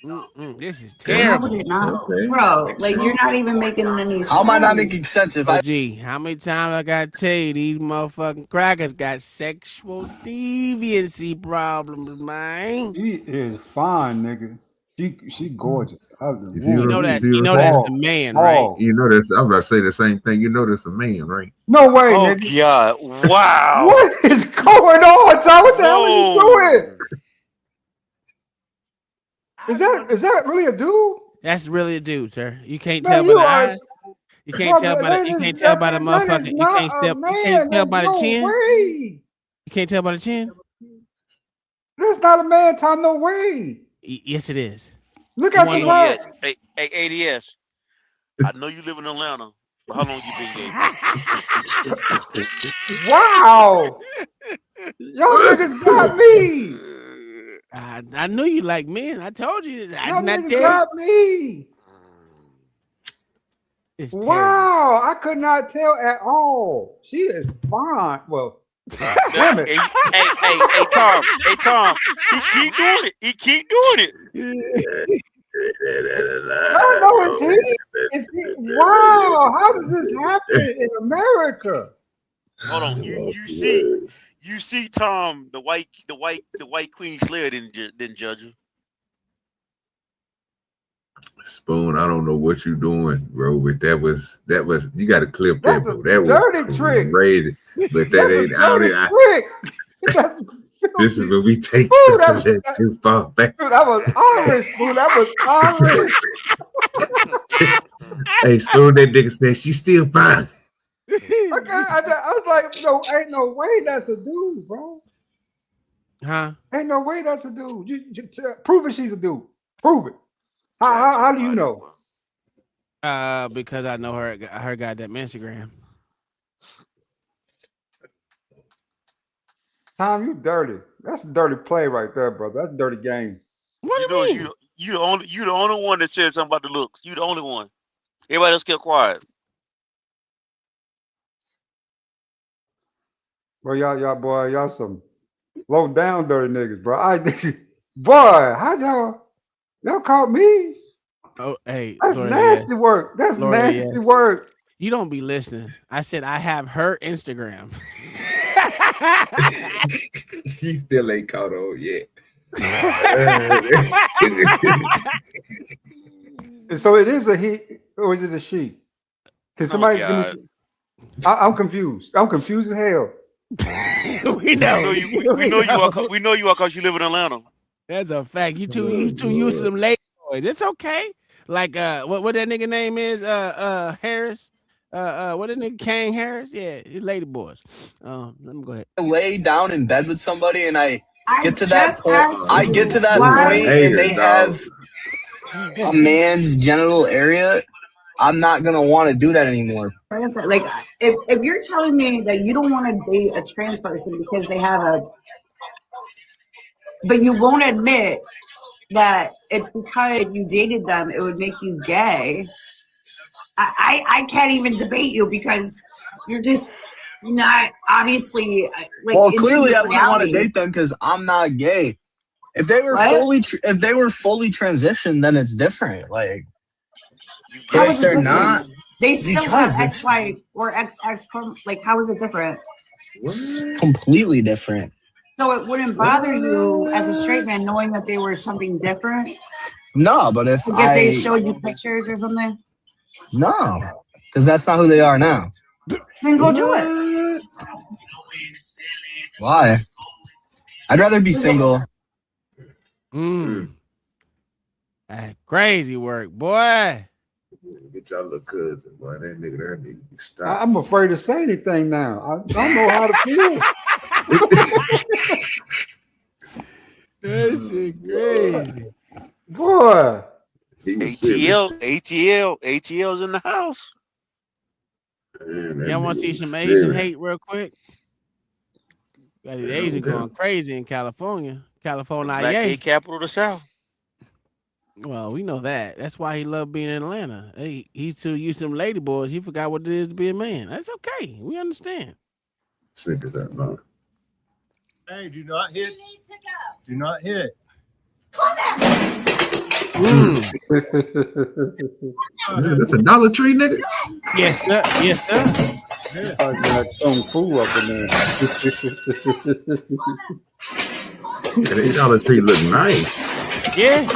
What? This is How would terrible. it not, Okay. bro? Like you're not even making any How am I not sense. making sense if Oh, I? gee, how many times I gotta tell you these motherfucking crackers got sexual deviancy problems, man? She is fine, nigga. She gorgeous. You see You what know I'm, you that. see You what know I'm that's saying? the man, right? Oh. You know that's. I'm about to say the same thing. You know that's a man, right? No way, Oh nigga. God! Wow! What is going on, Tom? What the hell are you doing? Whoa! Is that really a dude? That's really a dude, sir. You can't tell Man, by you the are, eyes. You can't tell brother. by the. That You is can't tell by the that is motherfucker. You not can't a tell. You can't man. tell There's by the no chin. way. You can't tell by the chin. That's not a man, Tom. No way. Yes, it is. Look You at the want to know? right. Hey, ADS. I know you live in Atlanta, but how long you been gay? Wow. Y'all niggas got me. I knew you like men. I told you. I Y'all did not niggas tell you. got me. It's terrible. Wow. I could not tell at all. She is fine. Well, damn it. Hey, Tom. He keep doing it. He keep doing it. I know it's he. It's he. Wow. How does this happen in America? Hold on. You see Tom, the white Queen Slayer didn't judge her. Spoon, I don't know what you doing, bro, but that was you got to clip that, That's bro. a That dirty was trick. crazy. But that That's a ain't out dirty there. trick. That's This is when we take Ooh, stuff that was that too far back. dude, that was Irish, dude. That was Irish. Hey, Spoon, that nigga said she's still fine. Okay, I was like, no, ain't no way that's a dude, bro. Huh? Ain't no way that's a dude. Prove it she's a dude. Prove it. How do you know? Because I know her goddamn Instagram. Tom, you dirty. That's a dirty play right there, brother. That's a dirty game. What do you mean? You the only one that said something about the looks. You the only one. Everybody else kept quiet. Well, y'all some low down dirty niggas, bro. Boy, how'd y'all caught me? Oh, hey, That's Lord, nasty work. That's Lord, nasty work. You don't be listening. I said I have her Instagram. He still ain't caught on yet. So it is a he or is it a she? Can somebody give me? I'm confused. I'm confused as hell. We know you are because you live in Atlanta. That's a fact. You too used to some lady boys. It's okay. Like what that nigga name is? Harris. What that nigga Kang Harris? Yeah, it's lady boys. Let me go ahead. I lay down in bed with somebody and I get to that point. And they have a man's genital area. I'm not gonna want to do that anymore. Like if you're telling me that you don't want to date a trans person because they have but you won't admit that it's because you dated them, it would make you gay. I can't even debate you because you're just not obviously like. Well, clearly I wouldn't want to date them because I'm not gay. If they were fully transitioned, then it's different. Like, how is it different? not. They still have XY or XX. Like, how is it different? It's completely different. So it wouldn't bother you as a straight man knowing that they were something different? No, but if they showed you pictures or something? No, because that's not who they are now. Then go do it. Why? I'd rather be single. Crazy work, boy. Get y'all little cousin, boy. That nigga there need to be stopped. I'm afraid to say anything now. I don't know how to feel. That shit crazy. Boy. ATL's in the house. Y'all want to see some Asian hate real quick? Got these Asians going crazy in California. California, Black gay capital of the South. Well, we know that. That's why he loved being in Atlanta. He's too used to them lady boys. He forgot what it is to be a man. That's okay. We understand. Figure that out. Hey, do not hit. Do not hit. That's a Dollar Tree, nigga. Yes, sir. Yes, sir. I got some food up in there. That Dollar Tree look nice. Yeah.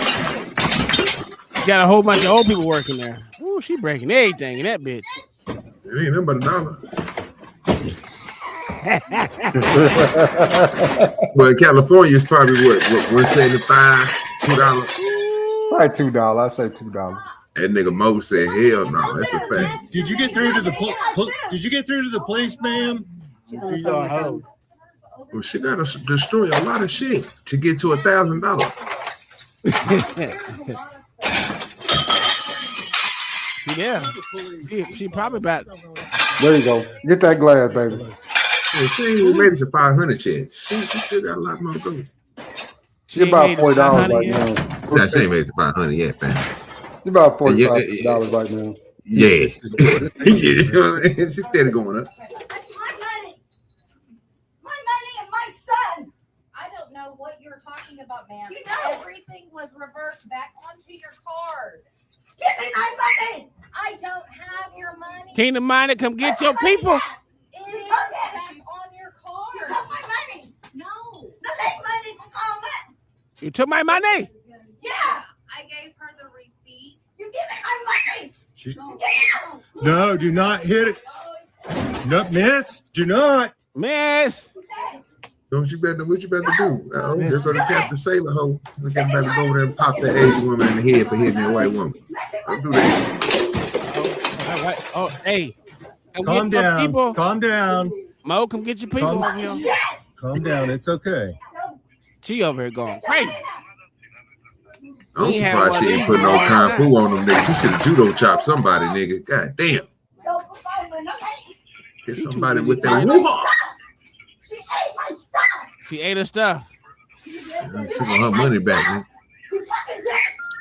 Got a whole bunch of old people working there. Ooh, she breaking everything in that bitch. It ain't nothing but a dollar. Well, California is probably what $1.75, $2. Probably $2. I say $2. That nigga Mo said, "Hell no, that's a fact." Did you get through to the Did you get through to the police, ma'am? Well, she got to destroy a lot of shit to get to $1,000. Yeah, she probably about. There you go. Get that glass, baby. Yeah, she ain't even made it to 500 yet. She still got a lot more to go. She about $40 right now. Nah, she ain't made it to 500 yet, man. It's about $45 right now. Yeah. She's steady going up. My money and my son. I don't know what you're talking about, ma'am. You know. Everything was reversed back onto your card. Give me my money. I don't have your money. Kingdom Minded, come get your people. It is back on your card. You took my money. No. The late money from all that. You took my money. Yeah. I gave her the receipt. You give me my money. No, do not hit it. No, miss. Do not. Miss. What you better do? They're going to catch the sailor hoe. Look at better go over there and pop that Asian woman in the head for hitting that white woman. Don't do that. Oh, hey. Calm down. People. Calm down. Mo, come get your people over here. Calm down. It's okay. She over here going crazy. I'm surprised she ain't put no kung fu on them niggas. She should have judo chopped somebody, nigga. God damn. Hit somebody with that whoop. She ate her stuff. She want her money back, man.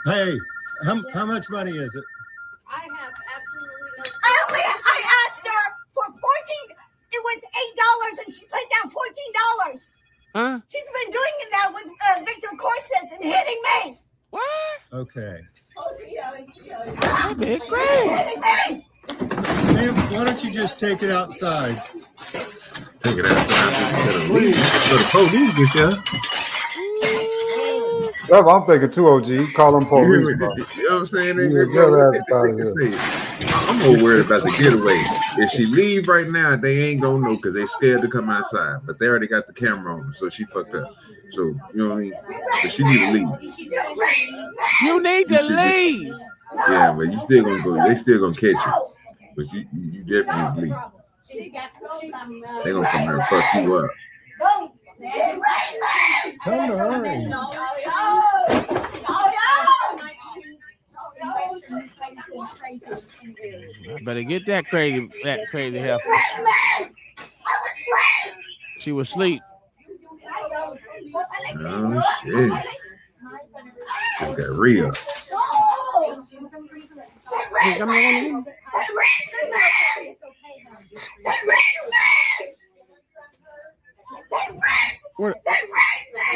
Hey, how much money is it? I have absolutely no. I asked her for 14. It was $8, and she put down $14. Huh? She's been doing that with Victor Corses and hitting me. What? Okay. Big great. Ma'am, why don't you just take it outside? Take it outside. So the police get you. That's what I'm thinking too, OG. Call them police. You know what I'm saying? I'm more worried about the getaway. If she leave right now, they ain't gonna know because they scared to come outside. But they already got the camera on her, so she fucked up. So you know what I mean? But she need to leave. You need to leave. Yeah, but you still gonna go. They still gonna catch you. But you definitely leave. They gonna come here and fuck you up. Come on. I better get that crazy heifer. She was asleep. Oh shit. This got real.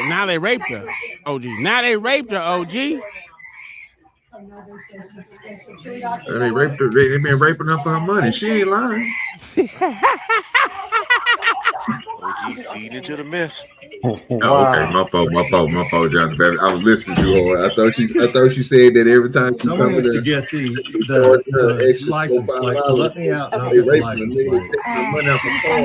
Now they raped her, OG. Now they raped her, OG. They raped her. They been raping her for her money. She ain't lying. OG feeding into the mess. Oh, okay, my fault, John. Baby. I was listening to her. I thought she said that every time she comes to get the license plate. So let me out. They raping the nigga. They taking the money out the car.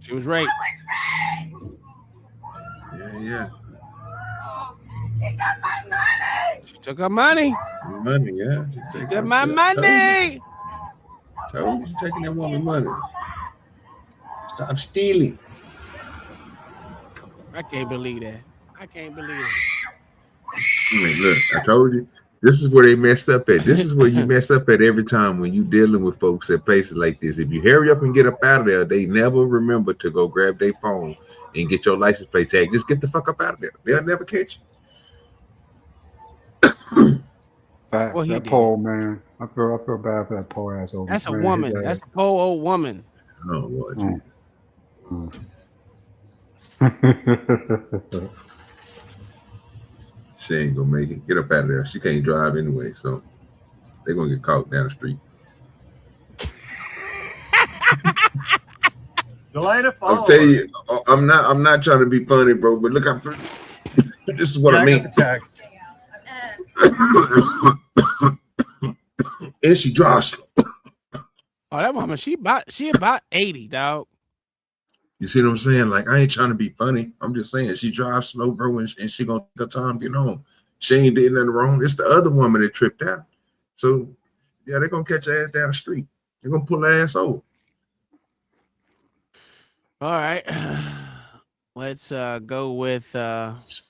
She was raped. Yeah. She got my money. She took her money. Money, yeah. She took my money. Told you, she's taking that woman's money. Stop stealing. I can't believe that. I can't believe it. I mean, look, I told you. This is where they messed up at. This is where you mess up at every time when you dealing with folks at places like this. If you hurry up and get up out of there, they never remember to go grab their phone and get your license plate tag. Just get the fuck up out of there. They'll never catch you. Facts. That poor man. I feel bad for that poor asshole. That's a woman. That's a poor old woman. Oh Lord. She ain't gonna make it. Get up out of there. She can't drive anyway, so they're gonna get caught down the street. I'll tell you, I'm not trying to be funny, bro, but look how this is what I mean. And she drives slow. Oh, that woman, she about 80, dog. You see what I'm saying? Like, I ain't trying to be funny. I'm just saying she drives slow, bro, and she gonna take her time getting home. She ain't did nothing wrong. It's the other woman that tripped out. So, yeah, they're gonna catch her ass down the street. They're gonna pull her ass over. All right. Let's go with that's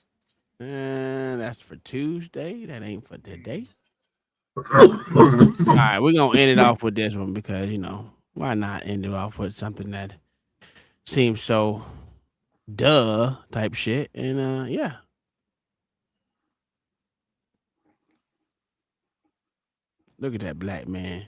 for Tuesday. That ain't for today. All right, we're gonna end it off with this one because why not end it off with something that seems so duh type shit. And yeah. Look at that black man.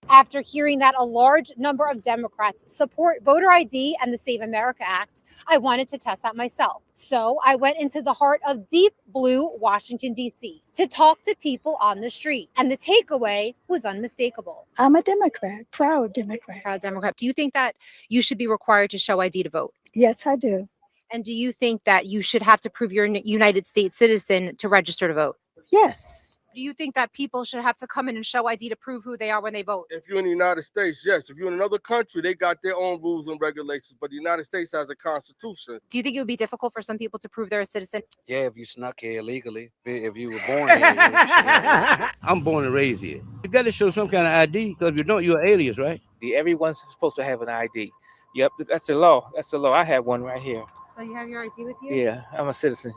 After hearing that a large number of Democrats support voter ID and the Save America Act, I wanted to test that myself. So I went into the heart of deep blue Washington, D.C. to talk to people on the street. And the takeaway was unmistakable. I'm a Democrat, proud Democrat. Proud Democrat. Do you think that you should be required to show ID to vote? Yes, I do. And do you think that you should have to prove you're a United States citizen to register to vote? Yes. Do you think that people should have to come in and show ID to prove who they are when they vote? If you're in the United States, yes. If you're in another country, they got their own rules and regulations, but the United States has a constitution. Do you think it would be difficult for some people to prove they're a citizen? Yeah, if you snuck here illegally. If you were born here. I'm born and raised here. You got to show some kind of ID because if you don't, you're an alias, right? Everyone's supposed to have an ID. Yep, that's the law. That's the law. I have one right here. So you have your ID with you? Yeah, I'm a citizen.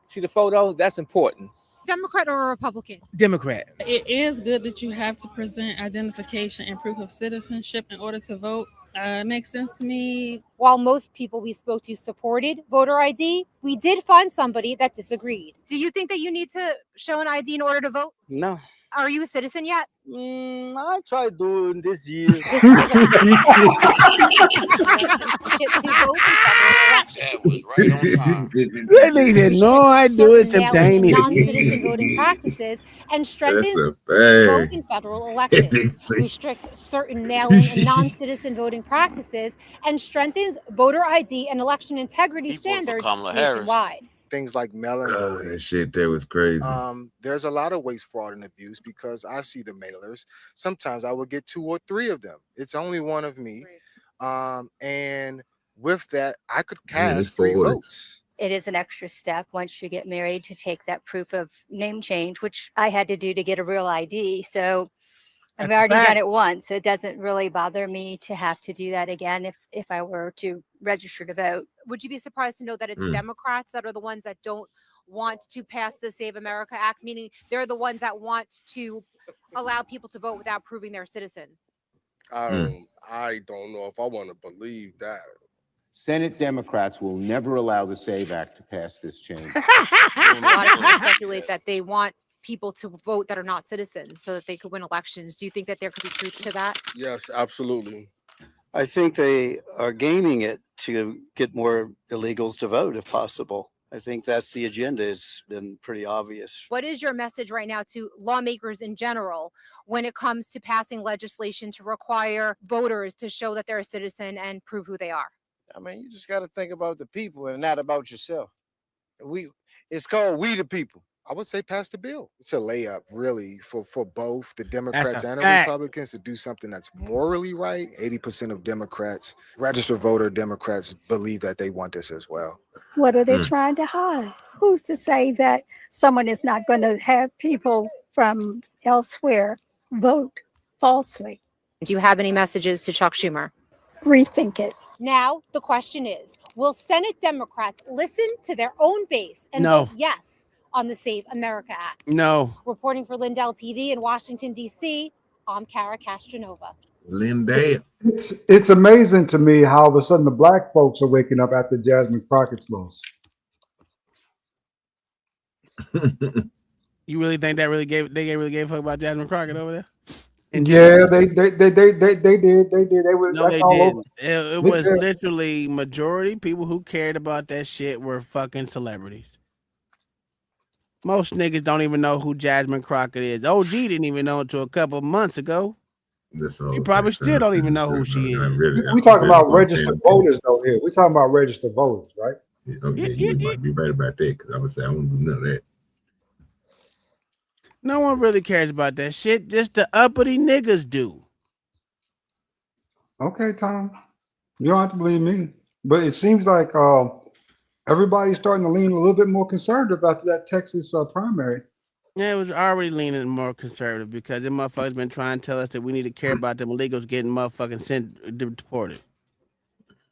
See the photo? That's important. Democrat or a Republican? Democrat. It is good that you have to present identification and proof of citizenship in order to vote. It makes sense to me. While most people we spoke to supported voter ID, we did find somebody that disagreed. Do you think that you need to show an ID in order to vote? No. Are you a citizen yet? I tried doing this year. Really said, no, I do it simultaneously. Non-citizen voting practices and strengthen vote in federal elections. Restricts certain mail-in and non-citizen voting practices and strengthens voter ID and election integrity standards nationwide. Things like mail-in voting. That shit there was crazy. There's a lot of waste, fraud, and abuse because I see the mailers. Sometimes I will get 2 or 3 of them. It's only one of me. And with that, I could cast 3 votes. It is an extra step once you get married to take that proof of name change, which I had to do to get a real ID. So I've already done it once. So it doesn't really bother me to have to do that again if I were to register to vote. Would you be surprised to know that it's Democrats that are the ones that don't want to pass the Save America Act, meaning they're the ones that want to allow people to vote without proving they're citizens? I don't know if I want to believe that. Senate Democrats will never allow the SAVE Act to pass this change. A lot of people speculate that they want people to vote that are not citizens so that they could win elections. Do you think that there could be truth to that? Yes, absolutely. I think they are gaming it to get more illegals to vote if possible. I think that's the agenda. It's been pretty obvious. What is your message right now to lawmakers in general when it comes to passing legislation to require voters to show that they're a citizen and prove who they are? I mean, you just got to think about the people and not about yourself. It's called We the People. I would say pass the bill. It's a layup, really, for both the Democrats and the Republicans to do something that's morally right. 80% of Democrats, registered voter Democrats, believe that they want this as well. What are they trying to hide? Who's to say that someone is not going to have people from elsewhere vote falsely? Do you have any messages to Chuck Schumer? Rethink it. Now, the question is, will Senate Democrats listen to their own base and vote yes on the Save America Act. No. Reporting for Lindell TV in Washington, D.C., I'm Kara Castronova. Lindell. It's amazing to me how all of a sudden the black folks are waking up after Jasmine Crockett's loss. You really think that really gave a fuck about Jasmine Crockett over there? Yeah, they did. They were. No, That's they all didn't. over. It was literally majority people who cared about that shit were fucking celebrities. Most niggas don't even know who Jasmine Crockett is. OG didn't even know until a couple of months ago. He probably still don't even know who she is. We talking about registered voters though here. We talking about registered voters, right? Okay, you might be right about that because I would say I won't do none of that. No one really cares about that shit. Just the uppity niggas do. Okay, Tom. You don't have to believe me, but it seems like everybody's starting to lean a little bit more conservative after that Texas primary. Yeah, it was already leaning more conservative because them motherfuckers been trying to tell us that we need to care about them illegals getting motherfucking deported.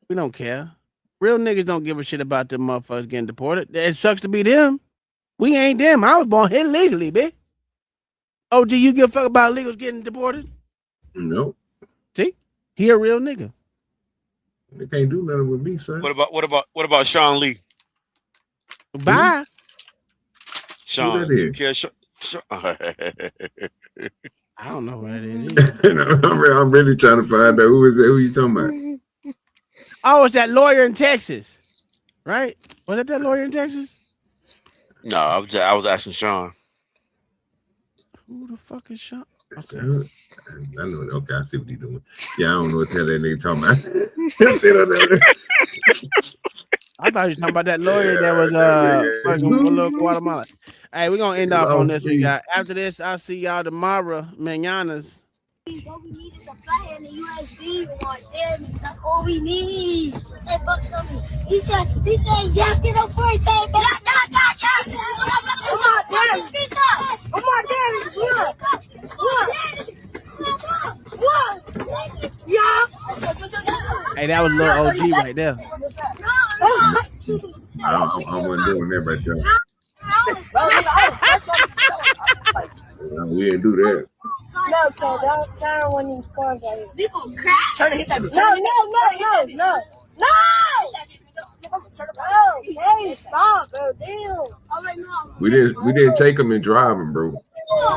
We don't care. Real niggas don't give a shit about them motherfuckers getting deported. It sucks to be them. We ain't them. I was born here legally, bitch. Oh, do you give a fuck about illegals getting deported? No. See? He a real nigga. They can't do nothing with me, son. What about Sean Lee? Bye. Sean, Who that you care? I don't know who that is. I'm really trying to find out who is that. Who you talking about? Oh, it's that lawyer in Texas, right? Was that lawyer in Texas? No, I was asking Sean. Who the fuck is Sean? Okay. I know. Okay, I see what he's doing. Yeah, I don't know what the hell that nigga talking about. I thought you were talking about that lawyer that was fucking a little Guatemala. Hey, we're gonna end off on this one, guys. After this, I'll see y'all tomorrow, mananas. What we need is a flathead and a USB one. That's all we need. Hey, Buck told me. He said, yeah, get up for it, baby. Come on, Daddy. Come on, Daddy. What? Yeah. Hey, that was a little OG right there. I wasn't doing that right there. We didn't do that. No, so don't turn when you score, baby. We gonna crash. Turn and hit that. No. Oh, hey, stop, bro. Damn. We didn't take them and drive them, bro.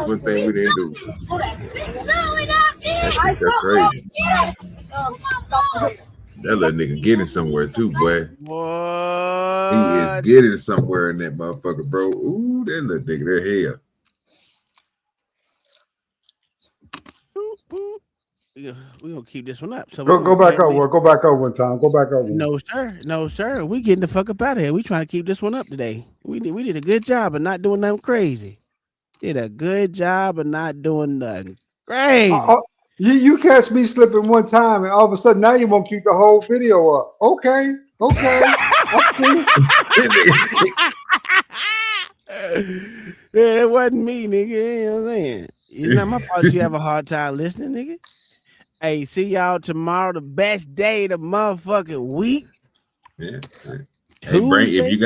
One thing we didn't do. That's crazy. That little nigga getting somewhere too, boy. What? He is getting somewhere in that motherfucker, bro. Ooh, that little nigga, that hell. We're gonna keep this one up. So go back over. Go back over time. Go back over. No, sir. We getting the fuck up out of here. We trying to keep this one up today. We did a good job of not doing nothing crazy. Did a good job of not doing nothing crazy. You catch me slipping one time, and all of a sudden now you won't keep the whole video up. Okay. Yeah, it wasn't me, nigga. You know what I'm saying? It's not my fault you have a hard time listening, nigga. Hey, see y'all tomorrow, the best day of the motherfucking week. Yeah. Hey, bring if you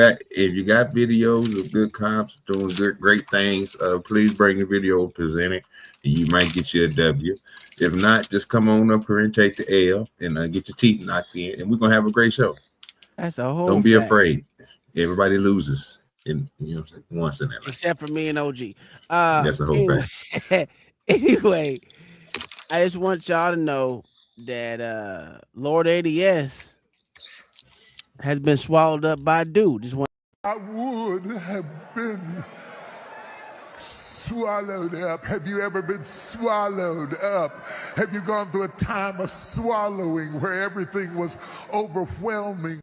got videos of good cops doing great things, please bring a video, present it, and you might get you a W. If not, just come on up here and take the L and get your teeth knocked in, and we're gonna have a great show. That's the whole. Don't be afraid. Everybody loses, once in their life, except for me and OG. That's a whole fact. Anyway, I just want y'all to know that Lord ADS has been swallowed up by a dude. I would have been swallowed up. Have you ever been swallowed up? Have you gone through a time of swallowing where everything was overwhelming?